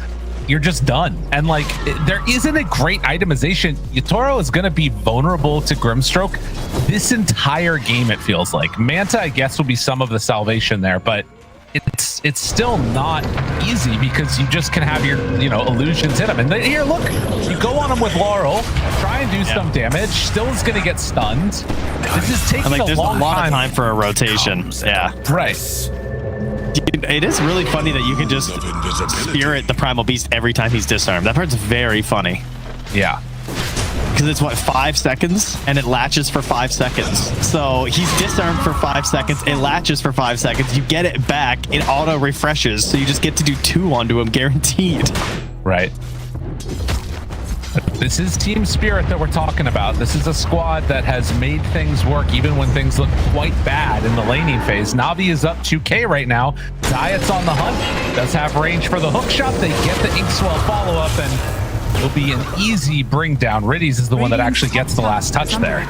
S5: you're just done. And like, there isn't a great itemization. Yatoro is going to be vulnerable to Grimstroke this entire game, it feels like. Manta, I guess, will be some of the salvation there, but it's still not easy because you just can have your illusions hit him. And then, here, look, you go on him with Laurel, try and do some damage, still is going to get stunned. This is taking
S6: like, there's
S5: a long
S6: of time for a rotation. Yeah,
S5: right.
S6: It is really funny that you can just spirit the Primal Beast every time he's disarmed. That part's very funny.
S5: Yeah.
S6: Because it's what, 5 seconds, and it latches for 5 seconds. So he's disarmed for 5 seconds, it latches for 5 seconds, you get it back, it auto refreshes, so you just get to do 2 onto him guaranteed.
S5: Right. This is Team Spirit that we're talking about. This is a squad that has made things work even when things look quite bad in the laning phase. Navi is up 2k right now. Zayat's on the hunt, does have range for the hook shot. They get the Inkswell follow-up, and it'll be an easy bring down. Riddies is the one that actually gets the last touch there.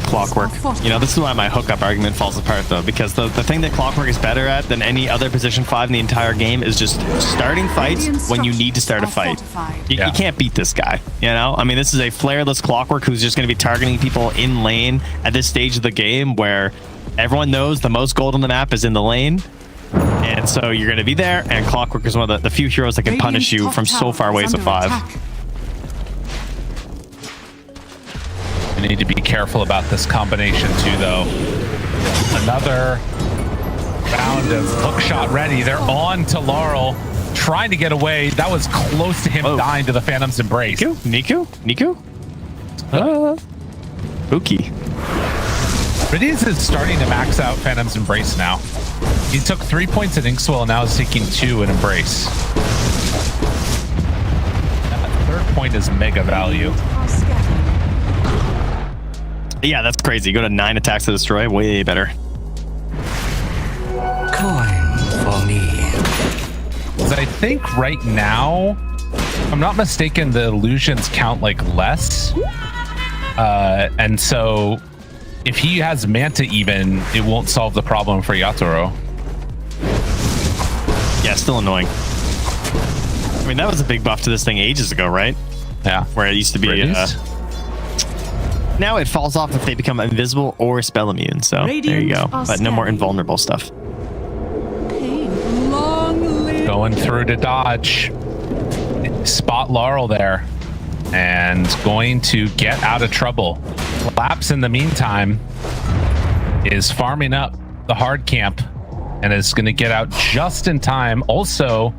S6: Clockwork. This is why my hookup argument falls apart, though, because the thing that Clockwork is better at than any other position 5 in the entire game is just starting fights when you need to start a fight. You can't beat this guy, I mean, this is a flareless Clockwork who's just going to be targeting people in lane at this stage of the game where everyone knows the most gold on the map is in the lane. And so you're going to be there, and Clockwork is one of the few heroes that can punish you from so far away as a 5.
S5: You need to be careful about this combination too, though. Another round of hook shot ready. They're on to Laurel, trying to get away. That was close to him dying to the Phantom's Embrace.
S6: Niku? Spooky.
S5: Riddies is starting to max out Phantom's Embrace now. He took 3 points at Inkswell, and now is taking 2 at Embrace. That 3rd point is mega value.
S6: Yeah, that's crazy. Go to 9 attacks to destroy. Way better.
S8: Coin for me.
S5: I think right now, if I'm not mistaken, the illusions count like less. And so if he has Manta even, it won't solve the problem for Yatoro.
S6: Yeah, still annoying. I mean, that was a big buff to this thing ages ago, right?
S5: Yeah.
S6: Where it used to be... now it falls off if they become invisible or spell immune. So there you go. But no more invulnerable stuff.
S5: Going through to dodge. Spot Laurel there. And going to get out of trouble. Laps in the meantime is farming up the hard camp. and is going to get out just in time. Also,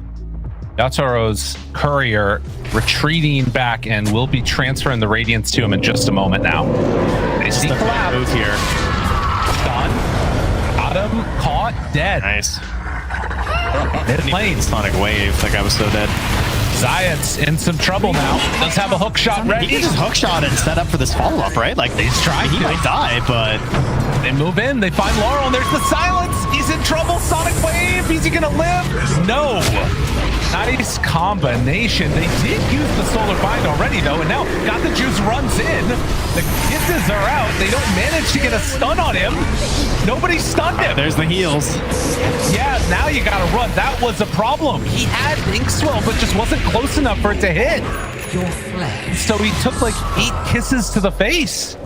S5: Yataro's courier retreating back and will be transferring the radiance to him in just a moment now. They see collapse.
S6: Move here.
S5: Done. Got him. Caught. Dead.
S6: Nice.
S5: Mid-lane.
S6: Sonic wave. That guy was so dead.
S5: Zayat's in some trouble now. Does have a hook shot ready.
S6: He can just hook shot and set up for this follow-up, right? Like,
S5: He's trying
S6: he
S5: to.
S6: might die, but
S5: They move in. They find Laurel, and there's the silence. He's in trouble. Sonic wave. Is he gonna live? No. Nice combination. They did use the solar bind already, though, and now Got the Juice runs in. The kisses are out. They don't manage to get a stun on him. Nobody stunned him.
S6: there's the heals.
S5: Yeah, now you gotta run. That was a problem. He had Ink Swell, but just wasn't close enough for it to hit.
S8: Your flesh.
S5: So he took like 8 kisses to the face.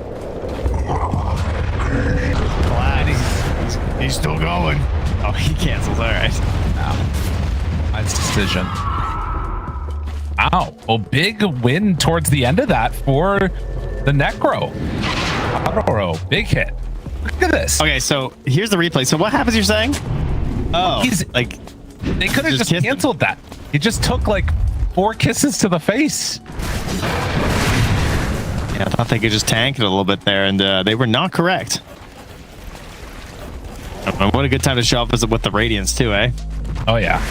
S6: He's still going. Oh, he cancels. All right.
S5: Nice decision. Wow. Oh, big win towards the end of that for the Necro. Adoro, big hit. Look at this.
S6: Okay, so here's the replay. So what happens? You're saying? Oh,
S5: He's
S6: like
S5: they could have just
S6: kissed him.
S5: canceled that. He just took like 4 kisses to the face.
S6: Yeah, I thought they could just tank it a little bit there, and they were not correct. What a good time to show up with the Radiance too, eh?
S5: Oh yeah.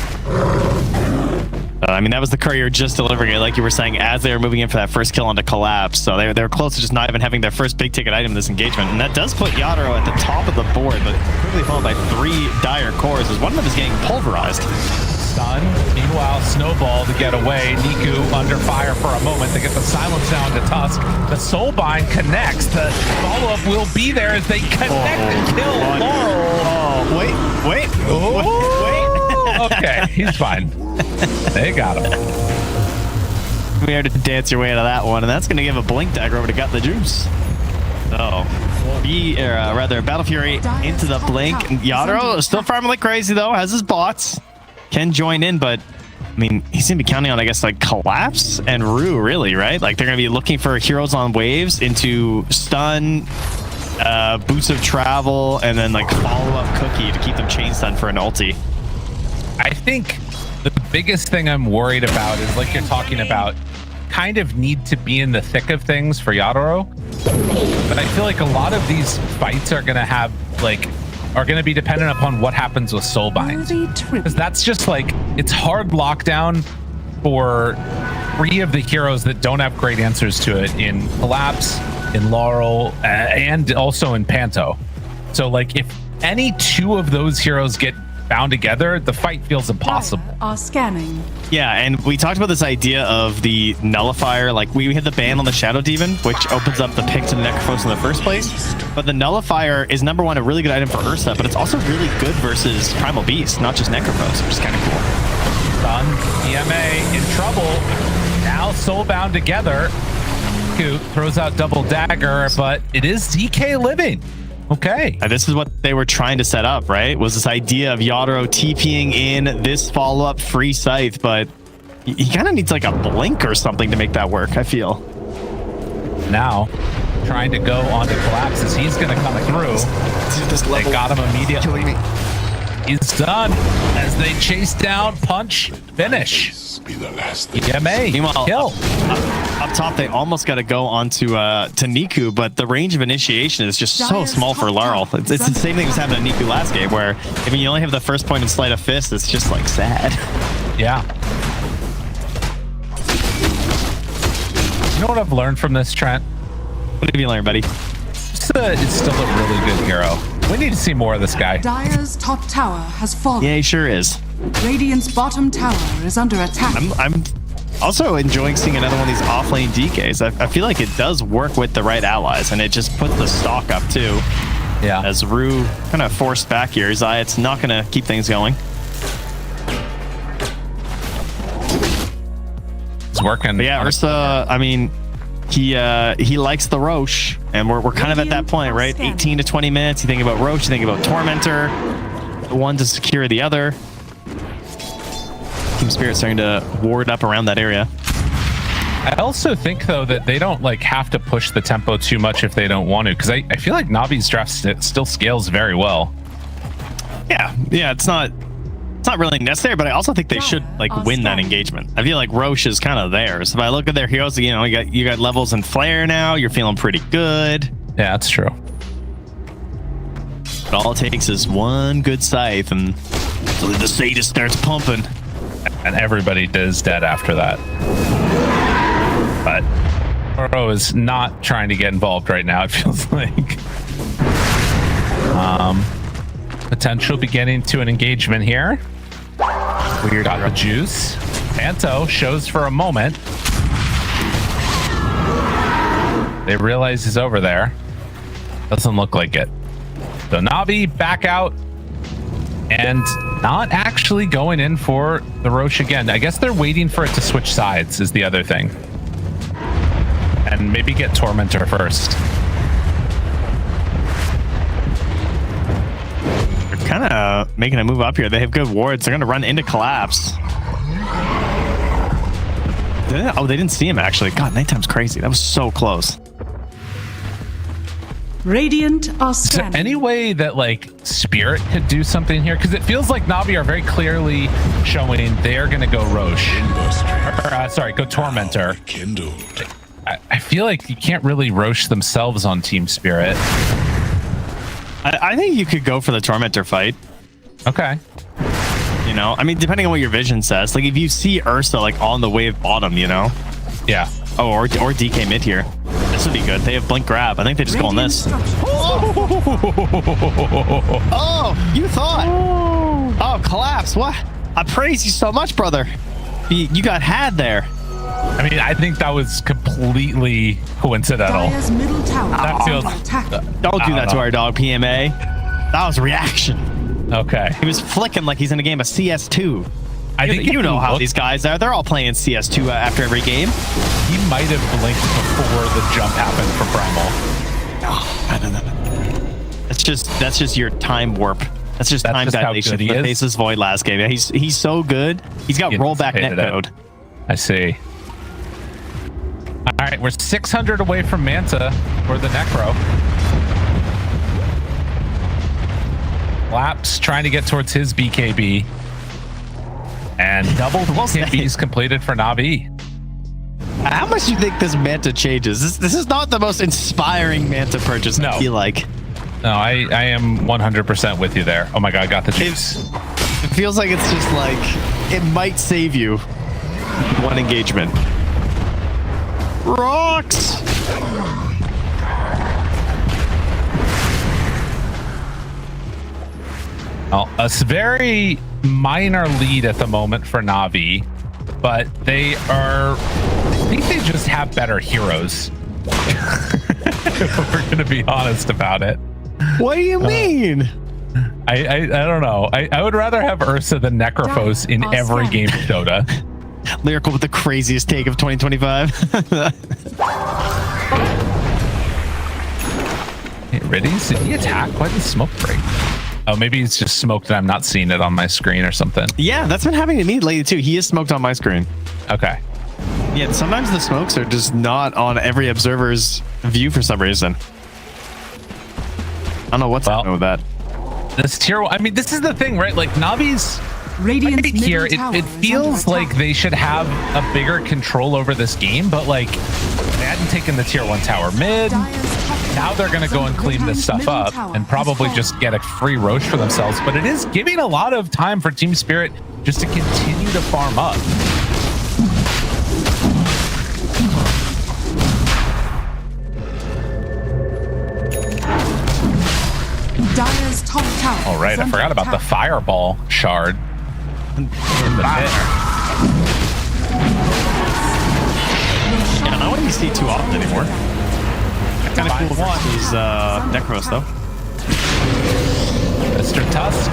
S6: I mean, that was the courier just delivering it, like you were saying, as they were moving in for that first kill onto Collapse. So they were close to just not even having their first big ticket item in this engagement. And that does put Yatoro at the top of the board, but quickly followed by 3 dire cores, as one of them is getting pulverized.
S5: Stun. Meanwhile, Snowball to get away. Niku under fire for a moment to get the silence down to Tusk. The Soulbind connects. The follow-up will be there as they connect and kill Laurel.
S6: Oh, wait.
S5: Okay, he's fine. They got him.
S6: We had to dance your way out of that one, and that's going to give a blink dagger over to Got the Juice. So, Battle Fury into the blink. Yatoro is still farming like crazy, though, has his bots. Can join in, but I mean, he's gonna be counting on, I guess, like Collapse and Rue, really, right? Like they're gonna be looking for heroes on waves into stun, boots of travel, and then like follow-up Cookie to keep them chain stun for an ulti.
S5: I think the biggest thing I'm worried about is, like you're talking about, kind of need to be in the thick of things for Yatoro. But I feel like a lot of these fights are gonna have are going to be dependent upon what happens with Soulbind. Because that's just like, it's hard lockdown for 3 of the heroes that don't have great answers to it in Collapse, in Laurel, and also in Panto. So like, if any 2 of those heroes get bound together, the fight feels impossible.
S1: Are scanning.
S6: Yeah, and we talked about this idea of the nullifier. Like we had the ban on the Shadow Demon, which opens up the pick to the Necrophos in the first place. But the nullifier is number 1, a really good item for Ursa, but it's also really good versus Primal Beast, not just Necrophos, which is kind of cool.
S5: Done. EMA in trouble. Now soulbound together. Coot throws out double dagger, but it is DK living. Okay.
S6: This is what they were trying to set up, right? Was this idea of Yatoro TPing in this follow-up free scythe, but he kind of needs like a blink or something to make that work, I feel.
S5: Now, trying to go on to Collapse as he's going to come through. They got him immediately. He's done as they chase down, punch, finish.
S7: Be the last.
S5: EMA,
S6: Meanwhile,
S5: kill.
S6: Up top, they almost got to go onto to Niku, but the range of initiation is just so small for Laurel. It's the same thing as happened to Niku last game, where I mean, you only have the first point of Sleight of Fist. It's just like sad.
S5: Yeah. You know what I've learned from this, Trent?
S6: What have you learned, buddy?
S5: It's still a really good hero. We need to see more of this guy.
S1: Dire's top tower has fallen.
S6: Yeah, he sure is.
S1: Radiant's bottom tower is under attack.
S6: I'm also enjoying seeing another one of these off-lane DKs. I feel like it does work with the right allies, and it just puts the stock up too.
S5: Yeah.
S6: As Rue kind of forced back here, it's not going to keep things going.
S5: It's working.
S6: But yeah, Ursa, I mean, he likes the Roche, and we're kind of at that point, right? 18 to 20 minutes. You think about Roche, you think about Tormentor, the one to secure the other. Team Spirit starting to ward up around that area.
S5: I also think, though, that they don't have to push the tempo too much if they don't want to, because I feel like Navi's draft still scales very well.
S6: Yeah, it's not really necessary, but I also think they should like win that engagement. I feel like Roche is kind of theirs. If I look at their heroes, you know, you got levels and flare now. You're feeling pretty good.
S5: Yeah, that's true.
S6: But all it takes is one good scythe, and the sadist starts pumping.
S5: And everybody does dead after that. But Oro is not trying to get involved right now, it feels like. Potential beginning to an engagement here. Weird got the juice. Panto shows for a moment. They realize he's over there. Doesn't look like it. So Navi back out and not actually going in for the Roche again. I guess they're waiting for it to switch sides is the other thing. And maybe get Tormentor first.
S6: They're kind of making a move up here. They have good wards. They're going to run into Collapse. Oh, they didn't see him actually. God, nighttime's crazy. That was so close.
S2: Radiant are
S5: Is there
S2: scanning.
S5: any way that like Spirit could do something here? Because it feels like Navi are very clearly showing they're going to go Roche. Sorry, go Tormentor.
S7: Kindled.
S5: I feel like you can't really Roche themselves on Team Spirit.
S6: I think you could go for the Tormentor fight.
S5: Okay.
S6: You know, I mean, depending on what your vision says. Like if you see Ursa like on the wave bottom, you know.
S5: Yeah.
S6: Oh, or DK mid here. This would be good. They have blink grab. I think they just go on this. Oh, you thought. Oh, Collapse. What? I praise you so much, brother. You got had there.
S5: I mean, I think that was completely coincidental.
S1: Dire's middle tower
S5: That
S1: is
S5: feels-
S1: under attack.
S6: Don't do that to our dog, PMA. That was reaction.
S5: Okay.
S6: He was flicking like he's in a game of CS2.
S5: I think
S6: you
S5: if
S6: know how
S5: look,
S6: these guys are. They're all playing CS2 after every game.
S5: he might have blinked before the jump happened for Primal.
S6: Oh, I don't know. That's just your time warp. That's just time
S5: just how
S6: dilation.
S5: good he
S6: The
S5: is.
S6: Faceless Void last game. Yeah, he's so good. He's got
S5: He
S6: rollback
S5: anticipated
S6: netcode.
S5: it. I see. All right, we're 600 away from Manta for the Necro. Laps trying to get towards his BKB. And double BKB is completed for Navi.
S6: How much do you think this Manta changes? This is not the most inspiring Manta purchase.
S5: No.
S6: I feel like
S5: No, I am 100% with you there. Oh my God, I got the juice.
S6: it feels like it's just like it might save you one engagement. Rocks.
S5: Well, a very minor lead at the moment for Navi, but they are, I think they just have better heroes. If we're going to be honest about it.
S6: What do you mean?
S5: I don't know. I would rather have Ursa than Necrophos in every game of Dota.
S6: Lyrical with the craziest take of 2025.
S5: Hey, Riddies, did he attack? Why did the smoke break? Oh, maybe it's just smoke that I'm not seeing it on my screen or something.
S6: Yeah, that's been happening to me lately too. He is smoked on my screen.
S5: Okay.
S6: Yeah, sometimes the smokes are just not on every observer's view for some reason. I don't know what's happening with that.
S5: This tier, I mean, this is the thing, right? Like Navi's
S1: Radiant's
S5: right here,
S1: middle tower
S5: it
S1: is
S5: feels
S1: under
S5: like
S1: attack.
S5: they should have a bigger control over this game, but like they hadn't taken the tier 1 tower mid.
S1: Dire's top
S5: Now
S1: tower
S5: they're going to
S1: is
S5: go
S1: under
S5: and clean this
S1: attack.
S5: stuff
S1: Middle
S5: up
S1: tower
S5: and
S1: has
S5: probably
S1: fallen.
S5: just get a free Roche for themselves, but it is giving a lot of time for Team Spirit just to continue to farm up.
S1: Dire's top tower.
S5: All right,
S1: is
S5: I
S1: under
S5: forgot about the
S1: attack.
S5: fireball shard. In the mid.
S6: Yeah, not what you see too often anymore. Kind of cool
S5: One.
S6: versus Necros though.
S5: Mr. Tusk.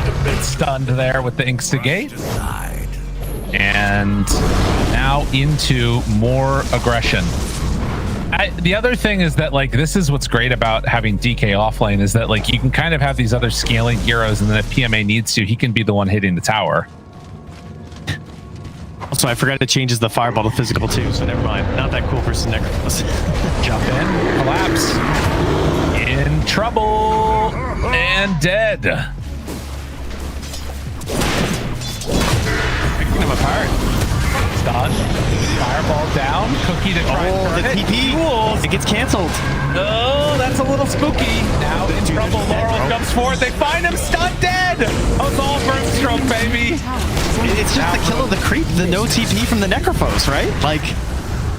S5: A bit stunned there with the Instigate. And now into more aggression. The other thing is that like this is what's great about having DK offlane is that like you can kind of have these other scaling heroes, and then if PMA needs to, he can be the one hitting the tower.
S6: Also, I forgot it changes the fireball to physical too, so never mind. Not that cool versus Necros.
S5: Jump in, collapse, in trouble, And dead.
S6: Picking him apart.
S5: Stun. Fireball down. Cookie to try and
S6: the
S5: turn it.
S6: TP.
S5: Duels.
S6: It gets canceled.
S5: Oh, that's a little spooky. Now in trouble. Laurel comes forward. They find him stunned dead. Oh, it's all Brimstroke, baby.
S6: It's just the kill of the creep, the no TP from the Necrophos, right? Like,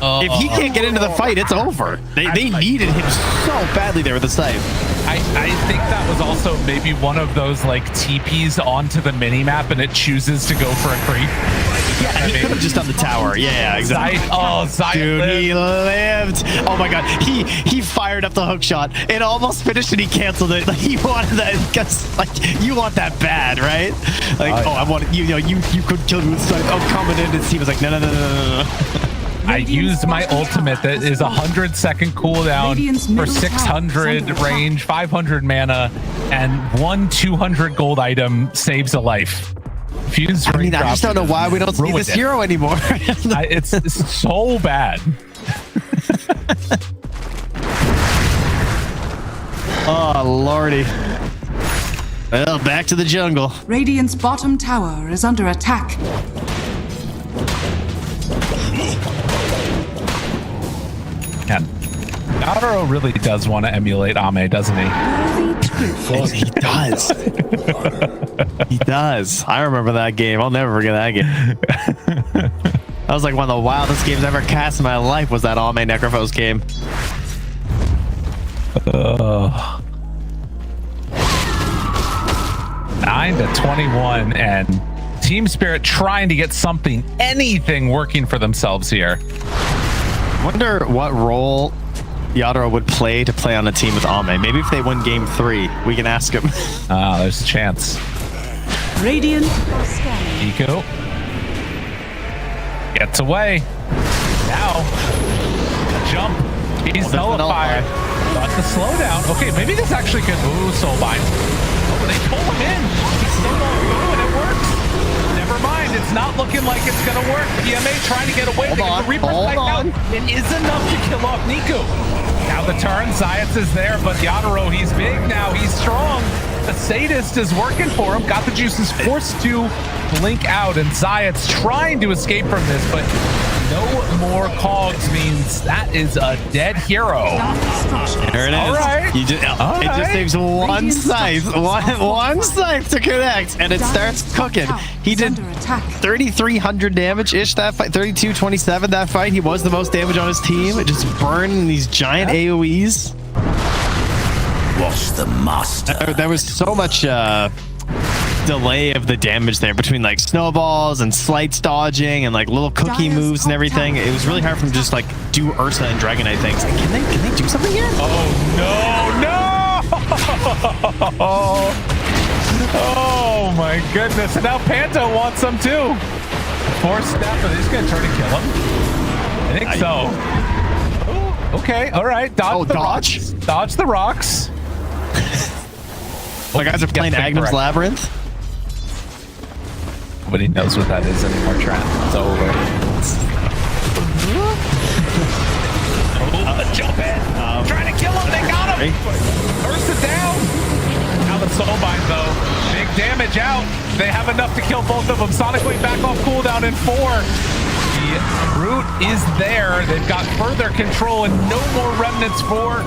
S6: if he can't get into the fight, it's over. They needed him so badly there with the scythe.
S5: I think that was also maybe one of those like TPs onto the mini map and it chooses to go for a creep.
S6: Yeah, he could have just done the tower. Yeah, exactly.
S5: Zion
S6: Dude,
S5: lived.
S6: he lived. Oh my god, he fired up the hook shot. It almost finished and he canceled it. Like, he wanted that because like you want that bad, right? Like, I want you know you could kill me with scythe. Oh, coming in and he was like, no.
S5: I used my ultimate that is 100-second cooldown for 600 range, 500 mana, and one 200 gold item saves a life. Fuse
S6: I mean, I just don't know why we don't see this hero anymore.
S5: It's so bad.
S6: Oh, lordy. Well, back to the jungle.
S1: Radiant's bottom tower is under attack.
S5: And Yadro really does want to emulate Ame, doesn't he?
S6: He does. He does. I remember that game. I'll never forget that game. That was like one of the wildest games I ever cast in my life, was that Ame Necrophos game.
S5: 9-21, and Team Spirit trying to get anything working for themselves here.
S6: Wonder what role Yadro would play on a team with Ame. Maybe if they win game 3, we can ask him.
S5: There's a chance.
S2: Radiant are scanning.
S5: Nico gets away. Now, jump. He's nullified. But the slowdown. Okay, maybe this actually could. Ooh, Soulbind. Oh, they pull him in. He's still going through and it works. Never mind. It's not looking like it's going to work. PMA trying to get away. They get the Reaper's back out. It is enough to kill off Niku. Now the turn. Zayas is there, but Yadro, he's big now. He's strong. The Sadist is working for him. Got the juices, forced to blink out, and Zayas trying to escape from this, but no more cogs means that is a dead hero.
S6: There it is.
S5: All right.
S6: It just takes one scythe, one scythe to connect, and it starts cooking. He did 3,300 damage-ish that fight, 3,227 that fight. He was the most damage on his team. It just burned these giant AoEs.
S7: Was the master.
S6: There was so much delay of the damage there between like snowballs and slights dodging and like little cookie moves and everything. It was really hard for him to just like do Ursa and Dragonite things. Like, can they do something here?
S5: Oh no! Oh my goodness! And now Panto wants them too. Fourth step, and he's gonna try to kill him. I think so. Oh, okay, all right. Dodge the rocks. Dodge the rocks.
S6: My guys are playing Agnum's Labyrinth.
S5: Nobody knows what that is anymore, Trent. It's over. Jump in. Trying to kill him. They got him. Ursa down. Now the Soulbind, though. Big damage out. They have enough to kill both of them. Sonic Wave back off cooldown in 4. The Root is there. They've got further control and no more remnants for...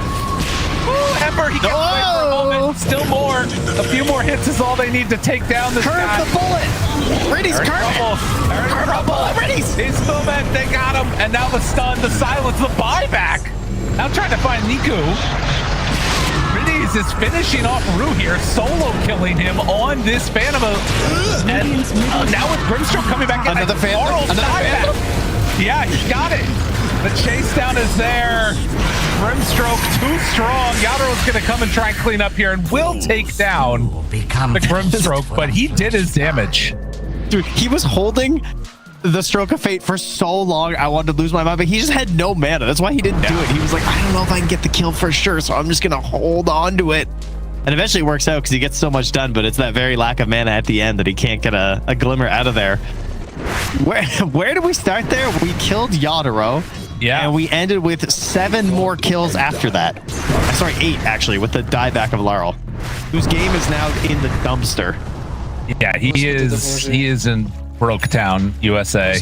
S5: Ooh, Ember, he gets away for a moment. Still more. A few more hits is all they need to take down this guy.
S6: Curve the bullet. Riddy's curve the bullet. Riddy's.
S5: He's moving. They got him. And now the stun, the silence, the buyback. Now trying to find Niku. Riddy's is finishing off Rue here, solo killing him on this Phantom. And now with Brimstroke coming back in.
S6: Another Phantom.
S5: Yeah, he got it. The chase down is there. Brimstroke too strong. Yadro's going to come and try and clean up here and will take down the Grimstroke, but he did his damage.
S6: Dude, he was holding the Stroke of Fate for so long. I wanted to lose my mind, but he just had no mana. That's why he didn't do it. He was like, I don't know if I can get the kill for sure, so I'm just going to hold on to it. And eventually it works out because he gets so much done, but it's that very lack of mana at the end that he can't get a glimmer out of there. Where did we start there? We killed Yadro.
S5: Yeah.
S6: And we ended with 7 more kills after that. Sorry, 8 actually, with the dieback of Laurel. whose game is now in the dumpster.
S5: Yeah, he is in Broketown, USA.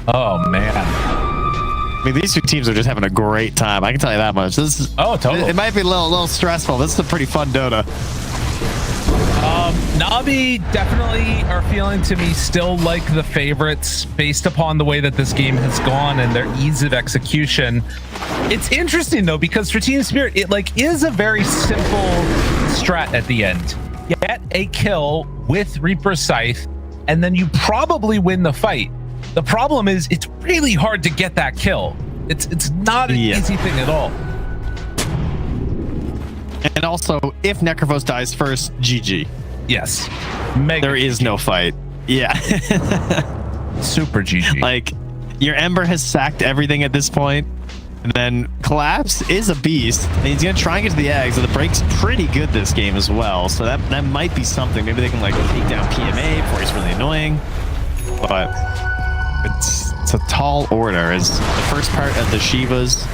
S5: Oh man.
S6: I mean, these two teams are just having a great time. I can tell you that much. This is,
S5: totally.
S6: It might be a little stressful. This is a pretty fun Dota.
S5: Navi definitely are feeling to me still like the favorites based upon the way that this game has gone and their ease of execution. It's interesting though, because for Team Spirit, it like is a very simple strat at the end. Get a kill with Reaper Scythe, and then you probably win the fight. The problem is it's really hard to get that kill. It's not an easy thing at all.
S6: And also, if Necrovos dies first, GG.
S5: Yes.
S6: There is no fight. Yeah.
S5: Super GG.
S6: Like, your Ember has sacked everything at this point. And then Collapse is a beast. And he's going to try and get to the eggs. And the break's pretty good this game as well. So that might be something. Maybe they can like take down PMA before he's really annoying. But it's a tall order. As the first part of the Shivas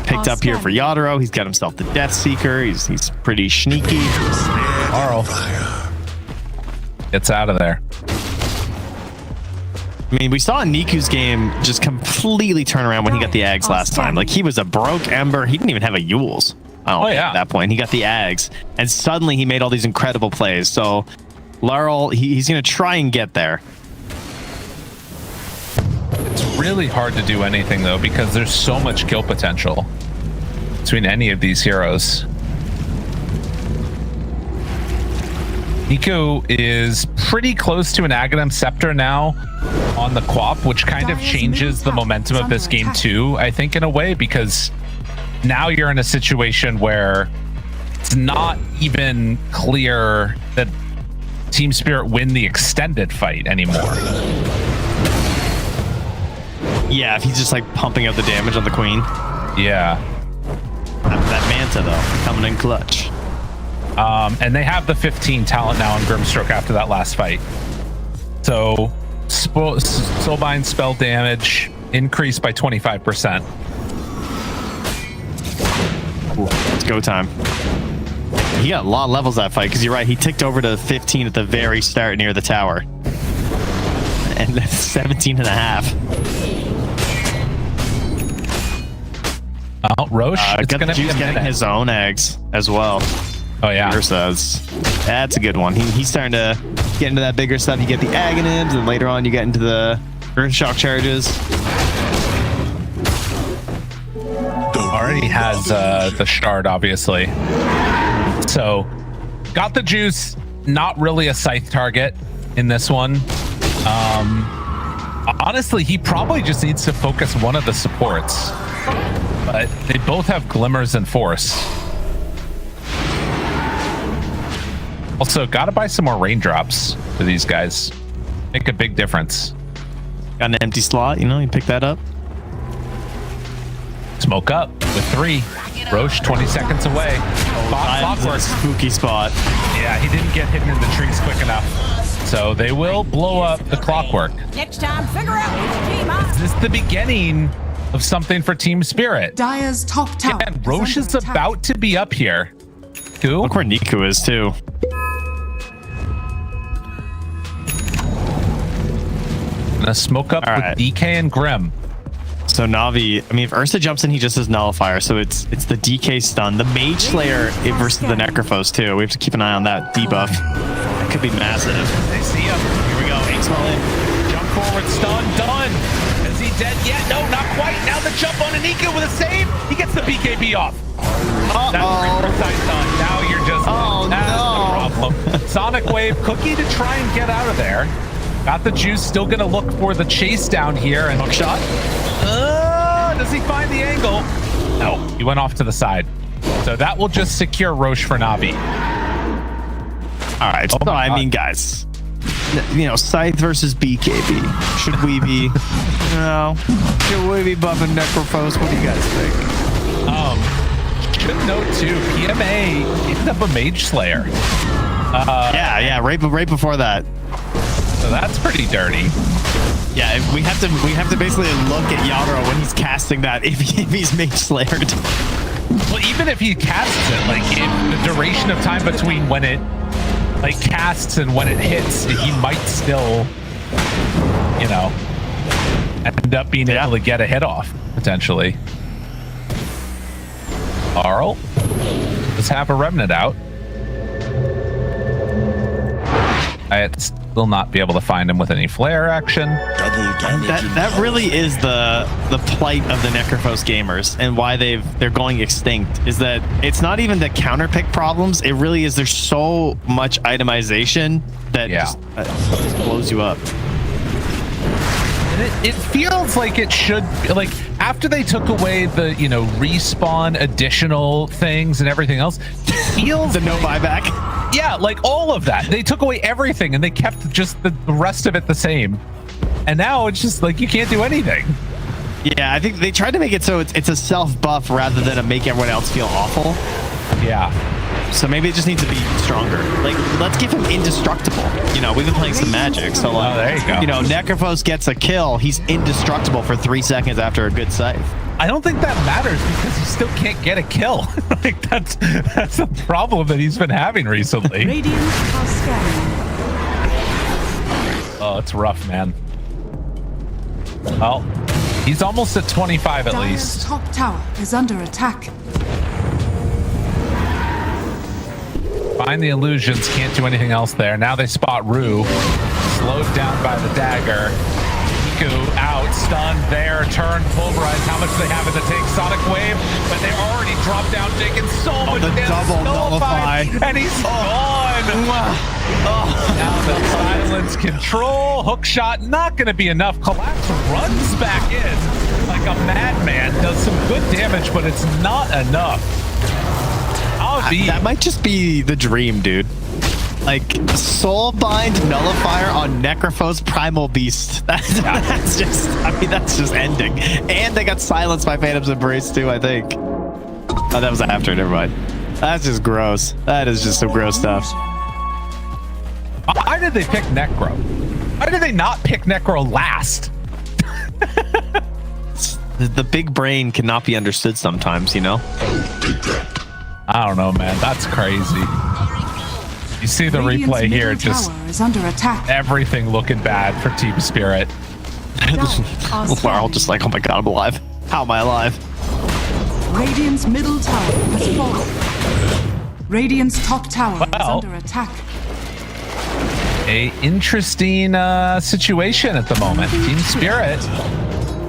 S6: picked up here for Yadro. He's got himself the Death Seeker. He's pretty sneaky.
S5: Carl gets out of there.
S6: I mean, we saw Niku's game just completely turn around when he got the Ags last time. Like, he was a broke Ember. He didn't even have a Yules. At that point. He got the Ags. And suddenly he made all these incredible plays. So, Laurel, he's going to try and get there.
S5: It's really hard to do anything, though, because there's so much kill potential between any of these heroes. Niku is pretty close to an Aghanim Scepter now on the Quap, which kind of changes the momentum of this game too, I think, in a way, because now you're in a situation where it's not even clear that Team Spirit win the extended fight anymore.
S6: Yeah, if he's just like pumping out the damage on the Queen.
S5: Yeah.
S6: That Manta, though, coming in clutch.
S5: And they have the 15 talent now on Grimstroke after that last fight. So Soulbind spell damage increased by 25%.
S6: Ooh, it's go time. He got a lot of levels that fight, because you're right, he ticked over to 15 at the very start near the tower. And then 17 and a half.
S5: Roche, it's
S6: got
S5: gonna be
S6: getting his own eggs as well.
S5: Oh yeah,
S6: says that's a good one. He's starting to get into that bigger stuff. You get the Aghanims, and later on you get into the Earth Shock charges.
S5: Already has the shard, obviously. So got the juice. Not really a scythe target in this one. Honestly, he probably just needs to focus one of the supports. But they both have glimmers and force. Also, gotta buy some more raindrops for these guys. Make a big difference.
S6: Got an empty slot, you pick that up.
S5: Smoke up with 3. Roche 20 seconds away.
S6: Clockwork. Spooky spot.
S5: Yeah, he didn't get hidden in the trees quick enough. So they will blow up the Clockwork.
S2: Next time, figure out which team
S5: Is this the beginning of something for Team Spirit?
S1: Dire's top tower.
S5: Yeah, Roche is about to be up here. Who?
S6: Look where Niku is too.
S5: Gonna smoke up with DK and Grim.
S6: So Navi, I mean, if Ursa jumps in, he just has Nullifier. So it's the DK stun. The Mage Slayer versus the Necrophos too. We have to keep an eye on that debuff. That could be massive.
S5: They see him.
S6: Here we go. X-Mall in.
S5: Jump forward, stun, done. Is he dead yet? No, not quite. Now the jump on Anika with a save. He gets the BKB off. That's precise done. Now you're just that's the problem. Sonic Wave, Cookie to try and get out of there. Got the juice, still gonna look for the chase down here and hook shot. Does he find the angle? No, he went off to the side. So that will just secure Roche for Navi.
S6: All right. So, I mean, guys, Scythe versus BKB. Should we be, should we be buffing Necrophos? What do you guys think?
S5: Should note too, PMA ended up a Mage Slayer.
S6: Right before that.
S5: So that's pretty dirty.
S6: Yeah, we have to basically look at Yadro when he's casting that if he's Mage Slayered.
S5: Well, even if he casts it, like the duration of time between when it like casts and when it hits, he might still, you know, end up being able to get a hit off potentially. Arl, let's have a remnant out. I'd still not be able to find him with any flare action.
S6: That really is the plight of the Necrophos gamers and why they're going extinct, is that it's not even the counterpick problems. It really is, there's so much itemization that just blows you up.
S5: And it feels like it should, like, after they took away the, you know, respawn additional things and everything else, it feels
S6: the no buyback.
S5: Yeah, like all of that. They took away everything and they kept just the rest of it the same. And now it's just like you can't do anything.
S6: Yeah, I think they tried to make it so it's a self buff rather than a make everyone else feel awful.
S5: Yeah.
S6: So maybe it just needs to be stronger. Like, let's give him indestructible. You know, we've been playing some Magic, so like,
S5: there you go.
S6: You know, Necrophos gets a kill, he's indestructible for 3 seconds after a good save.
S5: I don't think that matters because he still can't get a kill. Like that's the problem that he's been having recently.
S2: Radiant are scanning.
S5: Oh, it's rough, man. Well, he's almost at 25 at
S1: Dire's
S5: least.
S1: top tower is under attack.
S5: Find the illusions, can't do anything else there. Now they spot Rue, slowed down by the dagger. Iku out, stunned there, turn, pulverized. How much do they have in the tank? Sonic Wave, but they're already dropped down, taking so much
S6: the
S5: damage.
S6: double nullify.
S5: And he's gone. Now the silence control. Hook shot, not going to be enough. Collapse runs back in like a madman. Does some good damage, but it's not enough.
S6: That might just be the dream, dude. Like, Soulbind Nullifier on Necrophos Primal Beast. That's just, I mean, that's just ending. And they got silenced by Phantom's Embrace too, I think. Oh, that was after, never mind. That's just gross. That is just some gross stuff.
S5: Why did they pick Necro? Why did they not pick Necro last?
S6: The big brain cannot be understood sometimes, you know?
S5: I don't know, man. That's crazy. You see the
S1: Radiant's
S5: replay here,
S1: middle
S5: just
S1: tower is under attack.
S5: everything looking bad for Team Spirit.
S6: We're all just like, oh my god, I'm alive. How am I alive?
S1: Radiant's middle tower has fallen. Radiant's top tower is
S5: Well.
S1: under attack.
S5: A interesting situation at the moment. Team Spirit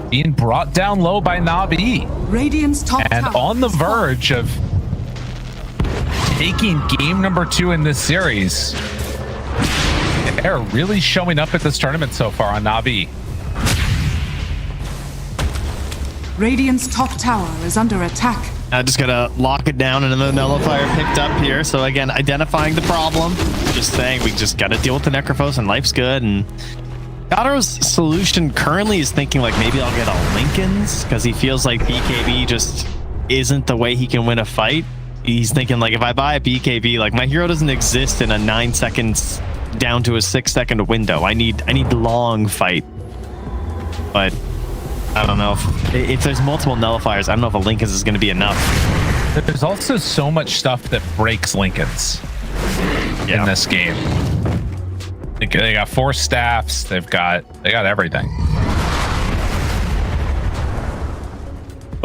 S5: being brought down low by Na'Vi
S1: Radiant's top
S5: and
S1: tower
S5: on the
S1: has fallen.
S5: verge of taking game number 2 in this series. They're really showing up at this tournament so far on Na'Vi.
S1: Radiant's top tower is under attack.
S6: I just gotta lock it down, and another nullifier picked up here. So again, identifying the problem, just saying we just gotta deal with the Necrophos and life's good. And Gato's solution currently is thinking like maybe I'll get a Lincoln's because he feels like BKB just isn't the way he can win a fight. He's thinking like if I buy a BKB, like my hero doesn't exist in a 9 seconds down to a 6-second window. I need long fight. But I don't know if there's multiple nullifiers. I don't know if a Lincoln's is going to be enough.
S5: There's also so much stuff that breaks Lincolns in this game. They got 4 staffs. They got everything.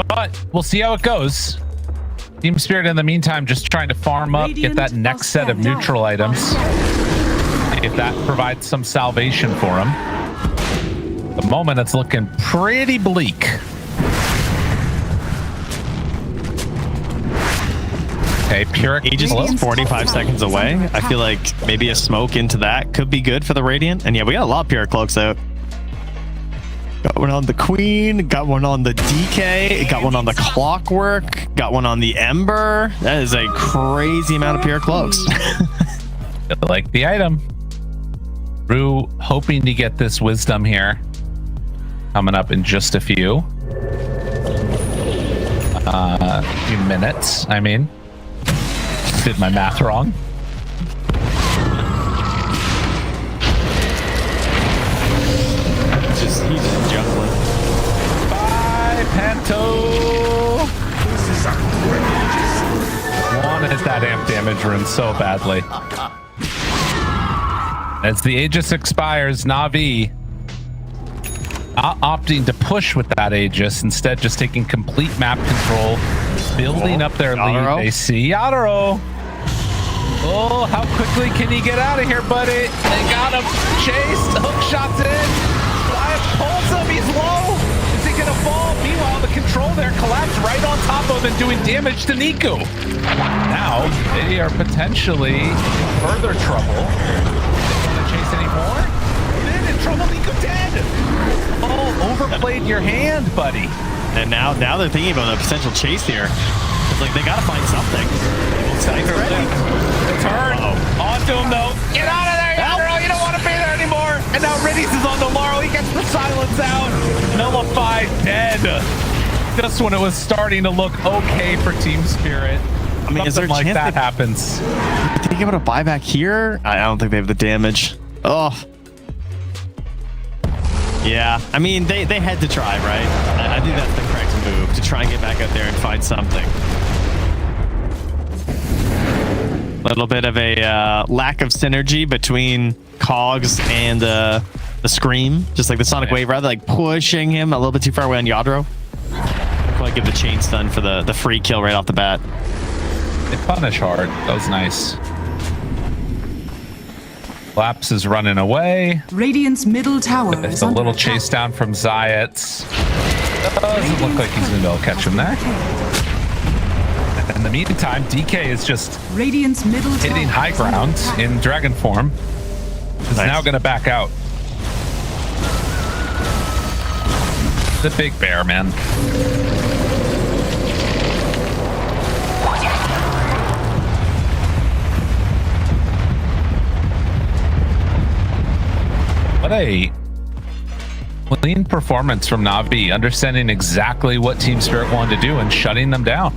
S5: But we'll see how it goes. Team Spirit in the meantime just trying to farm up, get that next set of neutral items. If that provides some salvation for him. At the moment it's looking pretty bleak. Okay, Pyrrhic
S6: Aegis is 45 seconds away. I feel like maybe a smoke into that could be good for the Radiant. And yeah, we got a lot of Pyrrhic cloaks out. Got one on the Queen, got one on the DK, got one on the Clockwork, got one on the Ember. That is a crazy amount of Pyrrhic cloaks.
S5: Like the item. Rue hoping to get this wisdom here. Coming up in just a few minutes, I mean. Did my math wrong.
S6: He's just juggling.
S5: Bye, Panto. damage rune so badly. As the Aegis expires, Na'Vi opting to push with that Aegis, instead just taking complete map control, building up their lead. They see Yadaro. Oh, how quickly can he get out of here, buddy? They got him chased. Hook shots in. Live pulls him. He's low. Is he gonna fall? Meanwhile, the control there collapsed right on top of him, doing damage to Niku. Now they are potentially in further trouble. Chase anymore? In trouble, Nico dead. Oh, overplayed your hand, buddy.
S6: And now they're thinking about a potential chase here. It's like they gotta find something.
S5: The turn onto him though. Get out of there, Yadro. You don't want to be there anymore. And now Riddies is on the Laurel. He gets the silence out. Nullified dead. Just when it was starting to look okay for Team Spirit.
S6: I mean, is there a
S5: like
S6: chance
S5: that happens?
S6: Did he able to buy back here? I don't think they have the damage. Oh. Yeah, I mean, they had to try, right? I think that's the correct move, to try and get back out there and find something. A little bit of a lack of synergy between Cogs and the Scream. Just like the Sonic Wave, rather like pushing him a little bit too far away on Yadro. Quite give the chain stun for the free kill right off the bat.
S5: They punish hard. That was nice. Laps is running away.
S1: Radiant's middle tower
S5: It's
S1: is
S5: a
S1: under
S5: little
S1: attack.
S5: chase down from Zayats. Doesn't look like he's going to be able to catch him there. In the meantime, DK is just
S1: Radiant's middle
S5: hitting
S1: tower
S5: high
S1: is under
S5: ground
S1: attack.
S5: in dragon form. Is now going to back out. The big bear, man. What a clean performance from Na'Vi, understanding exactly what Team Spirit wanted to do and shutting them down.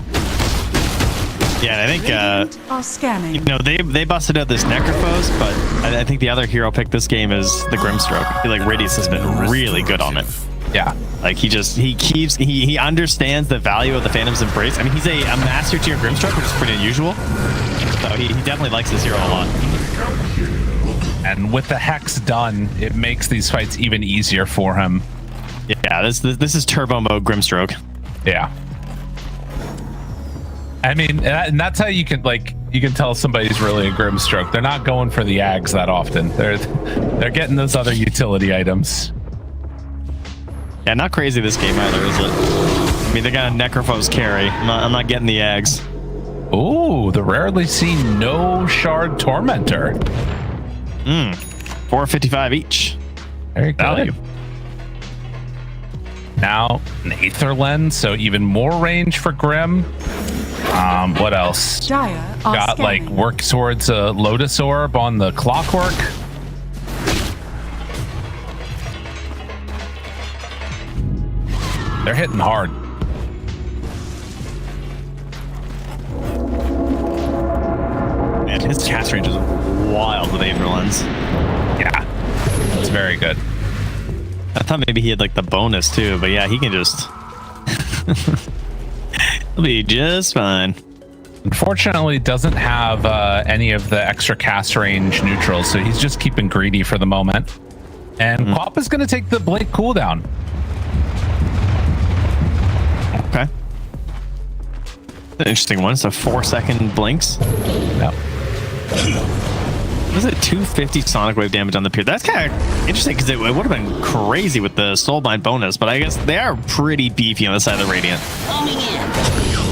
S6: Yeah, and I think
S1: Radiant are scanning.
S6: you know, they busted out this Necrophos, but I think the other hero pick this game is the Grimstroke. I feel like Radius has been really good on it.
S5: Yeah.
S6: Like he understands the value of the Phantom's Embrace. I mean, he's a master tier Grimstroke, which is pretty unusual. So he definitely likes this hero a lot.
S5: And with the Hex done, it makes these fights even easier for him.
S6: Yeah, this is turbo mode Grimstroke.
S5: Yeah. I mean, and that's how you can tell somebody's really a Grimstroke. They're not going for the Ags that often. They're getting those other utility items.
S6: Yeah, not crazy this game either, is it? I mean, they got a Necrophos carry. I'm not getting the Ags.
S5: Ooh, the rarely seen no shard tormentor.
S6: 455 each.
S5: Very good.
S6: Value.
S5: Now, an Aether Lens, so even more range for Grim. What else?
S1: Dire are
S5: Got
S1: scanning.
S5: like work towards a Lotus Orb on the Clockwork. They're hitting hard.
S6: Man, his cast range is wild with Aether Lens.
S5: Yeah, that's very good.
S6: I thought maybe he had like the bonus too, but yeah, he can just he'll be just fine.
S5: Unfortunately, doesn't have any of the extra cast range neutrals, so he's just keeping greedy for the moment. And Quap is going to take the Blink cooldown.
S6: Okay. An interesting one. So 4-second blinks.
S5: Yep.
S6: Was it 250 Sonic Wave damage on the pier? That's kind of interesting because it would have been crazy with the Soulbind bonus, but I guess they are pretty beefy on the side of the Radiant.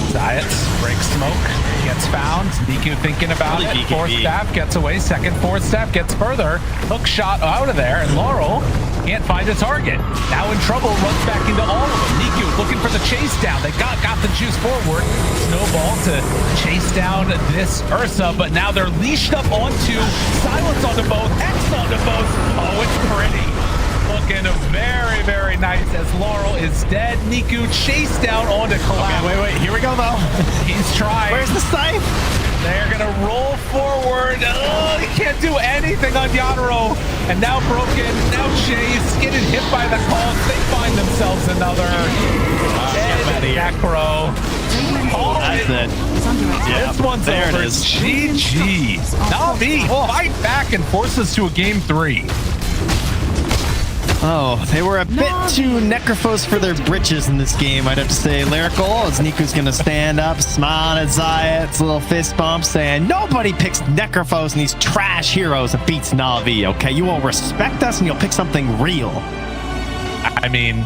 S5: Zayats breaks smoke, gets found. Niku thinking about
S6: Really
S5: it.
S6: BKB.
S5: Fourth staff gets away. Second, fourth staff gets further. Hook shot out of there, and Laurel can't find a target. Now in trouble, runs back into all of them. Niku looking for the chase down. They got the juice forward. Snowball to chase down this Ursa, but now they're leashed up onto Silence onto both, X onto both. Oh, it's pretty. Looking very, very nice as Laurel is dead. Niku chased down onto Collapse.
S6: Okay, wait. Here we go, though.
S5: He's trying.
S6: Where's the scythe?
S5: They're going to roll forward. Oh, he can't do anything on Yadro. And now Broken, now Chase, getting hit by the calls. They find themselves another. Necro.
S6: That's it.
S1: is under attack.
S6: Yeah,
S5: This one's
S6: there
S5: over.
S6: it is.
S5: GG. Na'Vi fight back and force us to a game 3.
S6: Oh, they were a bit too necrophos for their britches in this game, I'd have to say. Lyrical, as Niku's going to stand up, smiling at Zayat's little fist bump, saying, nobody picks necrophos and these trash heroes and beats Na'Vi, okay? You won't respect us and you'll pick something real.
S5: I mean,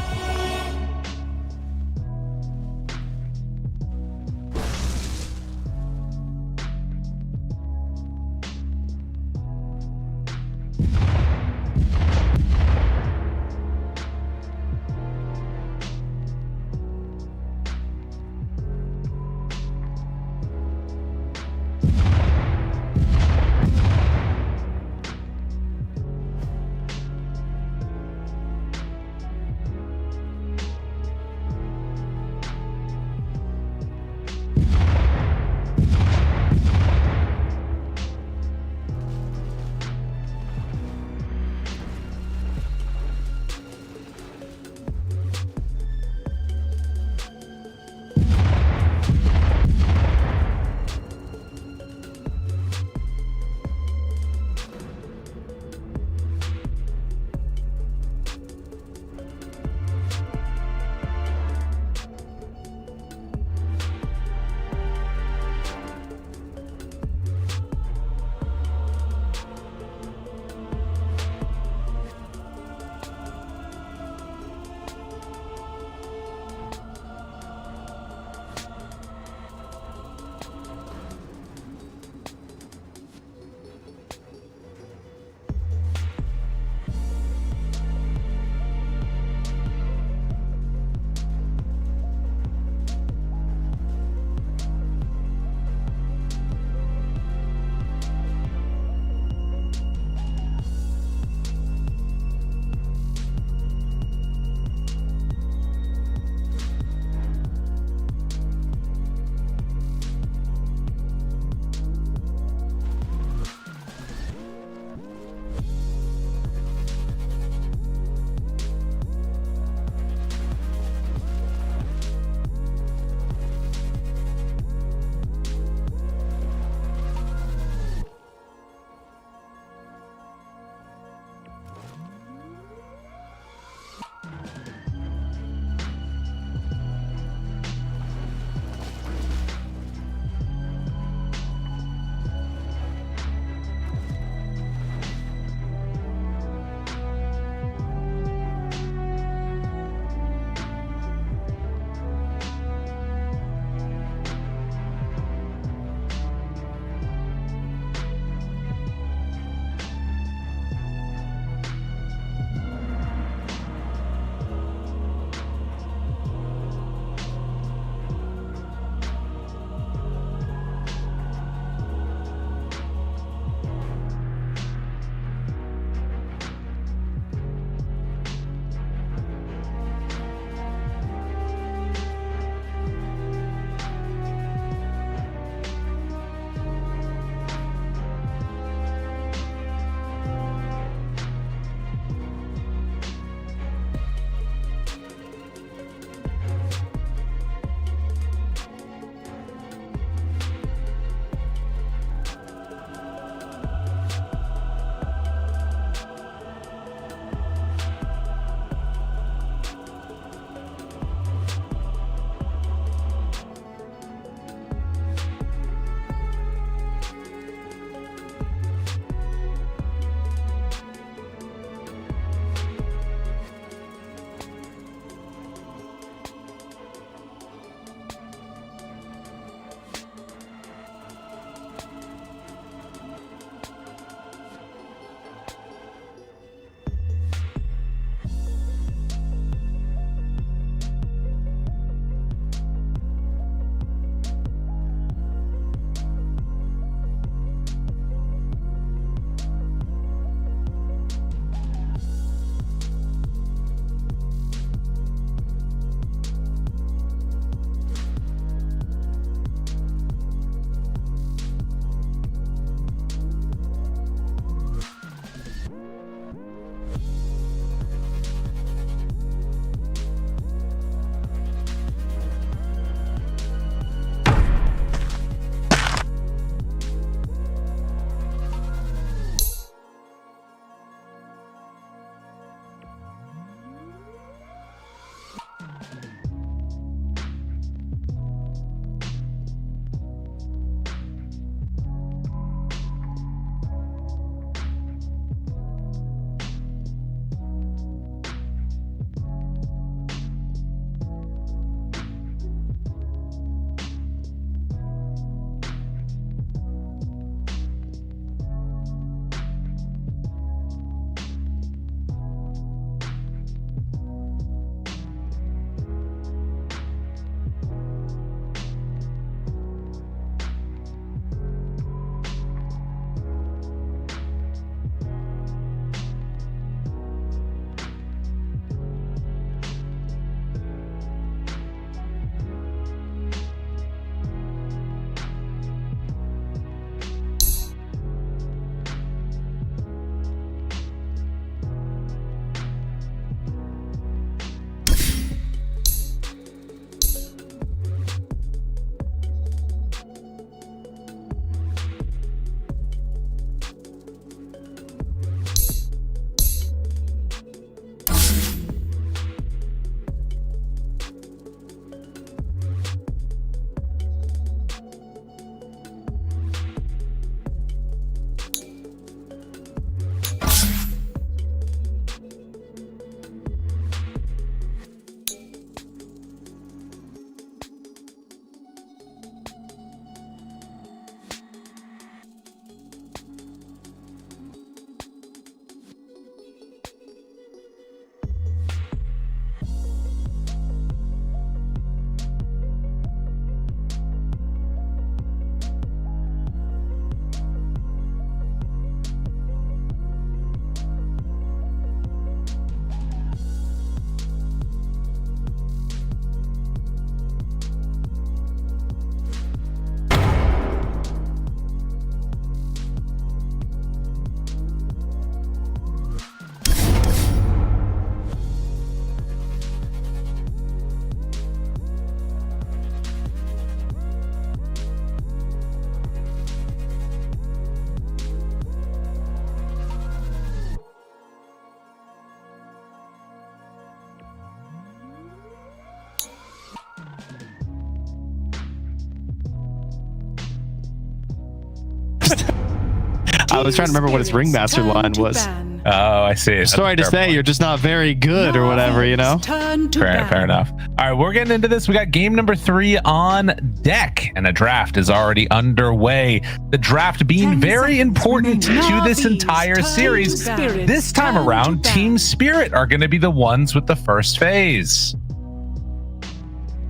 S6: I was trying to remember what his ringmaster line was.
S5: Oh, I see.
S6: Sorry to say, you're just not very good or whatever, you know?
S5: Fair enough. All right, we're getting into this. We got game number 3 on deck, and a draft is already underway. The draft being very important to this entire series. This time around, Team Spirit are going to be the ones with the first phase.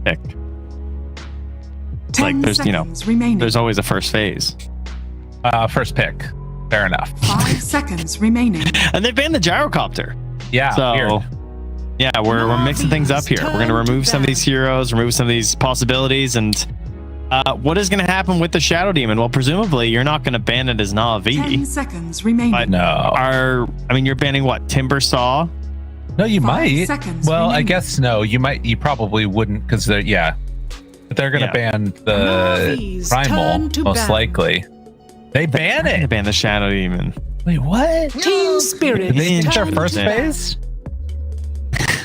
S6: Pick. Like there's, you know, there's always a first phase.
S5: First pick. Fair enough.
S1: 5 seconds remaining.
S6: And they banned the gyrocopter.
S5: Yeah.
S6: So,
S5: weird.
S6: yeah, we're mixing things up here. We're going to remove some of these heroes, remove some of these possibilities, and what is going to happen with the Shadow Demon? Well, presumably you're not going to ban it as Na'vi.
S1: 10 seconds remaining.
S6: But I mean, you're banning what? Timber Saw?
S5: No, you
S1: 5
S5: might.
S1: seconds
S5: Well, I
S1: remaining.
S5: guess no. You might. You probably wouldn't because they're but they're going to ban the
S2: Navi's
S5: Primal
S2: turn to
S5: most
S2: ban.
S5: likely. They ban
S6: They
S5: it.
S6: ban the Shadow Demon.
S5: Wait, what?
S2: Team Spirit.
S5: Did they change their
S2: turn
S5: first
S2: to ban.
S5: phase?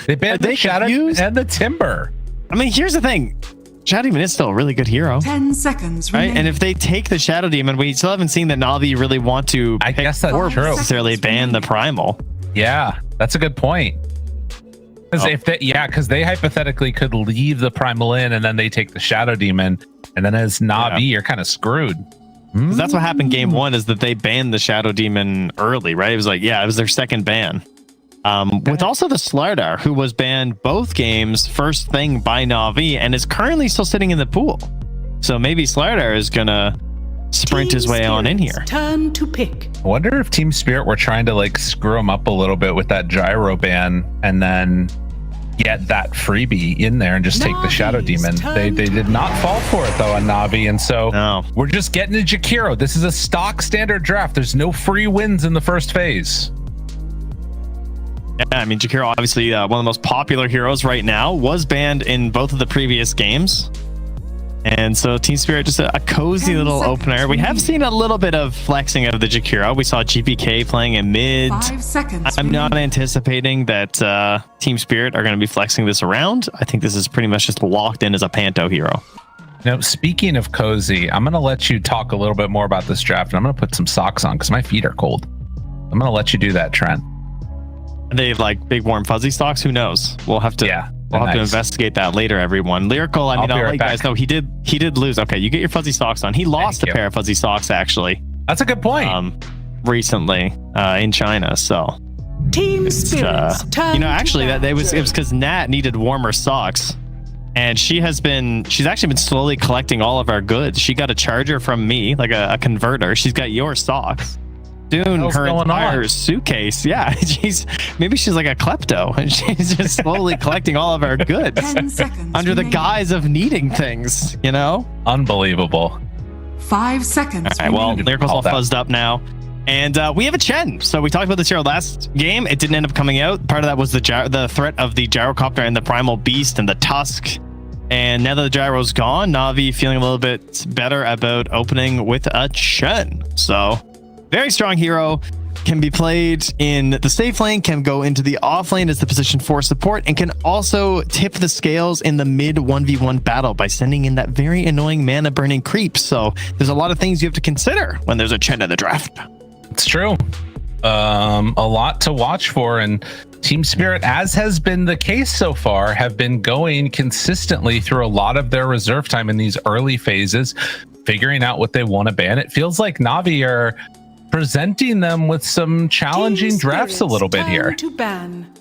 S5: They banned
S6: Are
S5: the
S6: they
S5: Shadow
S6: confused?
S5: and the Timber.
S6: I mean, here's the thing. Shadow Demon is still a really good hero.
S1: 10 seconds
S6: Right,
S1: remaining.
S6: and if they take the Shadow Demon, we still haven't seen that Na'vi really want to.
S5: I
S6: pick
S5: guess that's
S6: or
S5: true.
S6: necessarily ban the Primal.
S5: Yeah, that's a good point. Because because they hypothetically could leave the Primal in, and then they take the Shadow Demon, and then as Na'vi, you're kind of screwed.
S6: 'Cause that's what happened game 1 is that they banned the Shadow Demon early, right? It was like, it was their second ban. With also the Slardar, who was banned both games first thing by Na'vi and is currently still sitting in the pool. So maybe Slardar is gonna sprint his way on in here.
S2: Turn to pick.
S5: I wonder if Team Spirit were trying to like screw them up a little bit with that gyro ban, and then get that freebie in there and just take the Shadow Demon. They did not fall for it though on Na'vi, and so
S6: No.
S5: we're just getting a Jakiro. This is a stock standard draft. There's no free wins in the first phase.
S6: Yeah, I mean, Jakiro, obviously one of the most popular heroes right now, was banned in both of the previous games. And so Team Spirit, just a cozy
S1: 10
S6: little
S1: seconds
S6: opener. We have seen a little bit of flexing of the Jakiro. We saw GPK playing in mid.
S1: 5 seconds
S6: I'm not
S1: remaining.
S6: anticipating that Team Spirit are going to be flexing this around. I think this is pretty much just locked in as a Panto hero.
S5: Now, speaking of cozy, I'm going to let you talk a little bit more about this draft, and I'm going to put some socks on because my feet are cold. I'm going to let you do that, Trent.
S6: Are they like big warm fuzzy socks? Who knows? We'll have to. We'll have to investigate that later, everyone. Lyrical, I mean,
S5: I'll be
S6: I'll
S5: right
S6: let you guys
S5: back.
S6: know he did lose. Okay, you get your fuzzy socks on. He lost
S5: Thank
S6: a
S5: you.
S6: pair of fuzzy socks actually.
S5: That's a good point.
S6: Recently in China. So
S2: Team Spirit. Turn
S6: actually
S2: to
S6: it was
S2: ban.
S6: because Nat needed warmer socks. And she's actually been slowly collecting all of our goods. She got a charger from me, like a converter. She's got your socks. Soon
S5: What's
S6: her
S5: going
S6: entire
S5: on?
S6: suitcase. Yeah, she's like a klepto, and she's just slowly collecting all of our goods
S1: 10 seconds
S6: under the
S1: remaining.
S6: guise of needing things. You know.
S5: Unbelievable.
S1: 5 seconds
S6: All right. Well,
S1: remaining.
S6: Lyrical's all
S5: Call that.
S6: fuzzed up now. And we have a Chen. So we talked about this hero last game. It didn't end up coming out. Part of that was the threat of the gyrocopter and the primal beast and the tusk. And now that the gyro's gone, Na'vi feeling a little bit better about opening with a Chen. So very strong hero. Can be played in the safe lane, can go into the off lane as the position 4 support, and can also tip the scales in the mid 1v1 battle by sending in that very annoying mana burning creep. So there's a lot of things you have to consider when there's a Chen in the draft.
S5: It's true. A lot to watch for, and Team Spirit, as has been the case so far, have been going consistently through a lot of their reserve time in these early phases, figuring out what they want to ban. It feels like Na'vi are presenting them with some challenging
S2: Team
S5: drafts a little bit
S2: Spirit's
S5: here.
S2: turn to ban.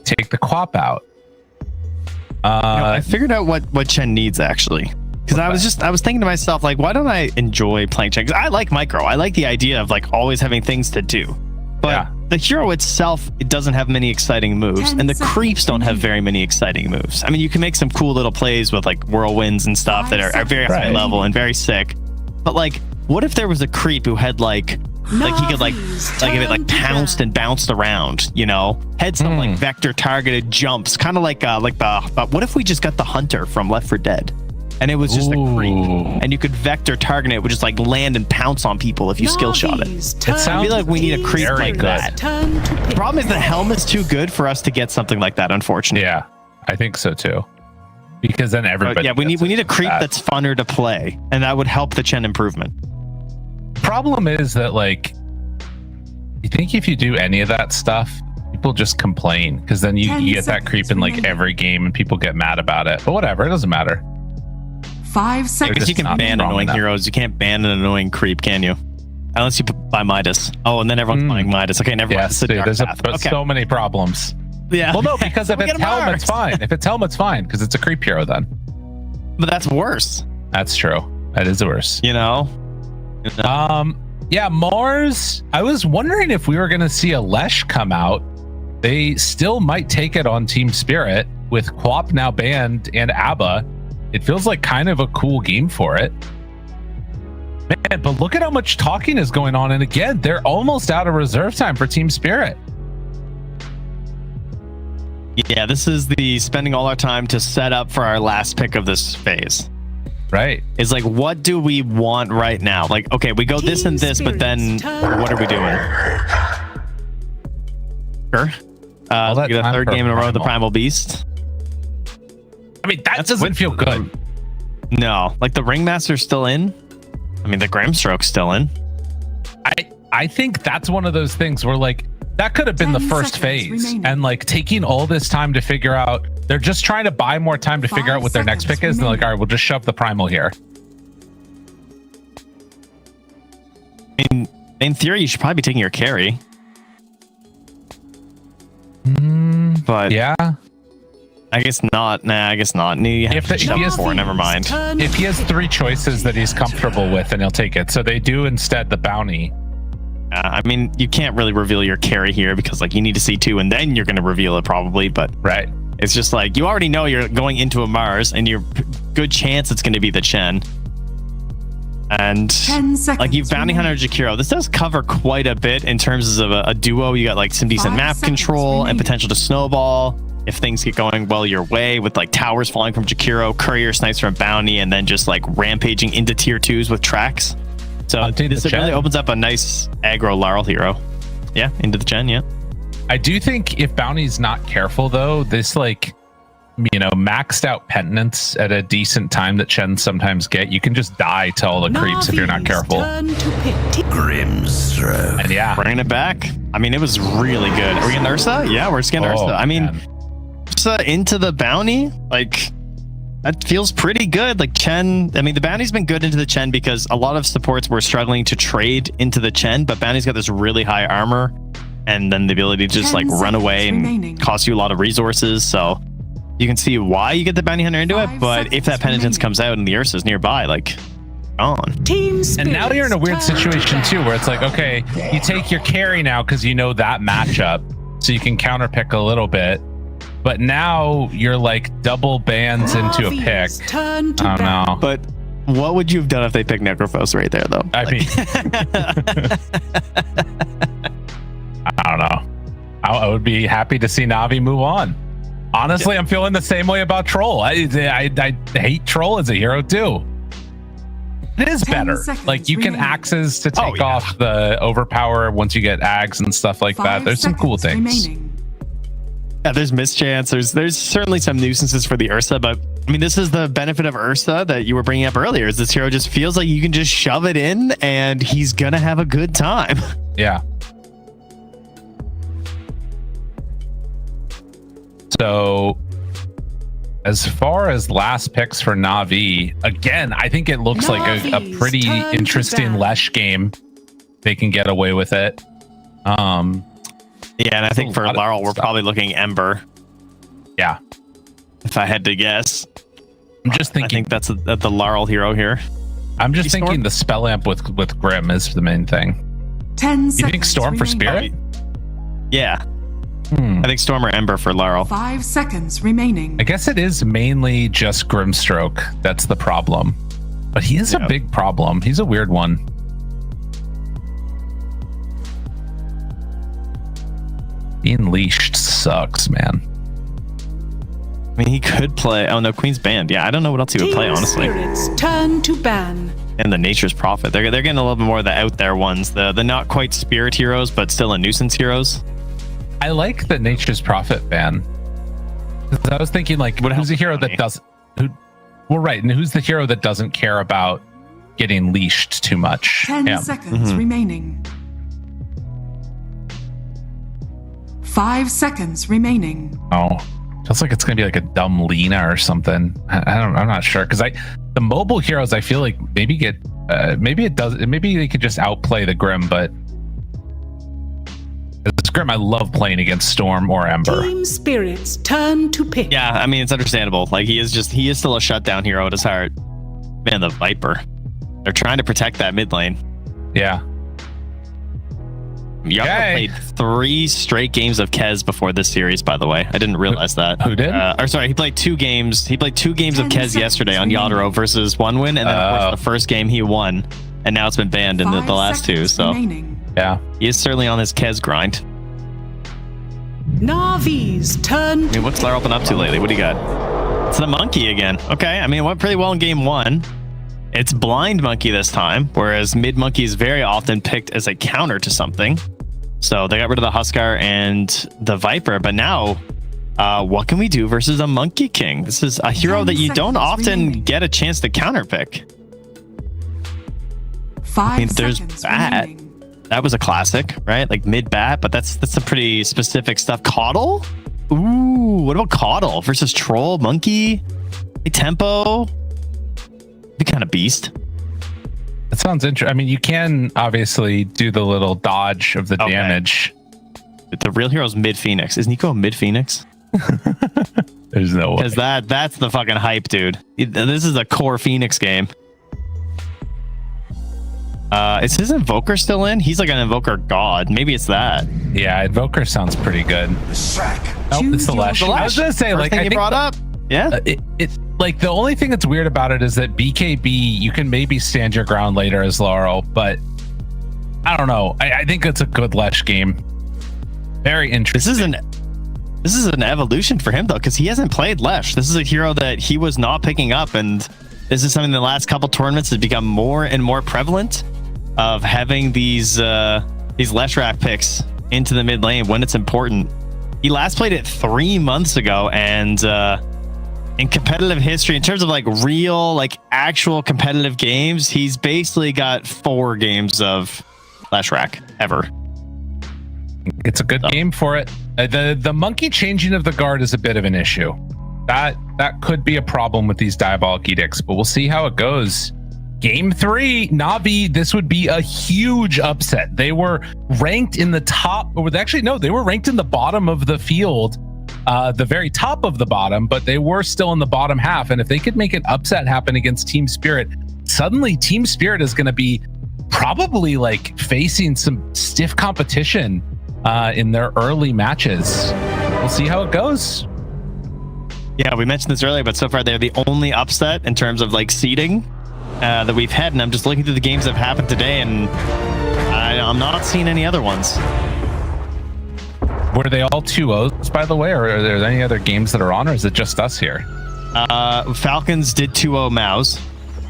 S5: Take the quap out.
S6: I figured out what Chen needs actually. Because I was thinking to myself, like, why don't I enjoy playing Chen? Because I like micro. I like the idea of like always having things to do. But the hero itself, it doesn't have many exciting moves,
S1: 10
S6: and the
S1: seconds
S6: creeps don't have very many exciting moves. I mean, you can make some cool little plays with like whirlwinds and stuff that are very high
S5: Right.
S6: level and very sick. But like, what if there was a creep who had like he could if it like pounced and bounced around, you know, had some like vector targeted jumps, kind of like what if we just got the hunter from Left 4 Dead? And it was just a creep, and you could vector target it, it would just like land and pounce on people if you skill shot it. I feel like we need a creep
S5: very
S6: like
S5: good.
S6: that. The problem is the helm is too good for us to get something like that, unfortunately.
S5: Yeah, I think so too. Because then everybody.
S6: We
S5: gets
S6: need a
S5: into
S6: creep
S5: that.
S6: that's funner to play, and that would help the Chen improvement.
S5: problem is that, like, you think if you do any of that stuff, people just complain, because then you get that creep in like every game and people get mad about it. But whatever, it doesn't matter.
S1: 5 seconds.
S6: Because you can ban annoying
S5: enough.
S6: heroes. You can't ban an annoying creep, can you? Unless you buy Midas. Oh, and then everyone's buying Midas. Okay, never mind.
S5: Yes, dude, there's so many problems.
S6: Yeah.
S5: Well, no, because if it's helmet's fine. If it's helmet's fine, because it's a creep hero then.
S6: But that's worse.
S5: That's true. That is worse.
S6: You know?
S5: Yeah, Mars. I was wondering if we were going to see a Lesh come out. They still might take it on Team Spirit with Quap now banned and ABBA. It feels like kind of a cool game for it. Man, but look at how much talking is going on. And again, they're almost out of reserve time for Team Spirit.
S6: Yeah, this is the spending all our time to set up for our last pick of this phase.
S5: Right.
S6: It's like, what do we want right now? Like, okay, we go this and this, but then what are we doing? Sure. We get a third game in a row of the Primal Beast.
S5: I mean, that doesn't feel good.
S6: No, like the Ringmaster's still in. I mean, the Grimstroke's still in.
S5: I think that's one of those things where, like, that could have been the first phase remaining. And like taking all this time to figure out, they're just trying to buy more time to figure out what their next pick is. And they're like, all right, we'll just shove the Primal here.
S6: In theory, you should probably be taking your carry. But
S5: yeah,
S6: I guess not. Nah, I guess not. If he has 4, never mind.
S5: If he has 3 choices that he's comfortable with, then he'll take it. So they do instead the bounty.
S6: I mean, you can't really reveal your carry here because, like, you need to see 2 and then you're going to reveal it probably. But
S5: right,
S6: it's just like you already know you're going into a Mars and you're good chance it's going to be the Chen. And like you bounty hunter Jakiro, this does cover quite a bit in terms of a duo. You got like some decent map control and potential to snowball if things get going well your way with like towers falling from Jakiro, courier snipes from bounty, and then just like rampaging into tier 2s with tracks. So this really opens up a nice aggro Laurel hero. Yeah, into the Chen, yeah.
S5: I do think if bounty's not careful though, this like, you know, maxed out penitence at a decent time that Chens sometimes get, you can just die to all the creeps if you're not careful.
S7: Grimstroke.
S5: And yeah,
S6: bringing it back. I mean, it was really good. Are we getting Ursa? Yeah, we're just getting Ursa. I mean, Ursa into the bounty, like that feels pretty good. Like Chen, I mean, the bounty's been good into the Chen because a lot of supports were struggling to trade into the Chen, but bounty's got this really high armor and then the ability to just like run away and cost you a lot of resources. So you can see why you get the bounty hunter into it, but if that penitence comes out and the Ursa's nearby, like, on.
S5: And now you're in a weird situation too, where it's like, okay, you take your carry now because you know that matchup, so you can counter pick a little bit. But now you're like double bans into a pick. I don't know.
S6: But what would you have done if they picked Necrophos right there, though?
S5: I mean, I don't know. I would be happy to see Na'Vi move on. Honestly, I'm feeling the same way about Troll. I hate Troll as a hero too. It is better. Like you can axes to take off the overpower once you get ags and stuff like that. There's some cool things.
S6: Yeah, there's mischance. There's certainly some nuisances for the Ursa, but I mean, this is the benefit of Ursa that you were bringing up earlier. Is this hero just feels like you can just shove it in and he's gonna have a good time.
S5: Yeah. So, as far as last picks for Na'Vi, again, I think it looks like a pretty interesting Lesh game. They can get away with it.
S6: Yeah, and I think for Laurel, we're probably looking Ember.
S5: Yeah.
S6: If I had to guess.
S5: I'm just thinking.
S6: I think that's the Laurel hero here.
S5: I'm just thinking the spell amp with Grim is the main thing.
S1: 10 seconds.
S5: You think Storm for Spirit?
S6: Yeah. I think Storm or Ember for Laurel.
S1: 5 seconds remaining.
S5: I guess it is mainly just Grimstroke that's the problem. But he is a big problem. He's a weird one. Being leashed sucks, man.
S6: I mean, he could play. Oh no, Queen's Band. Yeah, I don't know what else he would play, honestly.
S2: Spirits turn to ban.
S6: And the Nature's Prophet. They're getting a little bit more of the out there ones. The not quite spirit heroes, but still a nuisance heroes.
S5: I like the Nature's Prophet ban. I was thinking, like, who's a hero that doesn't? Well, right, and who's the hero that doesn't care about getting leashed too much.
S1: 10 seconds remaining. 5 seconds remaining.
S5: Oh, feels like it's gonna be like a dumb Lena or something. I'm not sure because the mobile heroes I feel like maybe they could just outplay the Grim, but this Grim I love playing against Storm or Ember.
S2: Team Spirit's turn to pick.
S6: Yeah, I mean, it's understandable. Like, he is still a shutdown hero at his heart. Man, the Viper. They're trying to protect that mid lane.
S5: Yeah.
S6: Yara played 3 straight games of Kez before this series, by the way. I didn't realize that.
S5: Who did?
S6: He played 2 games. He played 2 games of Kez yesterday on Yadro versus 1win, and then of course the first game he won, and now it's been banned in the last 2. So
S5: yeah,
S6: he is certainly on his Kez grind.
S2: Navi's turn.
S6: I mean, what's Larl been up to lately? What do you got? It's the monkey again. Okay, I mean, it went pretty well in game 1. It's blind monkey this time, whereas mid monkey is very often picked as a counter to something. So they got rid of the Huskar and the Viper, but now what can we do versus a Monkey King? This is a hero that you don't often get a chance to counter pick.
S1: 5
S6: I mean, there's
S1: seconds
S6: that.
S1: remaining.
S6: That was a classic, right? Like mid bat, but that's some pretty specific stuff. Caudle? Ooh, what about Caudle versus Troll, Monkey, Tempo? Be kind of beast.
S5: that sounds interesting. I mean, you can obviously do the little dodge of the damage.
S6: The real hero's mid Phoenix. Is Nico mid Phoenix?
S5: There's no way.
S6: Because that's the fucking hype, dude. This is a core Phoenix game. Is his Invoker still in? He's like an Invoker god. Maybe it's that.
S5: Yeah, Invoker sounds pretty good.
S7: The sack.
S5: Nope, it's the Lesh. I was gonna say, like, I think
S6: brought up. Yeah.
S5: It's like the only thing that's weird about it is that BKB, you can maybe stand your ground later as Laurel, but I don't know. I think it's a good Lesh game. Very interesting.
S6: This is an evolution for him though, because he hasn't played Lesh. This is a hero that he was not picking up, and this is something the last couple tournaments has become more and more prevalent of having these Lesh rack picks into the mid lane when it's important. He last played it 3 months ago, and in competitive history, in terms of like real, like actual competitive games, he's basically got 4 games of Lesh rack ever.
S5: It's a good game for it. The monkey changing of the guard is a bit of an issue. That could be a problem with these Diabolic Edicts, but we'll see how it goes. Game 3, Na'Vi, this would be a huge upset. They were ranked in the top, or actually, no, they were ranked in the bottom of the field, the very top of the bottom, but they were still in the bottom half. And if they could make an upset happen against Team Spirit, suddenly Team Spirit is going to be probably like facing some stiff competition in their early matches. We'll see how it goes.
S6: Yeah, we mentioned this earlier, but so far they're the only upset in terms of like seeding that we've had, and I'm just looking through the games that have happened today, and I'm not seeing any other ones.
S5: Were they all 2-0s, by the way, or are there any other games that are on, or is it just us here?
S6: Falcons did 2-0 Mouse.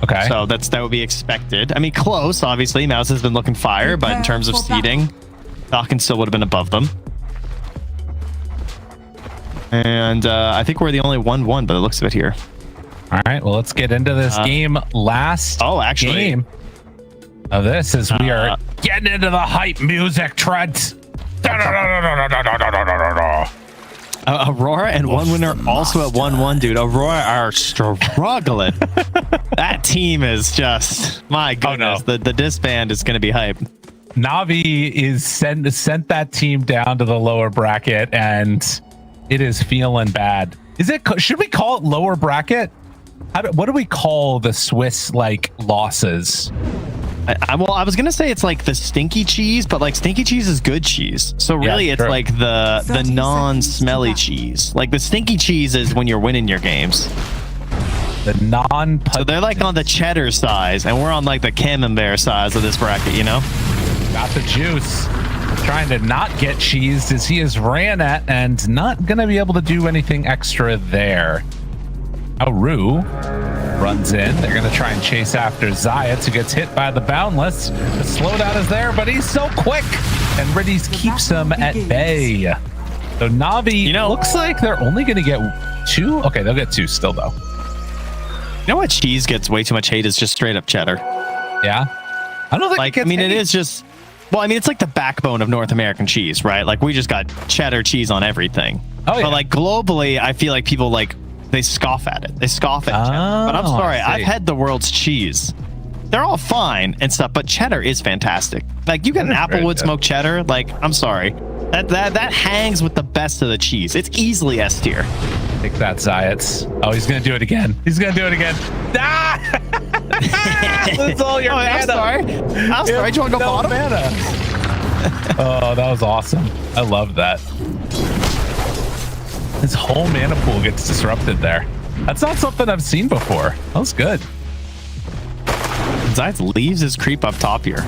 S5: Okay.
S6: So that would be expected. I mean, close, obviously. Mouse has been looking fire, but in terms of seeding, Falcons still would have been above them. And I think we're the only 1-1 by the looks of it here.
S5: All right, well, let's get into this game. Game of this as we are getting into the hype music, Trent.
S6: Aurora and 1win are also at 1-1, dude. Aurora are struggling. That team is just, my goodness. The disband is going to be hype.
S5: Na'Vi is sent that team down to the lower bracket, and it is feeling bad. Should we call it lower bracket? What do we call the Swiss like losses?
S6: Well, I was gonna say it's like the stinky cheese, but like stinky cheese is good cheese. So really, it's like the non-smelly cheese. Like the stinky cheese is when you're winning your games. So they're like on the cheddar size, and we're on like the camembert size of this bracket. You know,
S5: got the juice. Trying to not get cheesed as he is ran at and not gonna be able to do anything extra there. Rue runs in. They're going to try and chase after Zayat, who gets hit by the Boundless. The slowdown is there, but he's so quick, and Riddies keeps him at bay. So Na'Vi, looks like they're only going to get 2. Okay, they'll get 2 still, though.
S6: You know what cheese gets way too much hate is just straight up cheddar.
S5: Yeah. I don't think
S6: Like, I mean, it is just, well, I mean, it's like the backbone of North American cheese, right? Like, we just got cheddar cheese on everything.
S5: Oh, yeah.
S6: But like globally, I feel like people like, they scoff at it. They scoff at cheddar. But I'm sorry, I've had the world's cheese. They're all fine and stuff, but cheddar is fantastic. Like, you get an Applewood smoked cheddar, like, I'm sorry. That hangs with the best of the cheese. It's easily S tier.
S5: Take that, Zayats. Oh, he's gonna do it again. He's gonna do it again. Ah! Lose all your mana.
S6: I'm sorry. Do you want to go bottom?
S5: Mana. Oh, that was awesome. I love that. His whole mana pool gets disrupted there. That's not something I've seen before. That was good.
S6: Zayats leaves his creep up top here.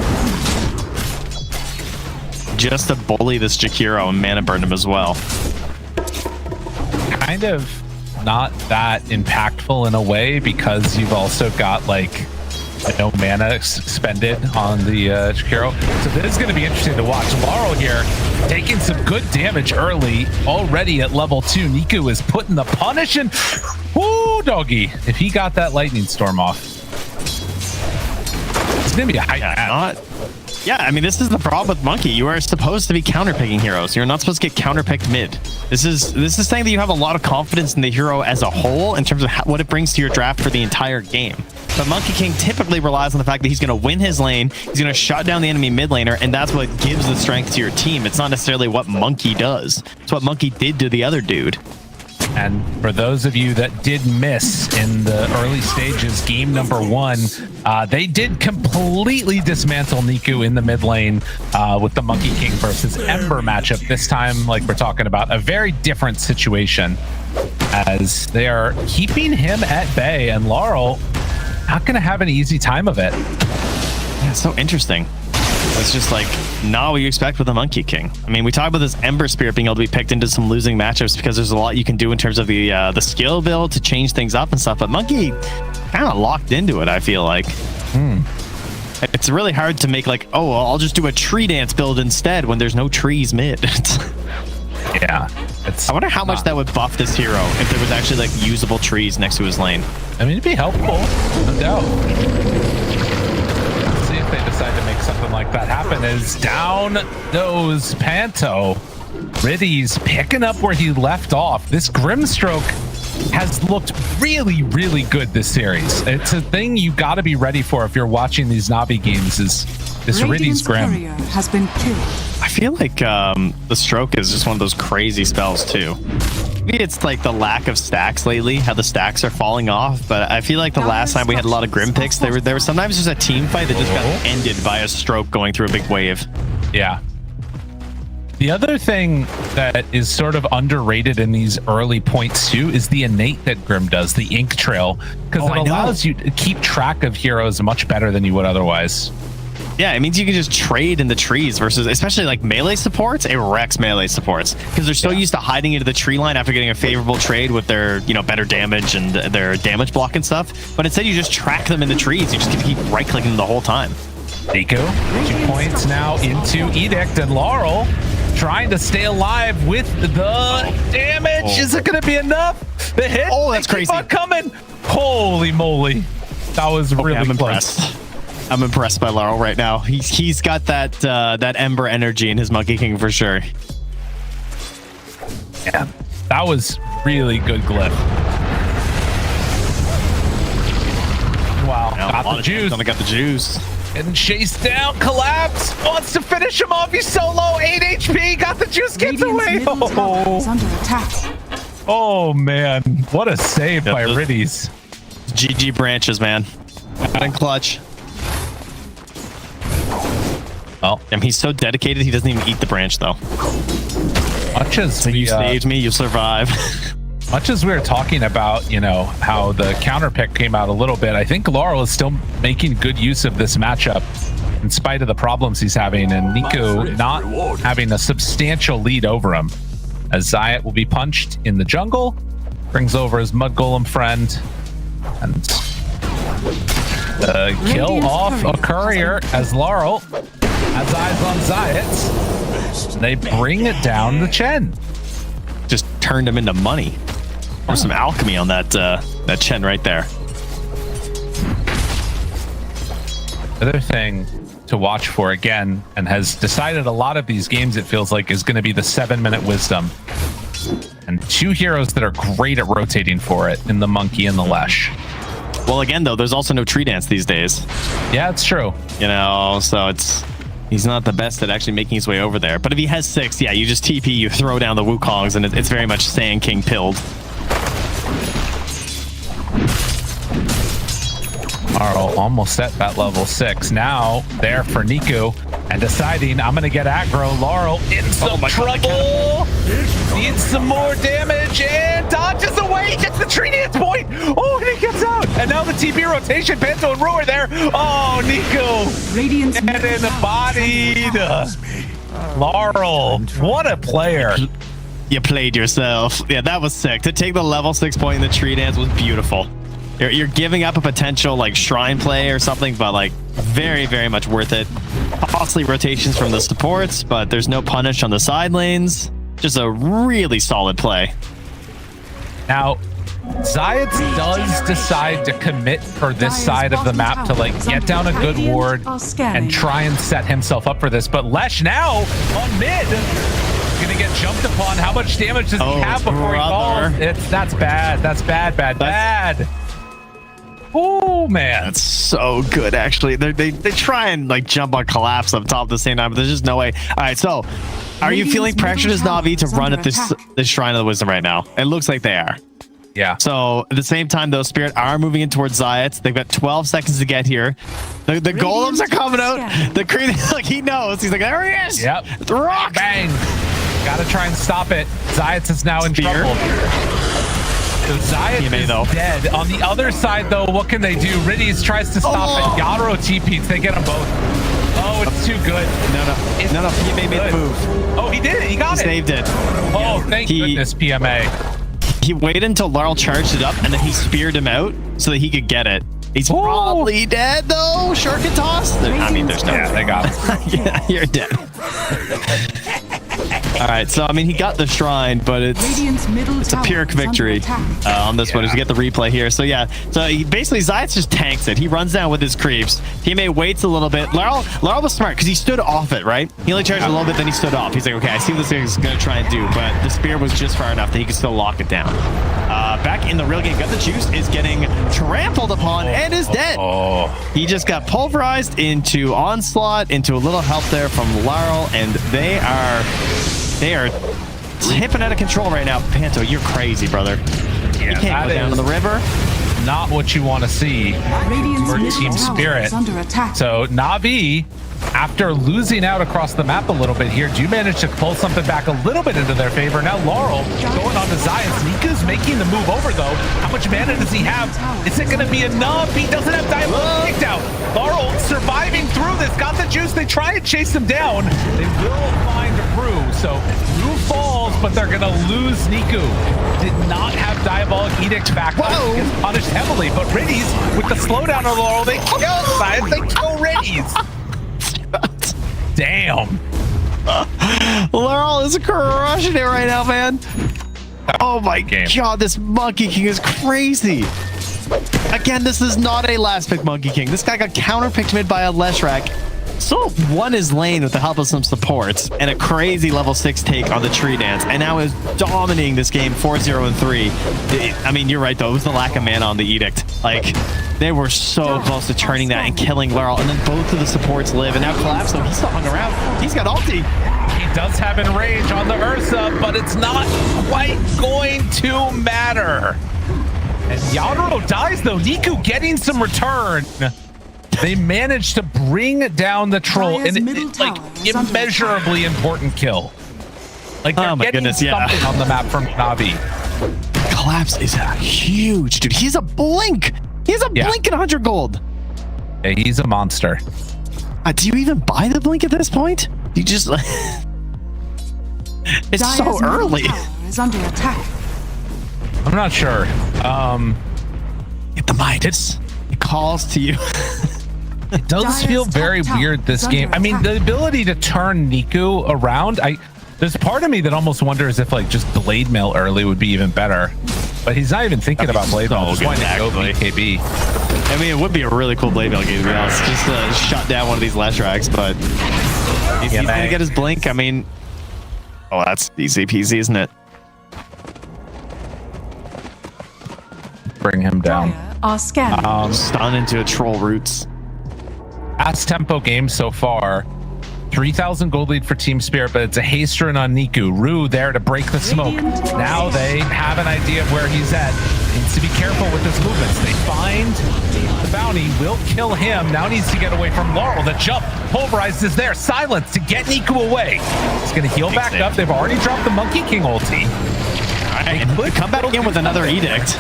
S6: Just to bully this Jakiro and mana burn him as well.
S5: Kind of not that impactful in a way because you've also got like no mana expended on the Jakiro. So this is going to be interesting to watch. Laurel here taking some good damage early already at level 2. Niku is putting the punish in. Woo, doggy. If he got that lightning storm off. It's going to be a high
S6: Yeah, I mean, this is the problem with Monkey. You are supposed to be counterpicking heroes. You're not supposed to get counterpicked mid. This is saying that you have a lot of confidence in the hero as a whole in terms of what it brings to your draft for the entire game. But Monkey King typically relies on the fact that he's going to win his lane, he's going to shut down the enemy mid laner, and that's what gives the strength to your team. It's not necessarily what Monkey does. It's what Monkey did to the other dude.
S5: And for those of you that did miss in the early stages, game number 1, they did completely dismantle Niku in the mid lane with the Monkey King versus Ember matchup. This time, like we're talking about, a very different situation as they are keeping him at bay, and Laurel not going to have an easy time of it.
S6: Yeah, it's so interesting. It's just like not what you expect with the Monkey King. I mean, we talk about this Ember Spirit being able to be picked into some losing matchups because there's a lot you can do in terms of the skill build to change things up and stuff. But Monkey kind of locked into it, I feel like. It's really hard to make like, oh, well, I'll just do a tree dance build instead when there's no trees mid.
S5: Yeah.
S6: I wonder how much that would buff this hero if there was actually like usable trees next to his lane.
S5: I mean, it'd be helpful, no doubt. See if they decide to make something like that happen. Is down goes Panto. Riddy's picking up where he left off. This Grimstroke has looked really, really good this series. It's a thing you got to be ready for if you're watching these Navi games. Is this Riddy's Grim
S1: has been killed.
S6: I feel like the stroke is just one of those crazy spells too. Maybe it's like the lack of stacks lately, how the stacks are falling off. But I feel like the last time we had a lot of Grim picks, there was sometimes just a team fight that just got ended by a stroke going through a big wave.
S5: Yeah. The other thing that is sort of underrated in these early points too is the innate that Grim does, the ink trail, because it allows you to keep track of heroes much better than you would otherwise.
S6: Yeah, it means you can just trade in the trees versus, especially like melee supports, it wrecks melee supports because they're so used to hiding into the tree line after getting a favorable trade with their, better damage and their damage block and stuff. But instead you just track them in the trees. You just get to keep right clicking the whole time.
S5: Nico, 2 points now into Edict, and Laurel trying to stay alive with the damage. Is it going to be enough? The hit?
S6: Oh, that's crazy.
S5: Keep on coming. Holy moly. That was really
S6: I'm
S5: close.
S6: Impressed. I'm impressed by Laurel right now. He's got that Ember energy in his Monkey King for sure.
S5: Yeah, that was really good glyph. Wow, got the juice.
S6: Got the juice.
S5: And chased down, collapse, wants to finish him off. He's so low, 8 HP, got the juice, gets away.
S1: Is under attack.
S5: Oh man, what a save by Riddy's.
S6: GG branches, man. Got in clutch. Well, and he's so dedicated, he doesn't even eat the branch, though.
S5: Much as
S6: you saved me, you survive.
S5: Much as we were talking about, how the counter pick came out a little bit, I think Laurel is still making good use of this matchup in spite of the problems he's having, and Nico not having a substantial lead over him. As Zayat will be punched in the jungle, brings over his Mud Golem friend, and kill off a courier as Laurel has eyes on Zayat. They bring it down to Chen.
S6: Just turned him into money. Or some alchemy on that Chen right there.
S5: other thing to watch for again, and has decided a lot of these games, it feels like, is going to be the 7-minute wisdom. And 2 heroes that are great at rotating for it in the Monkey and the Lesh.
S6: Well, again, though, there's also no tree dance these days.
S5: Yeah, it's true.
S6: You know, so he's not the best at actually making his way over there. But if he has 6, yeah, you just TP, you throw down the Wukongs, and it's very much Sand King pilled.
S5: Arl almost at that level 6. Now there for Niku, and deciding I'm going to get aggro. Laurel in some trouble. Needs some more damage and dodges away. Gets the tree dance point. Oh, and he gets out. And now the TP rotation. Pento and Rue are there. Oh, Niku.
S1: Radiant's
S5: and then bodied. Laurel. What a player.
S6: You played yourself. Yeah, that was sick. To take the level 6 point in the tree dance was beautiful. You're giving up a potential like shrine play or something, but like very, very much worth it. Costly rotations from the supports, but there's no punish on the side lanes. Just a really solid play.
S5: Now, Zayat does decide to commit for this side of the map to like get down a good ward and try and set himself up for this. But Lesh now on mid, gonna get jumped upon. How much damage does he have before he falls? That's bad. That's bad. Oh man,
S6: that's so good. Actually, they try and like jump on collapse up top at the same time, but there's just no way. All right, so are you feeling pressured as Na'Vi to run at this Shrine of the Wisdom right now? It looks like they are.
S5: Yeah.
S6: So at the same time, though, Spirit are moving in towards Zayat. They've got 12 seconds to get here. The golems are coming out. The Creed, like he knows. He's like, there he is.
S5: Yep.
S6: The rock.
S5: Bang. Gotta try and stop it. Zayat is now in trouble. So Zayat is dead. On the other side, though, what can they do? Riddies tries to stop it. Yadro TPs. They get them both. Oh, it's too good.
S6: No. PMA made the move.
S5: Oh, he did it. He got it.
S6: Saved it.
S5: Oh, thank goodness, PMA.
S6: He waited until Laurel charged it up, and then he speared him out so that he could get it. He's probably dead, though. Shark and toss. I mean, there's no.
S5: Yeah, they got him.
S6: Yeah, you're dead. All right, so I mean, he got the shrine, but it's a Pyrrhic victory on this one. As you get the replay here, so yeah, so he basically Zayat just tanks it. He runs down with his creeps. Teammate waits a little bit. Laurel was smart because he stood off it, right? He only charged a little bit, then he stood off. He's like, okay, I see what this thing is gonna try and do, but the spear was just far enough that he could still lock it down. Back in the real game, Got the Juice is getting trampled upon and is dead. He just got pulverized into Onslaught, into a little help there from Laurel, and they are tipping out of control right now. Panto, you're crazy, brother.
S5: Yeah,
S6: you can't go down to the river.
S5: Not what you want to see for Team Spirit. So Na'Vi, after losing out across the map a little bit here, do manage to pull something back a little bit into their favor. Now Laurel going on to Zayat. Niku's making the move over though. How much mana does he have? Is it going to be enough? He doesn't have Diamond kicked out. Laurel surviving through this. Got the juice. They try and chase him down. They will find Rue. So Rue falls, but they're going to lose Niku. Did not have Diabolic Edict back. Gets punished heavily, but Riddies with the slowdown on Laurel, they kill Zayat. They kill Riddies. Damn.
S6: Laurel is crushing it right now, man. Oh my god, this Monkey King is crazy. Again, this is not a last pick Monkey King. This guy got counter-picked mid by a Leshrac. Still won his lane with the help of some supports and a crazy level 6 take on the tree dance, and now is dominating this game 4-0-3. I mean, you're right though, it was the lack of mana on the Edict. Like, they were so close to turning that and killing Laurel, and then both of the supports live, and now Collapse though, he's still hung around. He's got ulti.
S5: He does have Enrage on the Ursa, but it's not quite going to matter. And Yadro dies though. Niku getting some return. They managed to bring down the troll, and it's like immeasurably important kill. Like they're getting something on the map from Na'Vi.
S6: Collapse is a huge dude. He's a blink. He has a blink and 100 gold.
S5: Yeah, he's a monster.
S6: Do you even buy the blink at this point? You just it's so early.
S1: Is under attack.
S5: I'm not sure.
S6: Get the Midas. It calls to you.
S5: It does feel very weird this game. I mean, the ability to turn Niku around, there's part of me that almost wonders if like just Blade Mail early would be even better. But he's not even thinking about Blade Mail.
S6: So
S5: Just wanting to go
S6: exactly.
S5: BKB.
S6: I mean, it would be a really cool Blade Mail game, to be honest. Just to shut down one of these Leshraks, but he's going to get his blink. I mean, oh, that's easy peasy, isn't it?
S5: Bring him down.
S1: Dire are scanning.
S6: Stun into a troll roots.
S5: Fast tempo game so far. 3,000 gold lead for Team Spirit, but it's a haste run on Niku. Rue there to break the smoke. Now they have an idea of where he's at. Needs to be careful with his movements. They find the bounty, will kill him. Now needs to get away from Laurel. The jump, pulverized is there. Silence to get Niku away. He's going to heal back up. They've already dropped the Monkey King ulti.
S6: And come back in with another edict.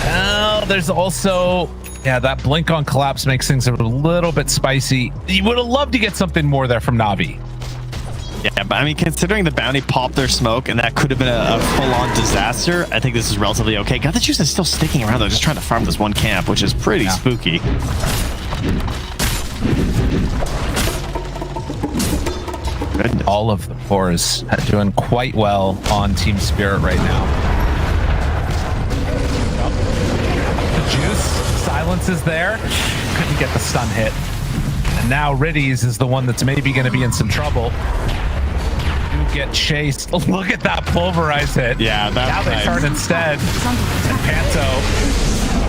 S5: Now there's also... Yeah, that blink on collapse makes things a little bit spicy. You would have loved to get something more there from Navi.
S6: Yeah, but I mean, considering the bounty popped their smoke and that could have been a full-on disaster, I think this is relatively okay. God, the juice is still sticking around though, just trying to farm this one camp, which is pretty spooky. Goodness.
S5: All of the cores doing quite well on Team Spirit right now. The juice. Silence is there. Couldn't get the stun hit. And now Riddies is the one that's maybe going to be in some trouble. You get chased. Look at that pulverize hit.
S6: Yeah, that's
S5: now they
S6: nice.
S5: turn instead. And Panto,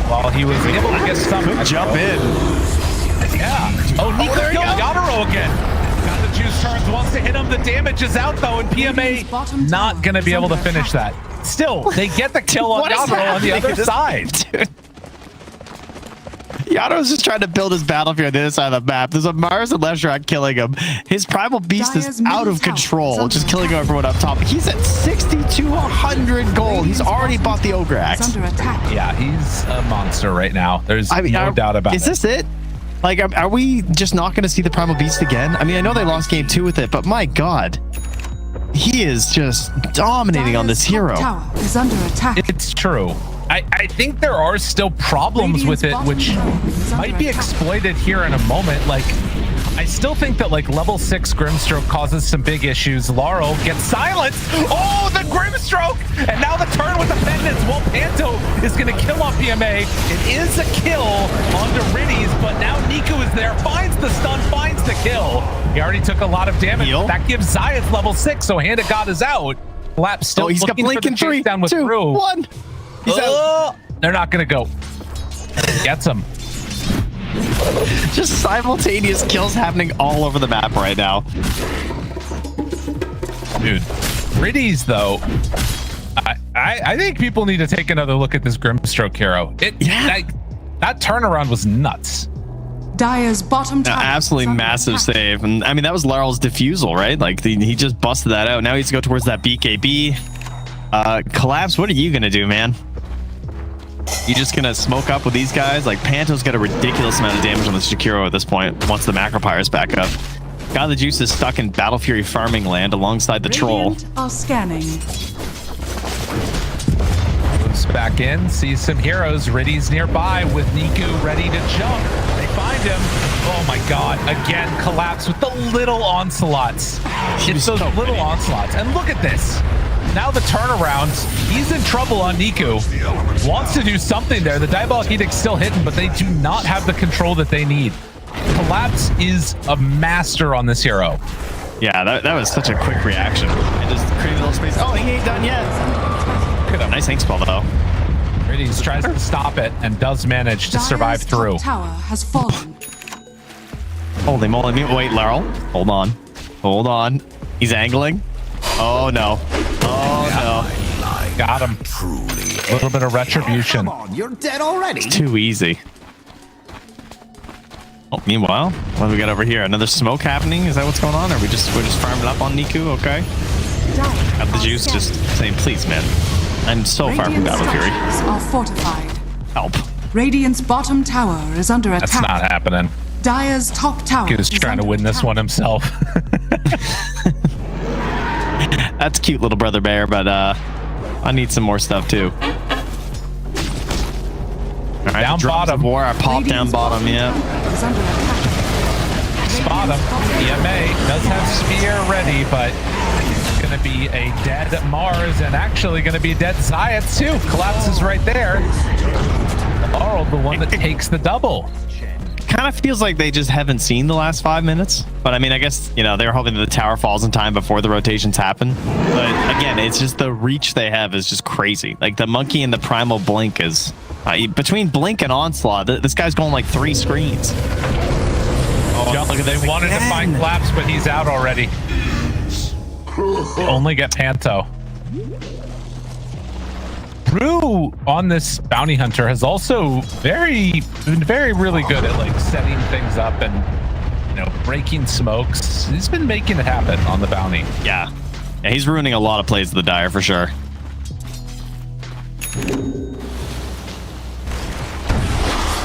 S5: while he was able to get some
S6: jump in.
S5: Yeah. Oh, Nico killed Yadaro again. Now the juice turns, wants to hit him. The damage is out though, and PMA not going to be able to finish that. Still, they get the kill on Yadaro on the other side.
S6: Dude. Yadaro's just trying to build his battlefield on the other side of the map. There's a Mars and Leshrac killing him. His Primal Beast is out of control, just killing everyone up top. He's at 6,200 gold. He's already bought the Ogre Axe.
S5: Yeah, he's a monster right now. There's no doubt about it.
S6: Is this it? Like, are we just not going to see the Primal Beast again? I mean, I know they lost game 2 with it, but my God. He is just dominating on this hero.
S1: Tower is under attack.
S5: It's true. I think there are still problems with it, which might be exploited here in a moment. Like, I still think that like level 6 Grimstroke causes some big issues. Laurel gets silenced. Oh, the Grimstroke! And now the turn with the pendants. Well, Panto is going to kill off PMA. It is a kill onto Riddies, but now Niku is there, finds the stun, finds the kill. He already took a lot of damage. That gives Zayas level 6, so Hand of God is out. Lap still
S6: he's got blink in 3,
S5: down with
S6: 2,
S5: Rue.
S6: 1. He's out.
S5: They're not going to go. Gets him.
S6: Just simultaneous kills happening all over the map right now.
S5: Dude, Riddies, though, I think people need to take another look at this Grimstroke hero. That turnaround was nuts.
S1: Dire's bottom tower.
S6: Absolutely massive save. And I mean, that was Laurel's defusal, right? Like, he just busted that out. Now he needs to go towards that BKB. Collapse, what are you going to do, man? You just gonna smoke up with these guys? Like, Panto's got a ridiculous amount of damage on the Shakiro at this point once the Macro Pyre's back up. God, the Juice is stuck in Battle Fury farming land alongside the Troll.
S1: Are scanning.
S5: Moves back in, sees some heroes. Riddies nearby with Niku ready to jump. They find him. Oh my God, again, Collapse with the little onslaughts. It's those little onslaughts. And look at this. Now the turnaround, he's in trouble on Niku. Wants to do something there. The Diabolic Edict's still hitting, but they do not have the control that they need. Collapse is a master on this hero.
S6: Yeah, that was such a quick reaction. And just creating a little space. Oh, he ain't done yet. Nice ink spell, though.
S5: Riddies tries to stop it and does manage to survive through.
S1: Tower has fallen.
S6: Holy moly. Wait, Laurel. Hold on. Hold on. He's angling. Oh, no. Oh, no.
S5: Got him. A little bit of retribution.
S7: Come on, you're dead already.
S6: It's too easy. Oh, meanwhile, what do we got over here? Another smoke happening? Is that what's going on? Or we're just farming up on Niku? Okay. Got the juice. Just saying, please, man. I'm so far from Battle Fury.
S1: Are fortified.
S6: Help.
S1: Radiant's bottom tower is under attack.
S5: That's not happening.
S1: Dire's top tower.
S5: He was trying to win this one himself.
S6: That's cute, little brother bear, but I need some more stuff too. All right,
S5: down bottom.
S6: War, I pop down bottom, yeah.
S1: Is under attack.
S5: Spot him. EMA does have spear ready, but going to be a dead Mars and actually going to be a dead Zayat too. Collapses right there. Laurel, the one that takes the double.
S6: Kind of feels like they just haven't seen the last 5 minutes. But I mean, I guess, you know, they were hoping that the tower falls in time before the rotations happen. But again, it's just the reach they have is just crazy. Like the monkey and the primal blink is between blink and onslaught. This guy's going like 3 screens.
S5: Oh, look, they wanted to find Collapse, but he's out already. They only get Panto. Brew on this bounty hunter has also been very really good at like setting things up and, you know, breaking smokes. He's been making it happen on the bounty.
S6: Yeah, he's ruining a lot of plays of the Dire for sure.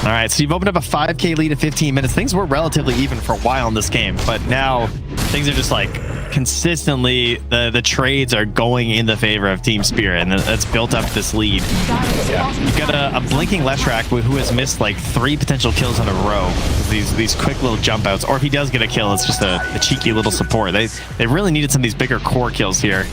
S6: All right, so you've opened up a 5K lead at 15 minutes. Things were relatively even for a while in this game, but now things are just like consistently the trades are going in the favor of Team Spirit, and that's built up this lead. Yeah. You've got a blinking Leshrac who has missed like 3 potential kills in a row. These quick little jump outs, or if he does get a kill, it's just a cheeky little support. They really needed some of these bigger core kills here.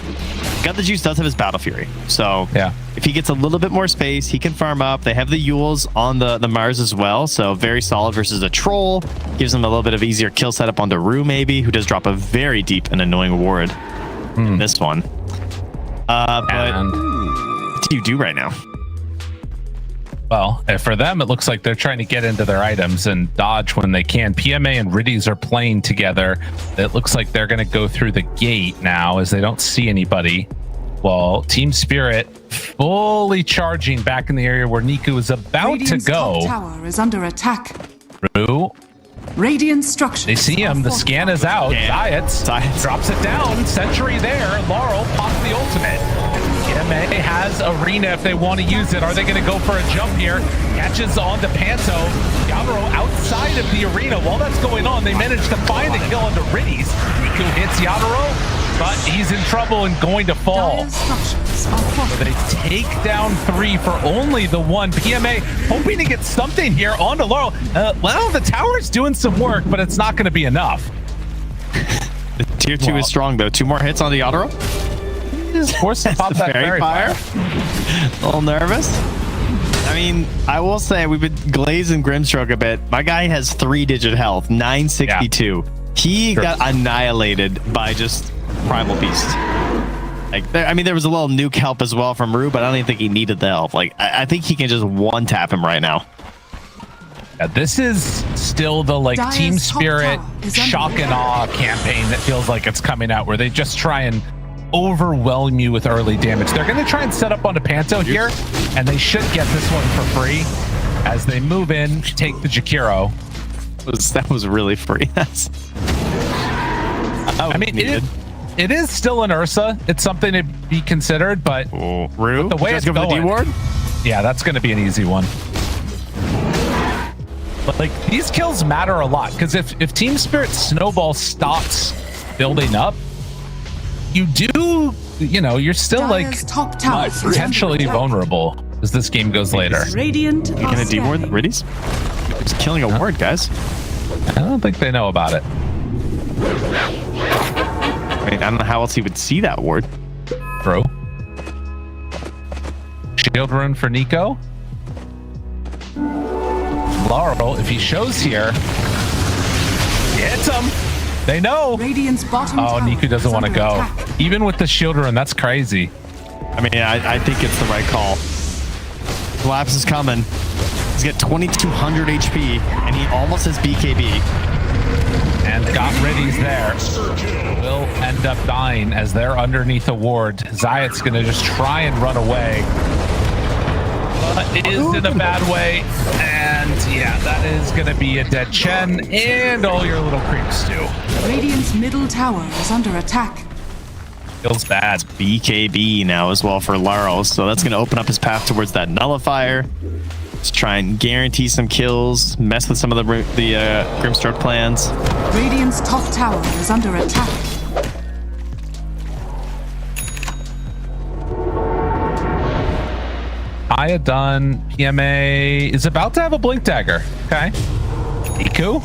S6: Got the Juice does have his Battle Fury, so yeah, if he gets a little bit more space, he can farm up. They have the Yules on the Mars as well, so very solid versus a Troll. Gives them a little bit of easier kill setup onto Rue, maybe, who does drop a very deep and annoying ward in this one. But what do you do right now?
S5: Well, for them, it looks like they're trying to get into their items and dodge when they can. PMA and Riddies are playing together. It looks like they're going to go through the gate now as they don't see anybody. Well, Team Spirit fully charging back in the area where Niku is about
S1: Radiant's
S5: to go.
S1: Top tower is under attack.
S5: Rue.
S1: Radiant structures.
S5: They see him. The scan is out. Zayat drops it down. Sentry there. Laurel pops the ultimate. PMA has Arena if they want to use it. Are they going to go for a jump here? Catches on to Panto. Yamaro outside of the arena. While that's going on, they manage to find the kill onto Riddies. Niku hits Yamaro, but he's in trouble and going to fall. They take down 3 for only the 1. PMA hoping to get something here onto Laurel. Well, the tower's doing some work, but it's not going to be enough.
S6: The tier 2 is strong, though. 2 more hits on the Yatoro.
S5: He's forced to pop that fairy fire.
S6: A little nervous. I mean, I will say we've been glazing Grimstroke a bit. My guy has 3-digit health, 962. Yeah. He got annihilated by just Primal Beast. Like, I mean, there was a little nuke help as well from Rue, but I don't even think he needed the help. Like, I think he can just one-tap him right now.
S5: Yeah, this is still the like
S1: Dire's
S5: Team Spirit shock and awe campaign that feels like it's coming out, where they just try and overwhelm you with early damage. They're going to try and set up onto Panto here, and they should get this one for free as they move in, take the Jakiro.
S6: That was really free.
S5: I mean, it is still an Ursa. It's something to be considered, but
S6: Rue,
S5: the way it's going,
S6: the D-ward?
S5: Yeah, that's going to be an easy one. But like, these kills matter a lot, because if Team Spirit Snowball stops building up, you do, you know, you're still like potentially vulnerable as this game goes later.
S1: Radiant.
S6: You're gonna D-ward Riddies? He's killing a ward, guys.
S5: I don't think they know about it.
S6: I mean, I don't know how else he would see that ward.
S5: Bro. Shield rune for Nico. Laurel, if he shows here, hits him. They know.
S1: Radiant's bottom
S5: Niku doesn't want to go. Attack. Even with the shield rune, that's crazy.
S6: I mean, I think it's the right call. Collapse is coming. He's got 2,200 HP, and he almost has BKB.
S5: And got Riddies there. Will end up dying as they're underneath a ward. Zayat's going to just try and run away. But it is in a bad way. And yeah, that is going to be a dead Chen and all your little creeps too.
S1: Radiant's middle tower is under attack.
S5: Feels bad.
S6: BKB now as well for Laurel, so that's going to open up his path towards that nullifier. Let's try and guarantee some kills, mess with some of the Grimstroke plans.
S1: Radiant's top tower is under attack.
S5: Aya done. PMA is about to have a blink dagger. Okay. Niku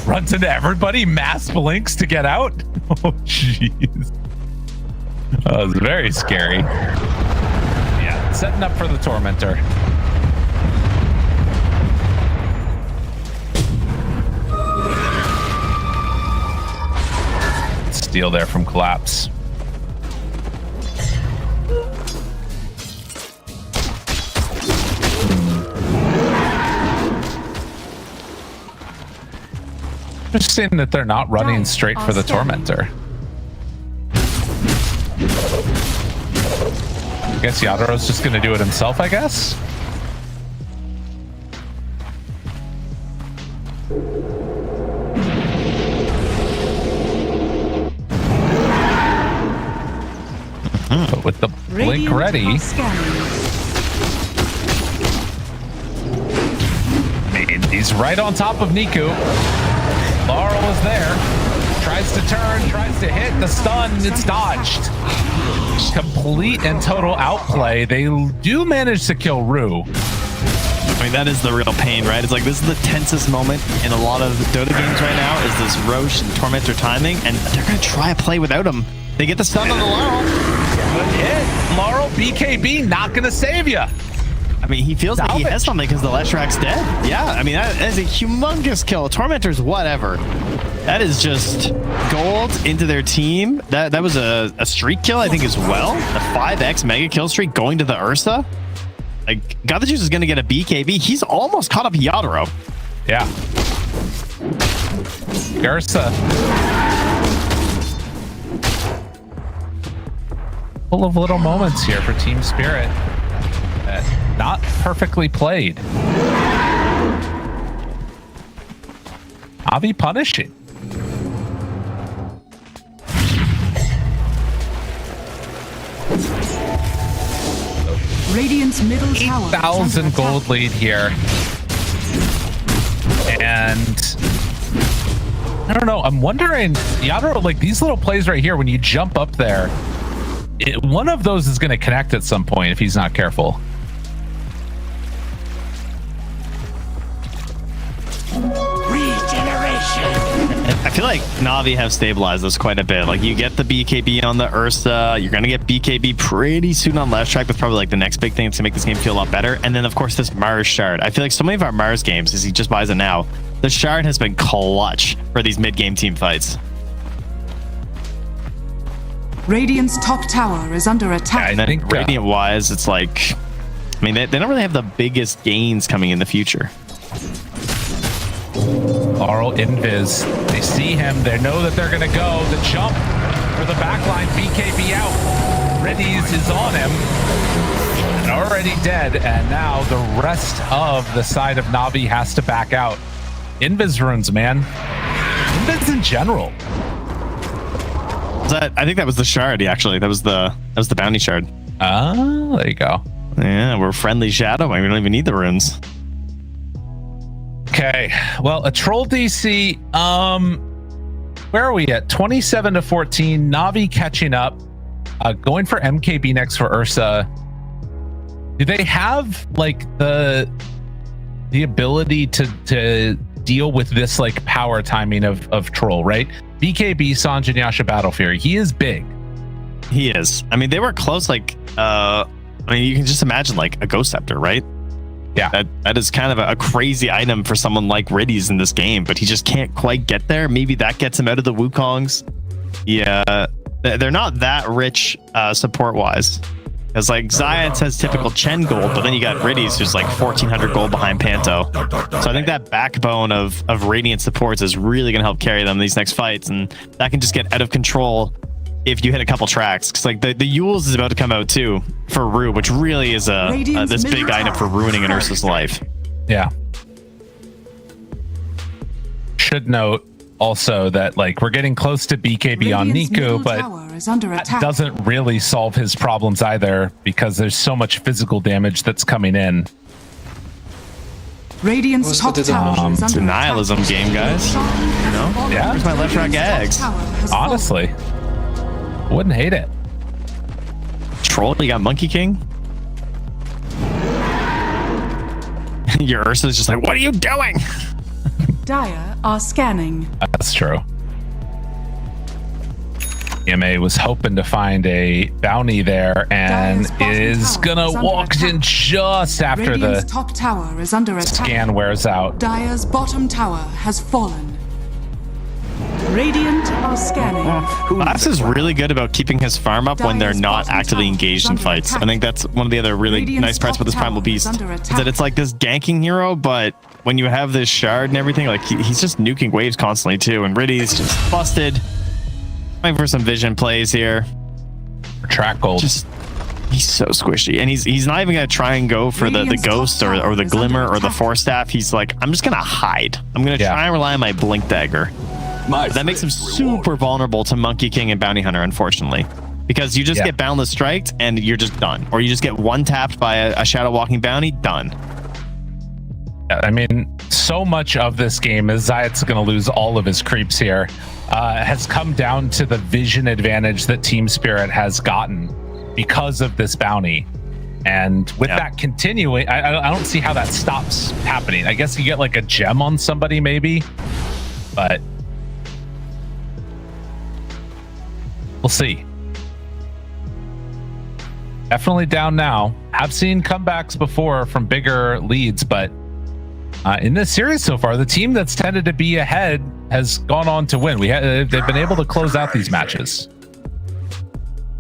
S5: runs into everybody, mass blinks to get out. Oh, jeez. That was very scary. Yeah, setting up for the Tormentor. Steal there from Collapse. Interesting that they're not running straight for the Tormentor. I guess Yadaro's just going to do it himself, I guess? But with the blink ready, I mean, he's right on top of Niku. Laurel is there. Tries to turn, tries to hit the stun. It's dodged. Complete and total outplay. They do manage to kill Rue.
S6: I mean, that is the real pain, right? It's like this is the tensest moment in a lot of Dota games right now is this Roche and Tormentor timing, and they're going to try a play without him. They get the stun on the Laurel.
S5: Good hit. Laurel, BKB, not going to save you.
S6: I mean, he feels like he has something because the Leshrak's dead. Yeah, I mean, that is a humongous kill. Tormentor's whatever. That is just gold into their team. That was a streak kill, I think, as well. A 5x mega kill streak going to the Ursa. Like, Gothjuice is going to get a BKB. He's almost caught up Yadaro.
S5: Yeah. Ursa. Full of little moments here for Team Spirit. Not perfectly played. Avi punishing.
S1: Radiant's middle tower.
S5: 8,000 gold lead here. And I don't know. I'm wondering, Yadaro, like these little plays right here, when you jump up there, one of those is going to connect at some point if he's not careful.
S6: I feel like Na'Vi have stabilized this quite a bit. Like, you get the BKB on the Ursa. You're going to get BKB pretty soon on Leshrak. That's probably like the next big thing to make this game feel a lot better. And then, of course, this Mars Shard. I feel like so many of our Mars games, as he just buys it now, the Shard has been clutch for these mid-game team fights.
S1: Radiant's top tower is under attack.
S6: Yeah, and I think Radiant-wise, it's like... I mean, they don't really have the biggest gains coming in the future.
S5: Laurel invis. They see him. They know that they're going to go. The jump for the backline. BKB out. Reddy's is on him. And already dead. And now the rest of the side of Na'Vi has to back out. Invis runes, man. Invis in general.
S6: I think that was the shard, actually. That was the bounty shard.
S5: Oh, there you go.
S6: Yeah, we're friendly shadowing. We don't even need the runes.
S5: Okay, well, a troll DC. Where are we at? 27 to 14. Na'Vi catching up. Going for MKB next for Ursa. Do they have like the ability to deal with this like power timing of troll? Right? BKB Sanjin Yasha Battle Fury. He is big.
S6: He is. I mean, they were close. Like, I mean, you can just imagine like a Ghost Scepter, right? Yeah, that is kind of a crazy item for someone like Riddies in this game, but he just can't quite get there. Maybe that gets him out of the Wukongs. Yeah, they're not that rich support-wise. Because like Zayat has typical Chen gold, but then you got Riddies who's like 1,400 gold behind Panto. So I think that backbone of Radiant supports is really going to help carry them in these next fights, and that can just get out of control if you hit a couple tracks. Because like the Yules is about to come out too for Rue, which really is this big item for ruining an Ursa's life.
S5: Yeah. Should note also that like we're getting close to BKB on Niku, but that doesn't really solve his problems either because there's so much physical damage that's coming in.
S1: Radiant's top tower is
S6: it's a nihilism game, guys. You know?
S5: Yeah.
S6: Where's my Leshrak eggs?
S5: Honestly. Wouldn't hate it.
S6: Troll, you got Monkey King? Your Ursa's just like, what are you doing?
S1: Dire are scanning.
S5: That's true. EMA was hoping to find a bounty there and is gonna walk in just after
S1: Radiant's
S5: the
S1: top tower is under attack.
S5: scan wears out.
S1: Dire's bottom tower has fallen. Radiant are scanning.
S6: Glass is really good about keeping his farm up when they're not actively engaged in fights. I think that's one of the other really nice parts about this Primal Beast, is that it's like this ganking hero, but when you have this shard and everything, like he's just nuking waves constantly too, and Riddy's just busted. Going for some vision plays here.
S5: Track gold.
S6: Just he's so squishy, and he's not even gonna try and go for the ghost or the glimmer or the force staff. He's like, I'm just gonna hide. I'm gonna try and rely on my blink dagger. But that makes him super vulnerable to Monkey King and Bounty Hunter, unfortunately, because you just get boundless striked and you're just done, or you just get one tapped by a shadow walking bounty. Done.
S5: I mean, so much of this game is Zayat's going to lose all of his creeps here. Has come down to the vision advantage that Team Spirit has gotten because of this bounty. And with that continuing, I don't see how that stops happening. I guess you get like a gem on somebody maybe, but we'll see. Definitely down now. I've seen comebacks before from bigger leads, but in this series so far, the team that's tended to be ahead has gone on to win. They've been able to close out these matches.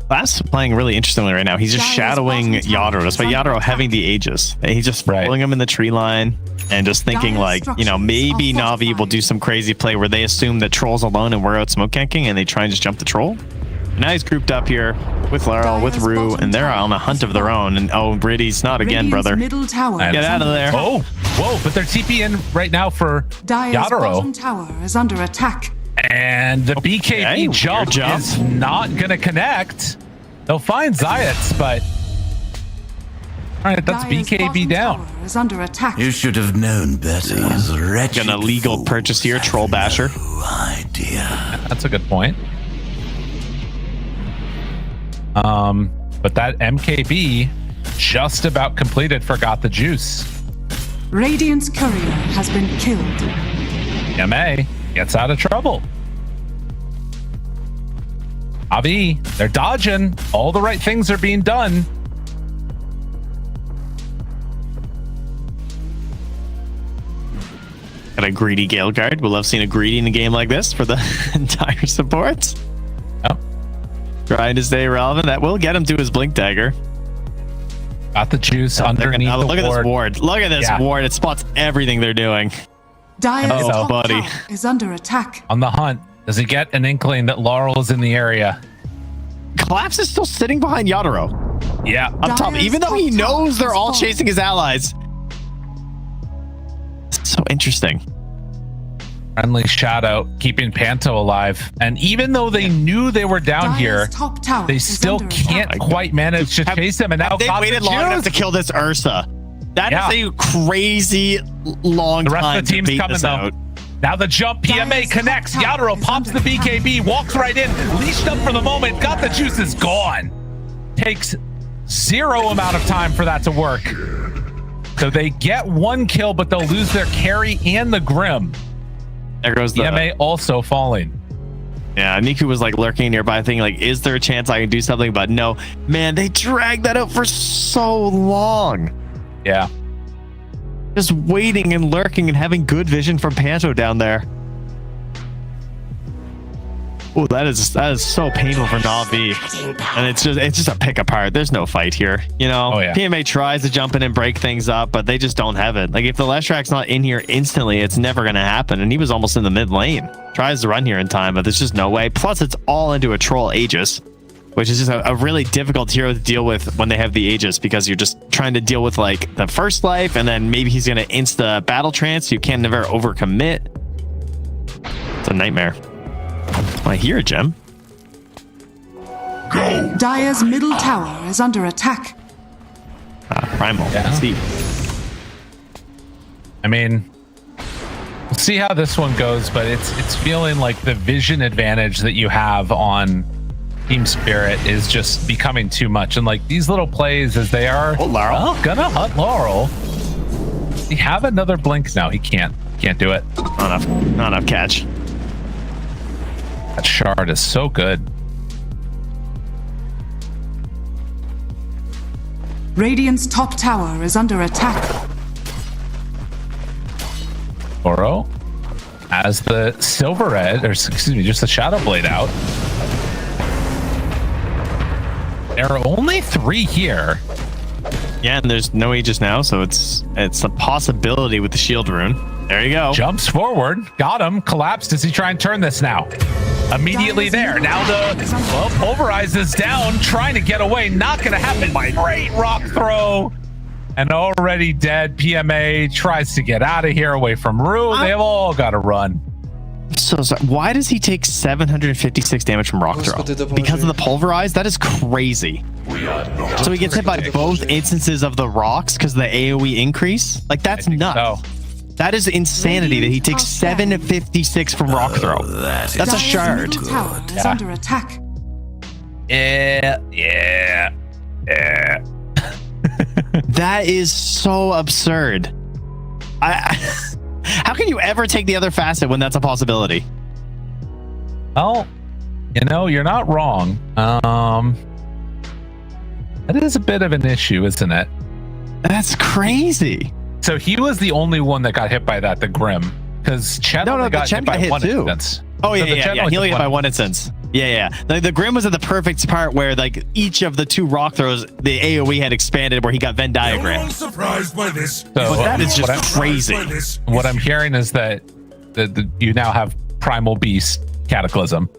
S6: Glass playing really interestingly right now. He's just shadowing Yadro, despite Yadro having the Aegis. And he's just following him in the tree line and just thinking like, you know, maybe Na'Vi will do some crazy play where they assume that Troll's alone and we're out smoke ganking and they try and just jump the Troll. And now he's grouped up here with Laurel, with Rue, and they're on a hunt of their own. And oh, Riddy's not again, brother.
S1: Middle tower
S6: Get out of there.
S5: Oh, whoa, but they're TP in right now for
S1: Dire's bottom
S5: Yadro.
S1: tower is under attack.
S5: And the BKB jump is not going to connect. They'll find Zayats, but all right, that's
S1: Dire's
S5: BKB
S1: bottom
S5: down.
S1: tower is under attack.
S7: You should have known better. He's wretched.
S6: Got an illegal purchase here, Troll Basher.
S7: No idea.
S5: That's a good point. But that MKB just about completed for Got the Juice.
S1: Radiant's courier has been killed.
S5: MA gets out of trouble. Avi, they're dodging. All the right things are being done.
S6: Got a greedy Gale Guard. We'll love seeing a greedy in a game like this for the entire support.
S5: Oh.
S6: Trying to stay relevant. That will get him to his Blink Dagger.
S5: Got the Juice underneath the
S6: look at this ward. Look at this ward. It spots everything they're doing.
S1: Dire's top
S6: buddy.
S1: tower is under attack.
S5: On the hunt. Does he get an inkling that Laurel is in the area?
S6: Collapse is still sitting behind Yadro.
S5: Yeah.
S6: Up top, even though he knows they're all chasing his allies. It's so interesting.
S5: Friendly shout out, keeping Panto alive. And even though they knew they were down here, they still can't quite manage to chase him. And now
S6: they waited long enough to kill this Ursa. That is a crazy long time.
S5: The rest of the team's coming though.
S6: Out.
S5: Now the jump, PMA connects. Yadro pops the BKB, walks right in, leashed up for the moment. Got the Juice is gone. Takes zero amount of time for that to work. So they get one kill, but they'll lose their carry and the Grim.
S6: There goes the
S5: PMA also falling.
S6: Yeah, Niku was like lurking nearby thinking like, is there a chance I can do something? But no, man, they dragged that out for so long.
S5: Yeah.
S6: Just waiting and lurking and having good vision from Panto down there. Oh, that is so painful for Na'Vi. And it's just a pick apart. There's no fight here. You know, PMA tries to jump in and break things up, but they just don't have it. Like if the Leshrak's not in here instantly, it's never gonna happen. And he was almost in the mid lane. Tries to run here in time, but there's just no way. Plus it's all into a troll Aegis, which is just a really difficult hero to deal with when they have the Aegis, because you're just trying to deal with like the first life, and then maybe he's gonna insta battle trance. You can never overcommit. It's a nightmare. I hear a gem.
S1: Go. Dire's middle tower is under attack.
S6: Primal. Let's see.
S5: I mean, we'll see how this one goes, but it's feeling like the vision advantage that you have on Team Spirit is just becoming too much. And like these little plays as they are gonna hunt Laurel. Does he have another blink? No, he can't do it.
S6: Not enough catch.
S5: That shard is so good.
S1: Radiant's top tower is under attack.
S5: Oro has the Silver Edge, or excuse me, just the Shadow Blade out. There are only 3 here.
S6: Yeah, and there's no Aegis now, so it's a possibility with the shield rune. There you go.
S5: Jumps forward, got him, collapsed. Does he try and turn this now? Immediately there. Now Pulverize is down, trying to get away. Not going to happen. Great rock throw. And already dead. PMA tries to get out of here, away from Rue. They've all got to run.
S6: So sorry. Why does he take 756 damage from rock throw? Because of the Pulverize? That is crazy. So he gets hit by both instances of the rocks because the AoE increase? Like, that's nuts. That is insanity that he takes 756 from rock throw. That's a shard.
S1: Middle tower is under attack.
S5: Yeah.
S6: That is so absurd. How can you ever take the other facet when that's a possibility?
S5: Well, you're not wrong. That is a bit of an issue, isn't it?
S6: That's crazy.
S5: So he was the only one that got hit by that, the Grim, because Chen got hit by one instance.
S6: Oh yeah, he only got hit by one instance. Yeah. The Grim was at the perfect part where like each of the 2 rock throws, the AoE had expanded where he got Venn diagram.
S3: Surprised by this.
S5: So
S6: but that is just crazy.
S5: What I'm hearing is that you now have Primal Beast Cataclysm.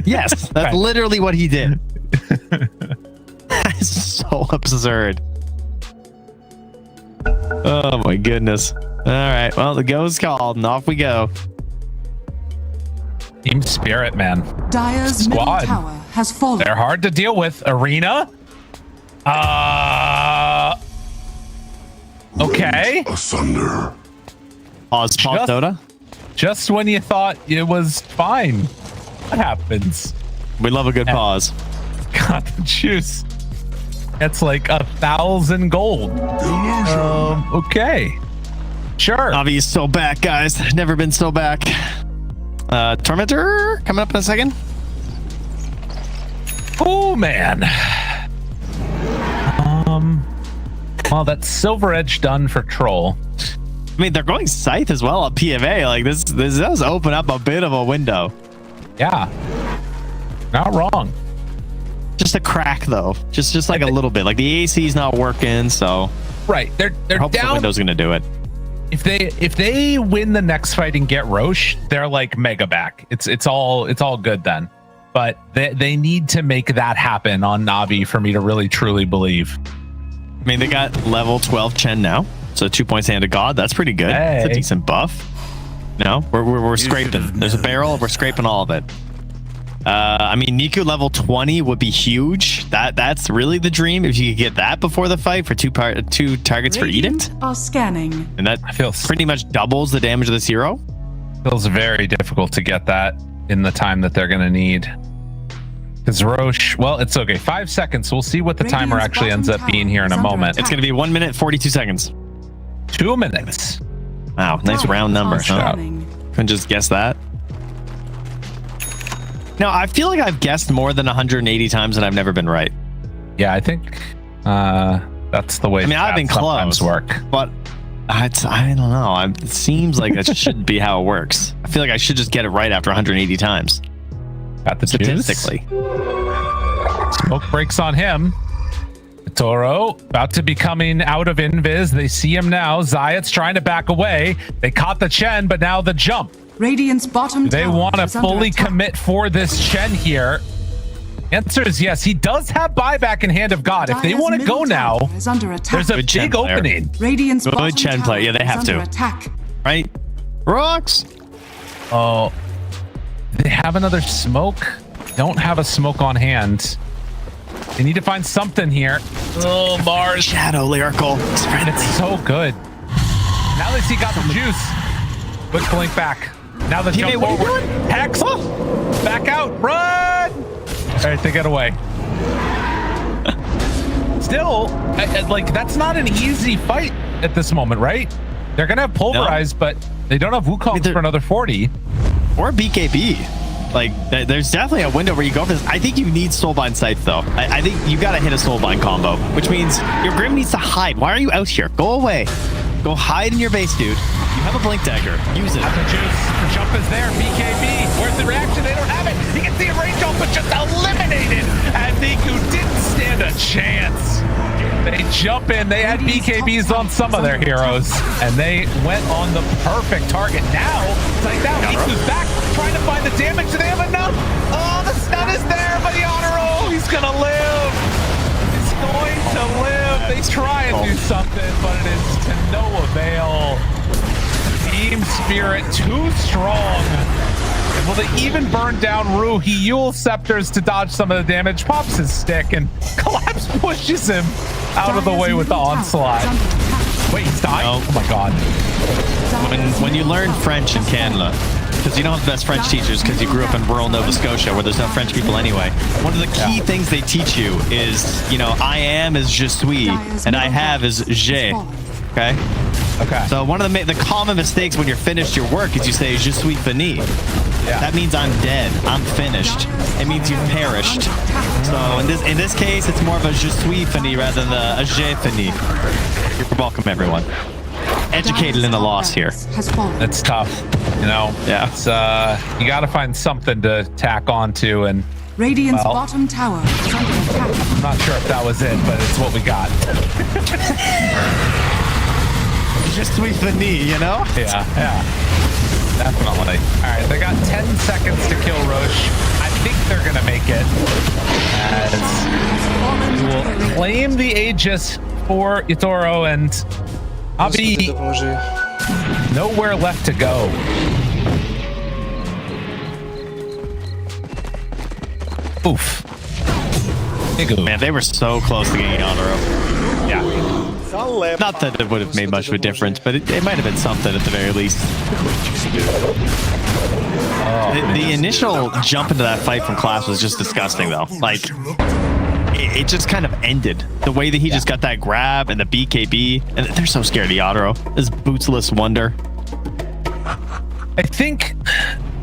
S6: Yes, that's literally what he did. That is so absurd. Oh my goodness. All right, well, the go's called and off we go.
S5: Team Spirit, man.
S1: Dire's middle tower has fallen.
S5: They're hard to deal with. Arena. Okay.
S3: Asunder.
S6: Pause, Dota.
S5: Just when you thought it was fine, what happens?
S6: We love a good pause.
S5: Got the juice. It's like 1,000 gold. Okay. Sure.
S6: Navi is so back, guys. Never been so back. Tormentor coming up in a second.
S5: Oh man. Well, that's Silver Edge done for Troll.
S6: I mean, they're going Scythe as well at PMA. Like this does open up a bit of a window.
S5: Yeah. Not wrong.
S6: Just a crack though. Just like a little bit. Like the AC is not working, so
S5: right. They're
S6: hoping
S5: down.
S6: The window's gonna do it.
S5: If they win the next fight and get Roche, they're like mega back. It's all good then. But they need to make that happen on Navi for me to really truly believe.
S6: I mean, they got level 12 Chen now, so 2 points hand to God. That's pretty good.
S5: Hey.
S6: It's a decent buff. No, we're scraping. There's a barrel. We're scraping all of it. I mean, Niku level 20 would be huge. That's really the dream if you could get that before the fight for two targets for Edict.
S1: Are scanning.
S6: And that feels pretty much doubles the damage of this hero.
S5: Feels very difficult to get that in the time that they're going to need. Because Roche, well, it's okay. 5 seconds. We'll see what the timer actually ends up being here in a moment.
S6: It's going to be 1 minute, 42 seconds.
S5: 2 minutes.
S6: Wow, nice round number. Couldn't just guess that. No, I feel like I've guessed more than 180 times and I've never been right.
S5: Yeah, I think that's the way.
S6: I mean, I've been close, but I don't know. It seems like that should be how it works. I feel like I should just get it right after 180 times.
S5: Got the
S6: statistically.
S5: Smoke breaks on him. Toro about to be coming out of invis. They see him now. Zayat's trying to back away. They caught the Chen, but now the jump.
S1: Radiant's bottom
S5: They
S1: tower
S5: want to
S1: is under
S5: fully
S1: attack.
S5: commit for this Chen here. Answer is yes. He does have buyback in Hand of God. If they
S1: Dire's
S5: want to
S1: middle
S5: go now,
S1: tower is under attack.
S5: there's a big opening.
S1: Radiant's
S6: Good
S1: bottom
S6: Chen
S1: tower
S6: play. Yeah, they
S1: is
S6: have
S1: under
S6: to.
S1: attack.
S6: Right? Rocks.
S5: Oh, they have another smoke. Don't have a smoke on hand. They need to find something here. Oh, Mars.
S6: Shadow lyrical.
S5: It's so good. Now they see got the juice. Quick blink back. Now the jump
S6: what
S5: forward.
S6: are you doing?
S5: Hex. Back out. Run. All right, they get away. Still, like, that's not an easy fight at this moment, right? They're going to have Pulverize, but they don't have Wukong for another 40.
S6: Or BKB. Like, there's definitely a window where you go for this. I think you need Soulbind Sights, though. I think you got to hit a Soulbind combo, which means your Grim needs to hide. Why are you out here? Go away. Go hide in your base, dude. You have a Blink Dagger. Use it.
S5: The juice. The jump is there. BKB. Where's the reaction? They don't have it. You can see a range jump, but just eliminated. And Niku didn't stand a chance. They jump in. They had BKBs on some of their heroes, and they went on the perfect target. Now, it's like that. Niku's back, trying to find the damage. Do they have enough? Oh, the stun is there, but the honor roll. He's gonna live. He's going to live. They try and do something, but it is to no avail. Team Spirit too strong. And will they even burn down Rue? He Yule Scepters to dodge some of the damage, pops his stick, and Collapse pushes him out of the way with the onslaught. Wait, he's dying? Oh my god.
S6: When you learn French in Canada, because you don't have the best French teachers because you grew up in rural Nova Scotia where there's no French people anyway, one of the key things they teach you is, you know, I am is je suis, and I have is j'ai. Okay?
S5: Okay.
S6: So one of the common mistakes when you're finished your work is you say je suis fini.
S5: Yeah.
S6: That means I'm dead. I'm finished. It means you've perished. So in this case, it's more of a je suis fini rather than a j'ai fini. You're welcome, everyone. Educated in the loss here.
S5: It's tough, you know.
S6: Yeah.
S5: It's you got to find something to tack onto, and
S1: Radiant's bottom tower is under attack.
S5: I'm not sure if that was it, but it's what we got.
S6: Just with the knee, you know?
S5: Yeah, definitely. All right, they got 10 seconds to kill Roche. I think they're gonna make it, as we will claim the Aegis for Itoro, and Abi nowhere left to go. Oof. Big oof.
S6: Man, they were so close to getting on a row.
S5: Yeah.
S6: Not that it would have made much of a difference, but it might have been something at the very least. The initial jump into that fight from Class was just disgusting, though. Like, it just kind of ended. The way that he just got that grab and the BKB, and they're so scared of Yatoro. This bootsless wonder.
S5: I think,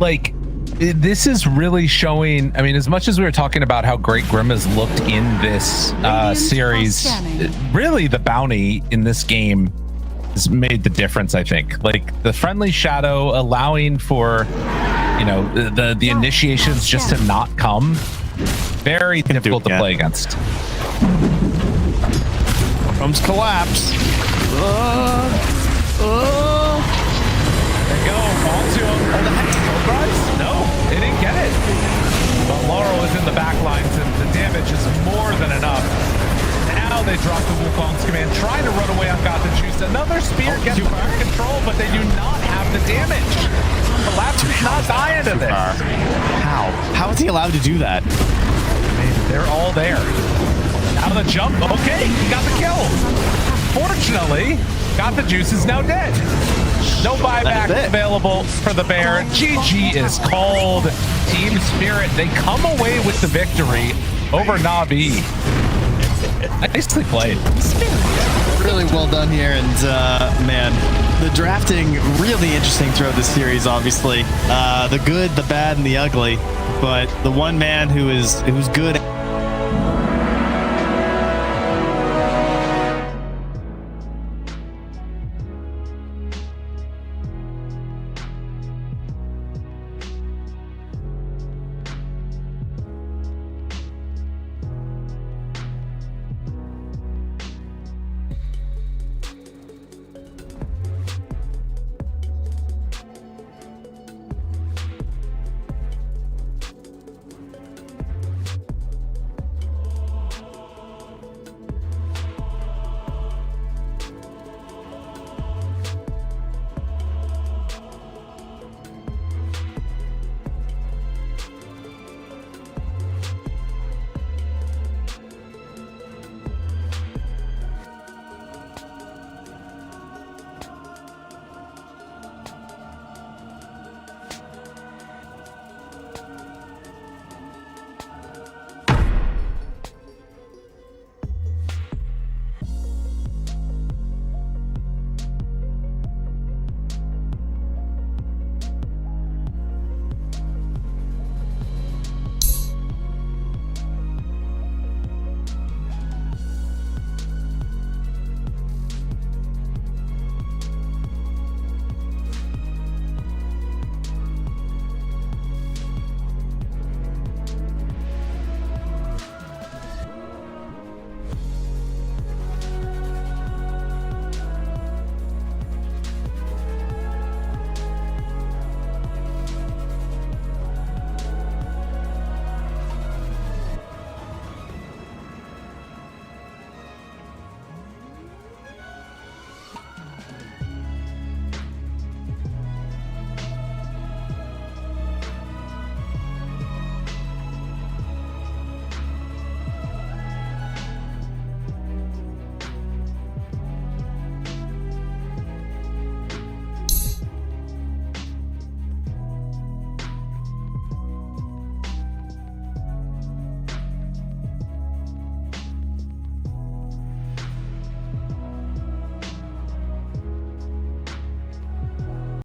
S5: like, this is really showing. I mean, as much as we were talking about how great Grim has looked in this series, really the bounty in this game has made the difference. I think, like, the friendly shadow allowing for, you know, the initiations just to not come. Very difficult to play against.
S6: Comes Collapse.
S5: There you go. Onto him. Oh, the heck? No, they didn't get it. But Laurel is in the back lines, and the damage is more than enough. Now they drop the Wukong's command, trying to run away on Got the Juice. Another spear gets under control, but they do not have the damage. Collapse is not dying to this.
S6: How? How is he allowed to do that?
S5: I mean, they're all there. Out of the jump. Okay, he got the kill. Fortunately, Got the Juice is now dead. No buyback available for the bear. GG is called. Team Spirit, they come away with the victory over Na'Vi. Nicely played.
S6: Really well done here, and man, the drafting really interesting throughout this series. Obviously, the good, the bad, and the ugly. But the one man who's good